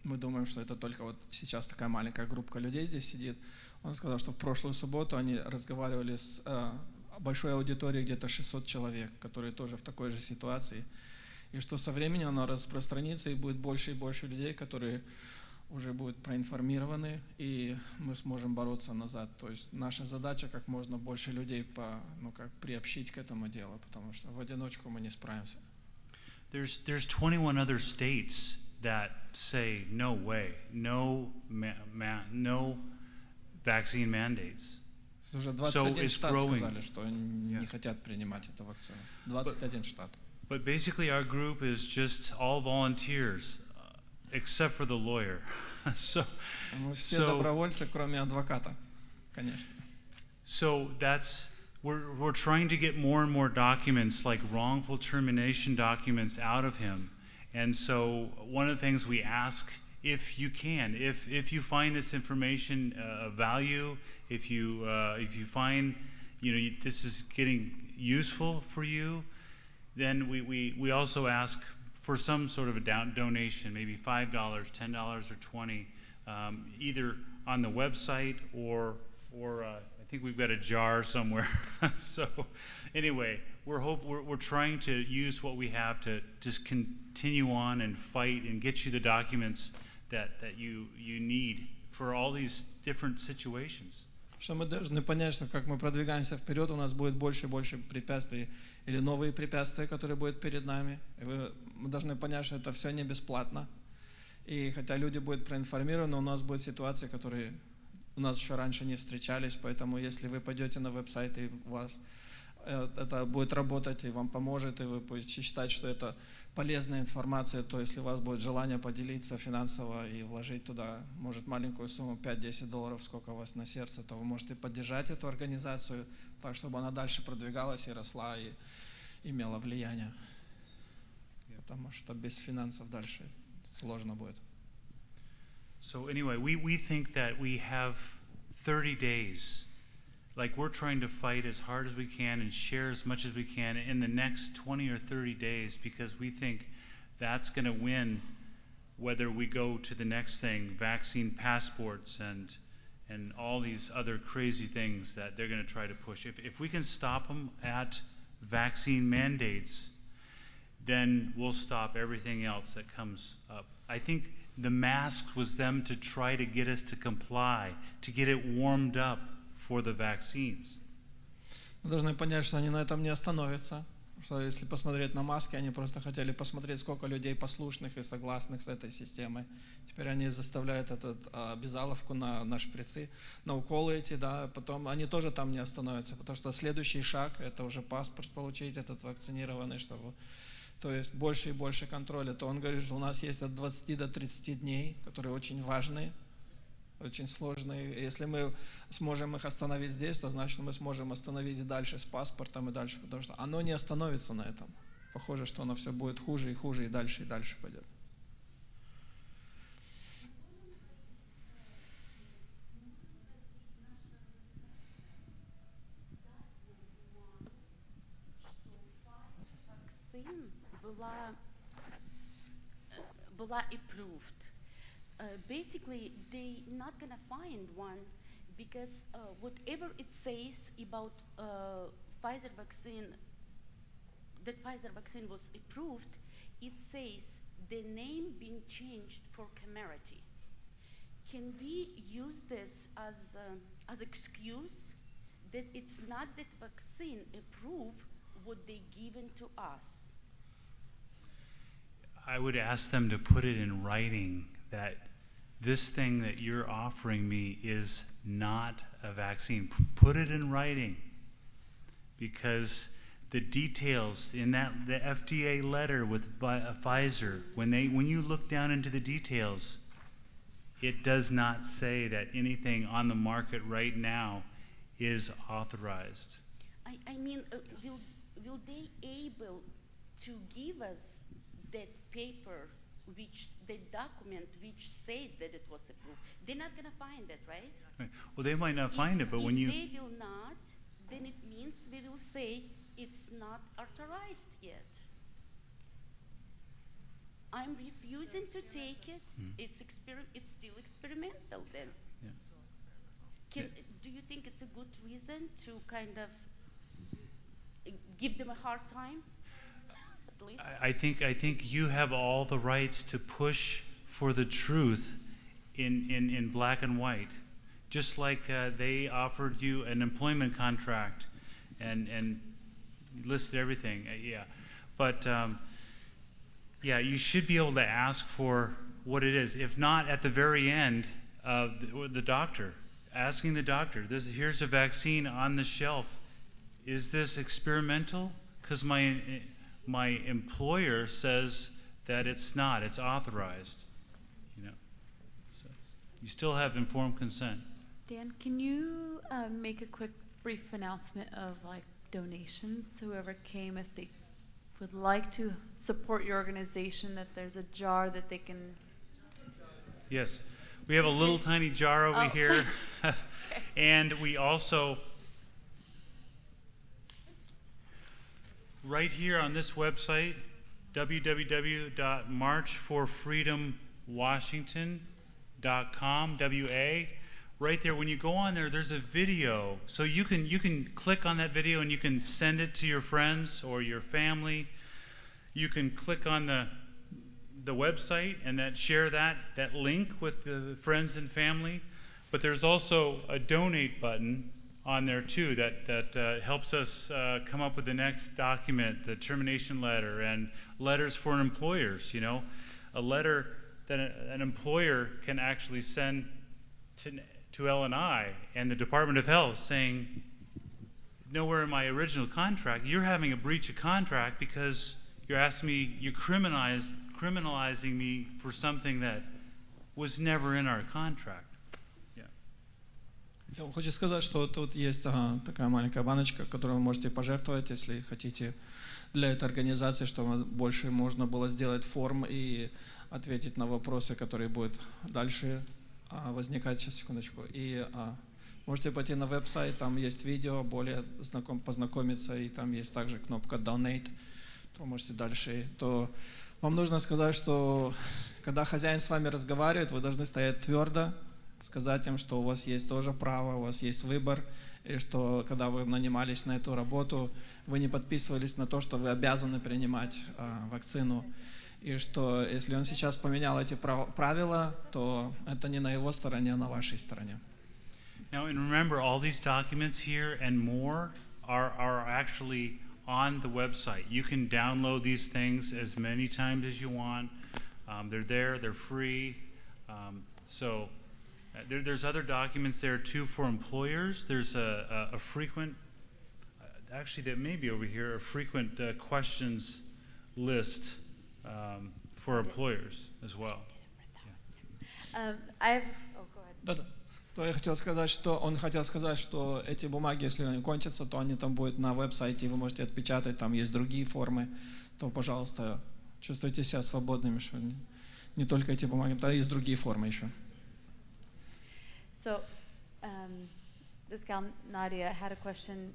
мы думаем, что это только вот сейчас такая маленькая группа людей здесь сидит. Он сказал, что в прошлую субботу они разговаривали с большой аудиторией, где-то 600 человек, которые тоже в такой же ситуации. И что со временем оно распространится, и будет больше и больше людей, которые уже будут проинформированы, и мы сможем бороться назад. То есть наша задача как можно больше людей приобщить к этому делу, потому что в одиночку мы не справимся. There's 21 other states that say no way, no vaccine mandates. Уже 21 штат сказали, что не хотят принимать эту вакцину. 21 штат. But basically our group is just all volunteers, except for the lawyer. Мы все добровольцы, кроме адвоката, конечно. So we're trying to get more and more documents, like wrongful termination documents, out of him. And so one of the things we ask, if you can, if you find this information of value, if you find this is getting useful for you, then we also ask for some sort of a donation, maybe $5, $10, or $20, either on the website or I think we've got a jar somewhere. So anyway, we're trying to use what we have to just continue on and fight and get you the documents that you need for all these different situations. Что мы должны понять, что как мы продвигаемся вперед, у нас будет больше и больше препятствий или новые препятствия, которые будут перед нами. Мы должны понять, что это все не бесплатно. И хотя люди будут проинформированы, у нас будут ситуации, которые у нас еще раньше не встречались, поэтому если вы пойдете на веб-сайт и у вас это будет работать и вам поможет, и вы будете считать, что это полезная информация, то если у вас будет желание поделиться финансово и вложить туда, может, маленькую сумму, $5-10, сколько у вас на сердце, то вы можете поддержать эту организацию, так, чтобы она дальше продвигалась и росла, и имела влияние. Потому что без финансов дальше сложно будет. So anyway, we think that we have 30 days. Like we're trying to fight as hard as we can and share as much as we can in the next 20 or 30 days because we think that's going to win whether we go to the next thing, vaccine passports and all these other crazy things that they're going to try to push. If we can stop them at vaccine mandates, then we'll stop everything else that comes up. I think the mask was them to try to get us to comply, to get it warmed up for the vaccines. Мы должны понять, что они на этом не остановятся. Что если посмотреть на маски, они просто хотели посмотреть, сколько людей послушных и согласных с этой системой. Теперь они заставляют обязаловку на шприцы, на уколы эти, да, потом они тоже там не остановятся, потому что следующий шаг – это уже паспорт получить, этот вакцинированный, чтобы... То есть больше и больше контроля. То он говорит, что у нас есть от 20 до 30 дней, которые очень важные, очень сложные. Если мы сможем их остановить здесь, то значит, мы сможем остановить и дальше с паспортом и дальше, потому что оно не остановится на этом. Похоже, что оно все будет хуже и дальше пойдет. Была approved. Basically, they not gonna find one because whatever it says about Pfizer vaccine, that Pfizer vaccine was approved, it says the name being changed for Comirnaty. Can we use this as excuse that it's not that vaccine approved what they given to us? I would ask them to put it in writing that this thing that you're offering me is not a vaccine. Put it in writing, because the details in the FDA letter with Pfizer, when you look down into the details, it does not say that anything on the market right now is authorized. I mean, will they able to give us that paper, that document which says that it was approved? They're not going to find it, right? Right. Well, they might not find it, but when you... If they will not, then it means we will say it's not authorized yet. I'm refusing to take it. It's still experimental then. Yeah. Do you think it's a good reason to kind of give them a hard time? At least? I think you have all the rights to push for the truth in black and white, just like they offered you an employment contract and listed everything. Yeah, but yeah, you should be able to ask for what it is. If not, at the very end, the doctor, asking the doctor, here's a vaccine on the shelf. Is this experimental? Because my employer says that it's not. It's authorized. You know, so you still have informed consent. Dan, can you make a quick, brief announcement of like donations? Whoever came, if they would like to support your organization, that there's a jar that they can. Yes, we have a little tiny jar over here, and we also. Right here on this website, www.marchforfreedomwashington.com, WA. Right there, when you go on there, there's a video. So you can click on that video and you can send it to your friends or your family. You can click on the website and share that link with the friends and family. But there's also a donate button on there too that helps us come up with the next document, the termination letter, and letters for employers. You know, a letter that an employer can actually send to L&I and the Department of Health saying, nowhere in my original contract, you're having a breach of contract because you're asking me, you're criminalizing me for something that was never in our contract. Я вам хочу сказать, что тут есть такая маленькая баночка, которую вы можете пожертвовать, если хотите, для этой организации, чтобы больше можно было сделать форм и ответить на вопросы, которые будут дальше возникать. Сейчас, секундочку. И можете пойти на веб-сайт, там есть видео, более познакомиться, и там есть также кнопка Donate, то можете дальше. То вам нужно сказать, что когда хозяин с вами разговаривает, вы должны стоять твердо, сказать им, что у вас есть тоже право, у вас есть выбор, и что когда вы нанимались на эту работу, вы не подписывались на то, что вы обязаны принимать вакцину, и что если он сейчас поменял эти правила, то это не на его стороне, а на вашей стороне. Now, and remember, all these documents here and more are actually on the website. You can download these things as many times as you want. They're there, they're free. There's other documents there too for employers. There's a frequent, actually that may be over here, a frequent questions list for employers as well. Oh, go ahead. Да-да. То я хотел сказать, что он хотел сказать, что эти бумаги, если они кончатся, то они там будут на веб-сайте, вы можете отпечатать, там есть другие формы, то, пожалуйста, чувствуйте себя свободными, что не только эти бумаги, то есть другие формы еще. So, this gal Nadia had a question.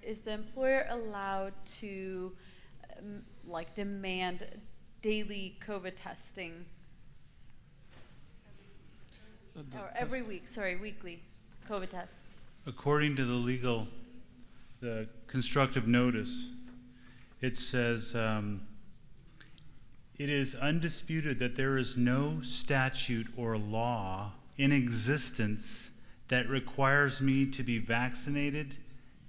Is the employer allowed to, demand daily COVID testing? Or every week? Sorry, weekly COVID test. According to the constructive notice, it says, it is undisputed that there is no statute or law in existence that requires me to be vaccinated,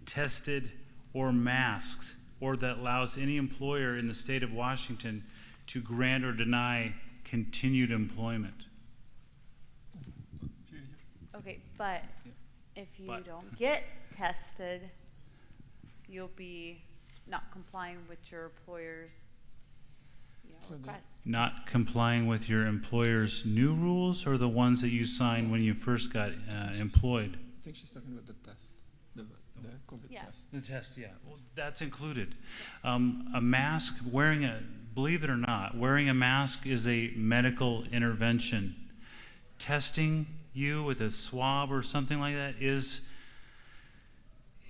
tested, or masked, or that allows any employer in the state of Washington to grant or deny continued employment. Okay, but if you don't get tested, you'll be not complying with your employer's requests. Not complying with your employer's new rules or the ones that you signed when you first got employed? I think she's talking about the test, the COVID test. The test, yeah. Well, that's included. A mask, believe it or not, wearing a mask is a medical intervention. Testing you with a swab or something like that is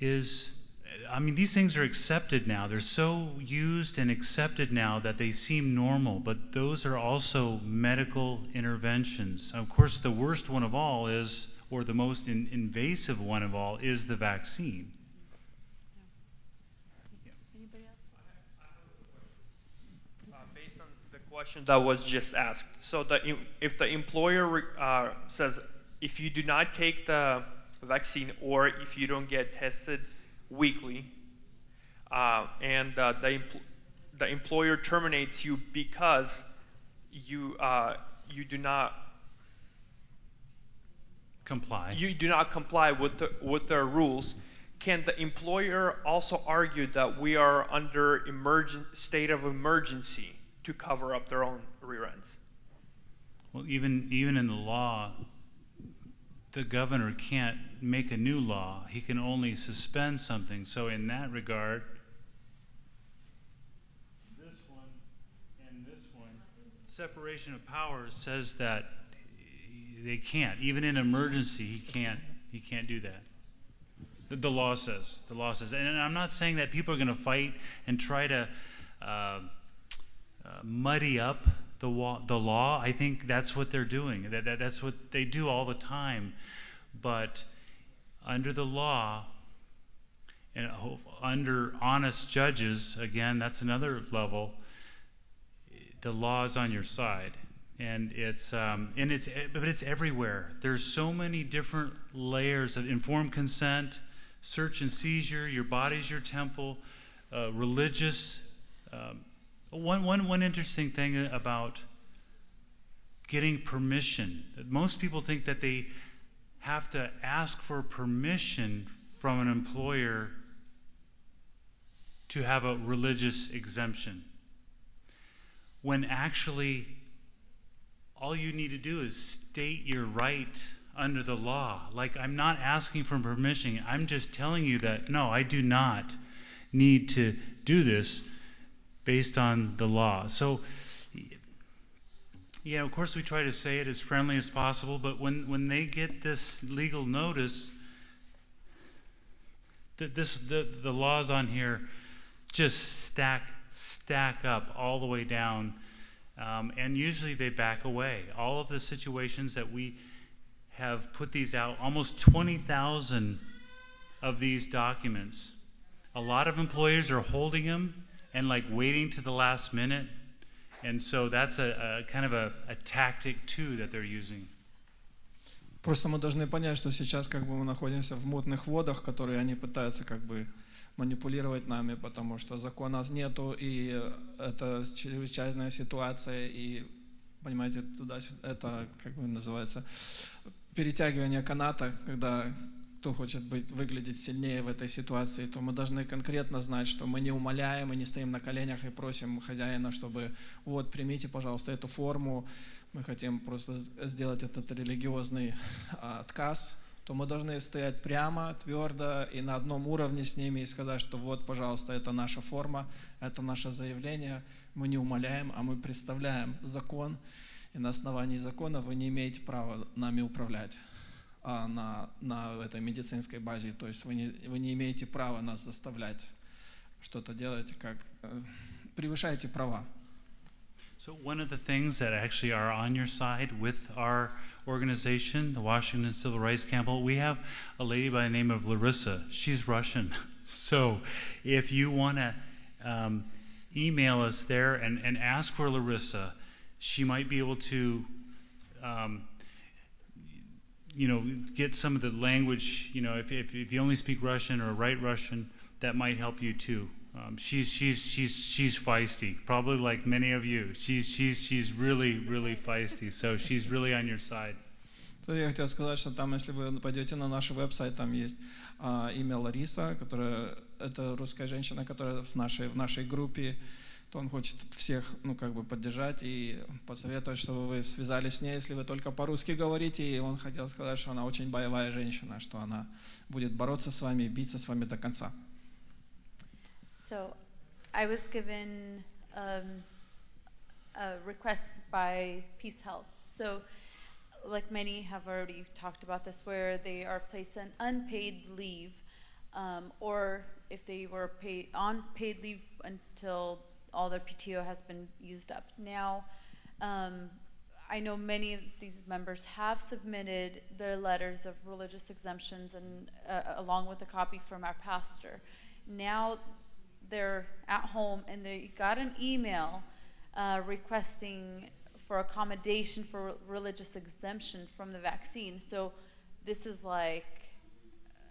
these things are accepted now. They're so used and accepted now that they seem normal, but those are also medical interventions. Of course, the worst one of all is, or the most invasive one of all, is the vaccine. Anybody else? Based on the question that was just asked, so if the employer says, if you do not take the vaccine or if you don't get tested weekly, and the employer terminates you because you do not Comply. You do not comply with their rules. Can the employer also argue that we are under state of emergency to cover up their own rerents? Well, even in the law, the governor can't make a new law. He can only suspend something. So in that regard, this one and this one, separation of powers says that they can't. Even in emergency, he can't do that. The law says. And I'm not saying that people are going to fight and try to muddy up the law. I think that's what they're doing. That's what they do all the time. But under the law and under honest judges, again, that's another level. The law is on your side, and it's everywhere. There's so many different layers of informed consent, search and seizure. Your body's your temple, religious. One interesting thing about getting permission. Most people think that they have to ask for permission from an employer to have a religious exemption, when actually all you need to do is state your right under the law. Like, I'm not asking for permission. I'm just telling you that, no, I do not need to do this based on the law. So, yeah, of course we try to say it as friendly as possible, but when they get this legal notice, the laws on here just stack up all the way down, and usually they back away. All of the situations that we have put these out, almost 20,000 of these documents. A lot of employers are holding them and like waiting to the last minute, and so that's a kind of a tactic too that they're using. Просто мы должны понять, что сейчас как бы мы находимся в мутных водах, которые они пытаются как бы манипулировать нами, потому что закона нету, и это чрезвычайная ситуация, и, понимаете, туда это, как бы называется, перетягивание каната, когда кто хочет выглядеть сильнее в этой ситуации, то мы должны конкретно знать, что мы не умоляем и не стоим на коленях и просим хозяина, чтобы вот, примите, пожалуйста, эту форму, мы хотим просто сделать этот религиозный отказ, то мы должны стоять прямо, твердо и на одном уровне с ними и сказать, что вот, пожалуйста, это наша форма, это наше заявление, мы не умоляем, а мы представляем закон, и на основании закона вы не имеете права нами управлять на этой медицинской базе, то есть вы не имеете права нас заставлять что-то делать, как превышаете права. So one of the things that actually are on your side with our organization, the Washington Civil Rights Council, we have a lady by the name of Larissa. She's Russian. So if you want to email us there and ask for Larissa, she might be able to get some of the language, if you only speak Russian or write Russian, that might help you too. She's feisty, probably like many of you. She's really, really feisty, so she's really on your side. Я хотел сказать, что там, если вы пойдете на наш веб-сайт, там есть имя Лариса, которая это русская женщина, которая в нашей группе, то он хочет всех, поддержать и посоветовать, чтобы вы связались с ней, если вы только по-русски говорите. И он хотел сказать, что она очень боевая женщина, что она будет бороться с вами, биться с вами до конца. So, I was given a request by Peace Health. So, like many have already talked about this, where they are placed on unpaid leave, or if they were on paid leave until all their PTO has been used up. Now, I know many of these members have submitted their letters of religious exemptions and along with a copy from our pastor. Now they're at home and they got an email requesting for accommodation for religious exemption from the vaccine. So this is like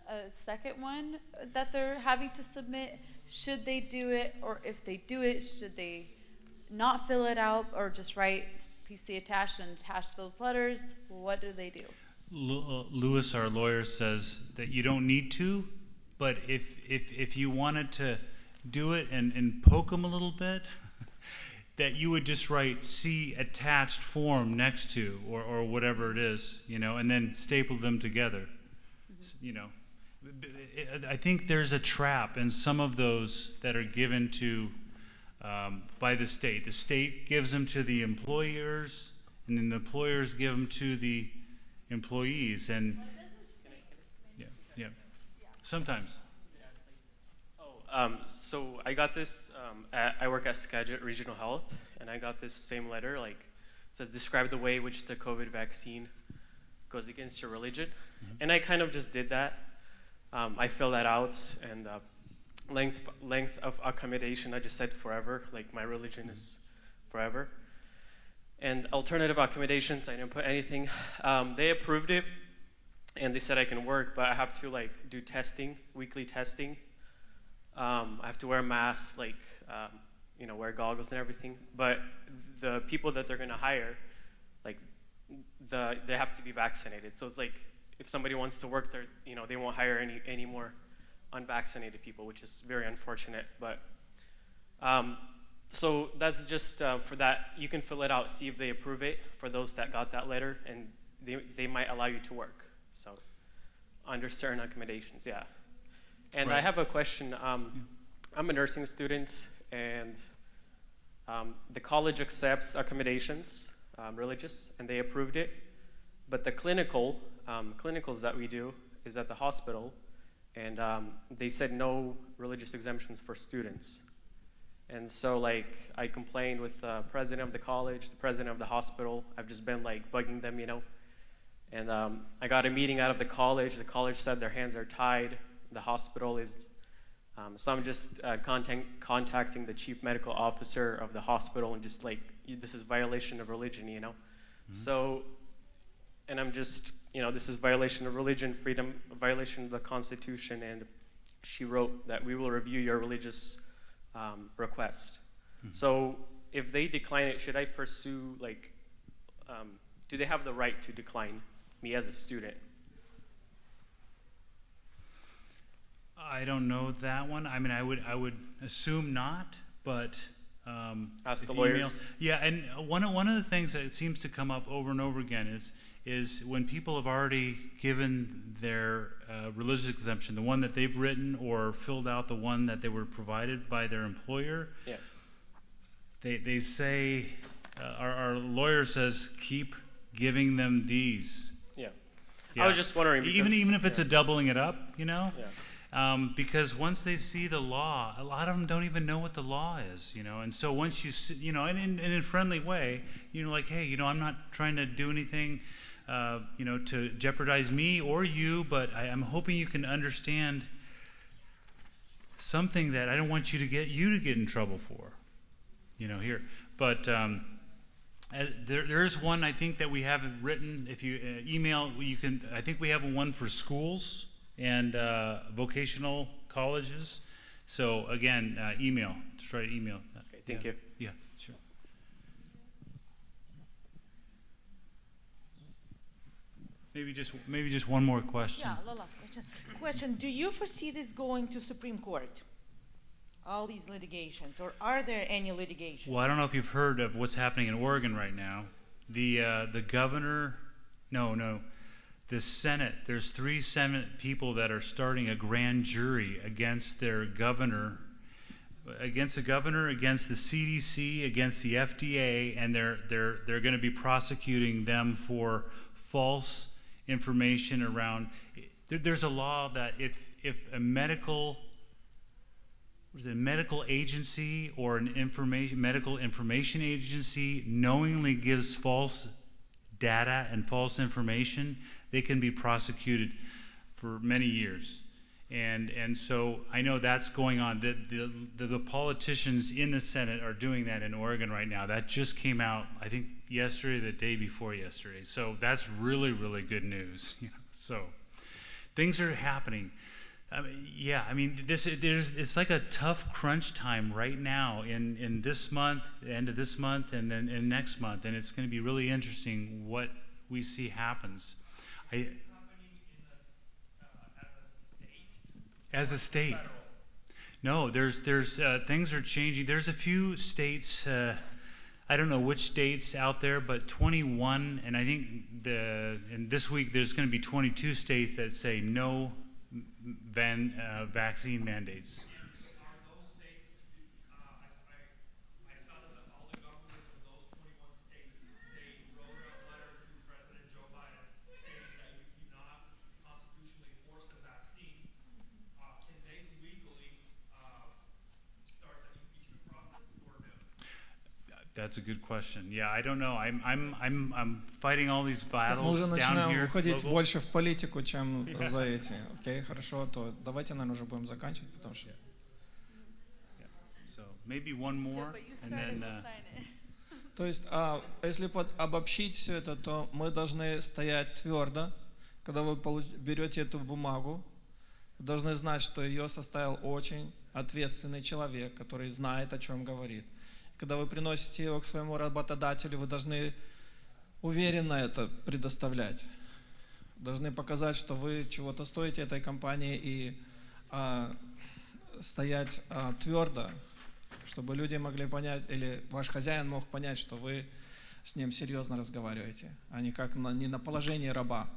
a second one that they're having to submit. Should they do it, or if they do it, should they not fill it out or just write PC attached and attach those letters? What do they do? Lewis, our lawyer, says that you don't need to, but if you wanted to do it and poke them a little bit, that you would just write "see attached form" next to, or whatever it is, and then staple them together. I think there's a trap in some of those that are given to by the state. The state gives them to the employers, and then the employers give them to the employees. And yeah, sometimes. So I got this, I work at Skagit Regional Health, and I got this same letter, it says, describe the way which the COVID vaccine goes against your religion. Mm-hmm. And I kind of just did that. I filled that out, and length of accommodation, I just said forever, my religion is forever. And alternative accommodations, I didn't put anything. They approved it, and they said I can work, but I have to do testing, weekly testing. I have to wear a mask, wear goggles and everything. But the people that they're going to hire, they have to be vaccinated. So it's like if somebody wants to work there, they won't hire any more unvaccinated people, which is very unfortunate. But so that's just for that. You can fill it out, see if they approve it for those that got that letter, and they might allow you to work. So under certain accommodations, yeah. And I Right. have a question. I'm a nursing student, and the college accepts accommodations, religious, and they approved it. But the clinicals that we do is at the hospital, and they said no religious exemptions for students. And so, like, I complained with the president of the college, the president of the hospital. I've just been, like, bugging them, And I got a meeting out of the college. The college said their hands are tied. The hospital is, so I'm just contacting the chief medical officer of the hospital and just, like, this is violation of religion, So, and I'm just, this is violation of religion, freedom, violation of the Constitution, and she wrote that we will review your religious request. So if they decline it, should I pursue, like, do they have the right to decline me as a student? I don't know that one. I mean, I would assume not, but Ask if the you email- lawyers. Yeah, and one of the things that it seems to come up over and over again is when people have already given their religious exemption, the one that they've written or filled out, the one that they were provided by their employer. Yeah. They say our lawyer says keep giving them these. Yeah. Yeah. I was just wondering because, even if it's yeah. a doubling it up, Yeah. because once they see the law, a lot of them don't even know what the law is, And so once you see, and in a friendly way, like, hey, I'm not trying to do anything, to jeopardize me or you, but I'm hoping you can understand something that I don't want you to get in trouble for, here. But there's one I think that we haven't written. If you email, you can. I think we have one for schools and vocational colleges. So again, email. Just try to email. Okay, thank you. Yeah, sure. Maybe just one more question. Yeah, the last question. Question: do you foresee this going to Supreme Court? All these litigations, or are there any litigations? Well, I don't know if you've heard of what's happening in Oregon right now. The governor, the Senate. There's 3 Senate people that are starting a grand jury against their governor, against the CDC, against the FDA, and they're going to be prosecuting them for false information around. There's a law that if a medical agency or medical information agency knowingly gives false data and false information, they can be prosecuted for many years. And so I know that's going on. The politicians in the Senate are doing that in Oregon right now. That just came out, I think, yesterday, the day before yesterday. So that's really, really good news. So things are happening. It's like a tough crunch time right now in this month, the end of this month, and then in next month, and it's going to be really interesting what we see happens. As a state? No, there's things are changing. There's a few states. I don't know which states out there, but 21, and I think in this week there's going to be 22 states that say no vaccine mandates. Are those states, I saw that all the governors of those 21 states, they wrote a letter to President Joe Biden stating that you cannot constitutionally force the vaccine. Can they legally start the impeachment process or no? That's a good question. Yeah, I don't know. I'm fighting all these Мы battles уже down начинаем here. уходить local. больше в политику, чем за эти. Окей, хорошо, то давайте, наверное, уже будем заканчивать, потому что... So maybe one more, and then. То есть, если обобщить все это, то мы должны стоять твердо, когда вы берете эту бумагу, вы должны знать, что ее составил очень ответственный человек, который знает, о чем говорит. Когда вы приносите его к своему работодателю, вы должны уверенно это предоставлять. Должны показать, что вы чего-то стоите этой компании и стоять твердо, чтобы люди могли понять, или ваш хозяин мог понять, что вы с ним серьезно разговариваете, а не как не на положении раба,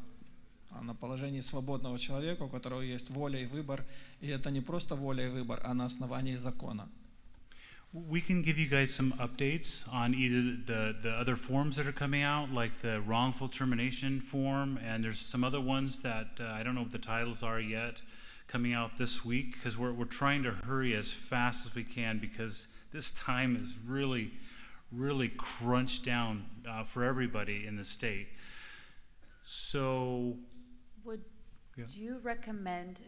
а на положении свободного человека, у которого есть воля и выбор. И это не просто воля и выбор, а на основании закона. We can give you guys some updates on either the other forms that are coming out, like the wrongful termination form, and there's some other ones that I don't know what the titles are yet, coming out this week, because we're trying to hurry as fast as we can, because this time is really crunched down for everybody in the state. So, Would yeah. you recommend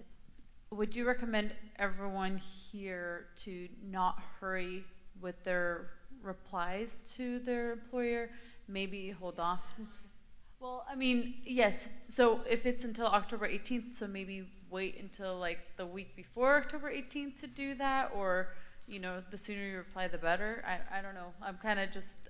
everyone here to not hurry with their replies to their employer? Maybe hold off. Well, I mean, yes. So if it's until October 18th, so maybe wait until like the week before October 18th to do that, or the sooner you reply, the better. I don't know. I'm kind of just.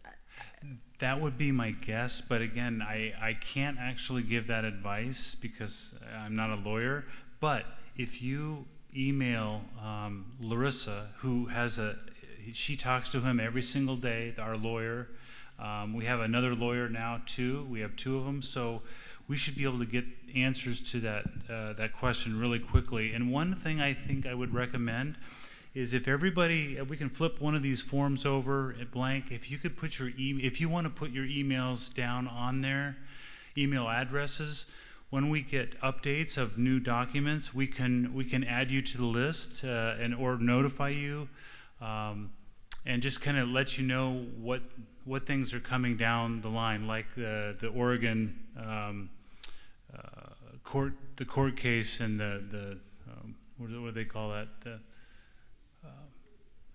That would be my guess, but again, I can't actually give that advice because I'm not a lawyer. But if you email Larissa, who she talks to him every single day, our lawyer. We have another lawyer now too. We have two of them, so we should be able to get answers to that question really quickly. And one thing I think I would recommend is if we can flip one of these forms over at blank. If you could put if you want to put your emails down on there, email addresses. When we get updates of new documents, we can add you to the list or notify you, and just kind of let you know what things are coming down the line, like the Oregon court case and the what do they call that?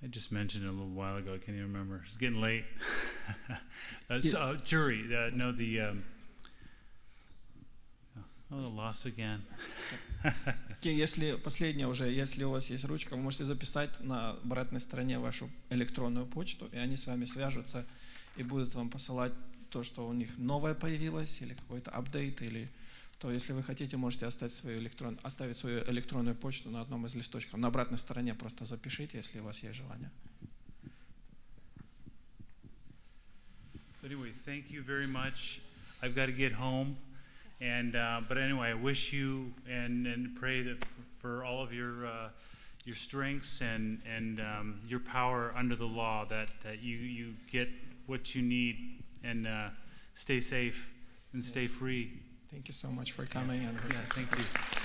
I just mentioned it a little while ago. I can't even remember. It's getting late. Jury. Lost again. Если последнее уже, если у вас есть ручка, вы можете записать на обратной стороне вашу электронную почту, и они с вами свяжутся и будут вам посылать то, что у них новое появилось, или какой-то апдейт, или то, если вы хотите, можете оставить свою электронную почту на одном из листочков. На обратной стороне просто запишите, если у вас есть желание. Anyway, thank you very much. I've got to get home. But anyway, I wish you and pray that for all of your strengths and your power under the law, that you get what you need and stay safe and stay free. Thank you so much for coming. Yeah, thank you.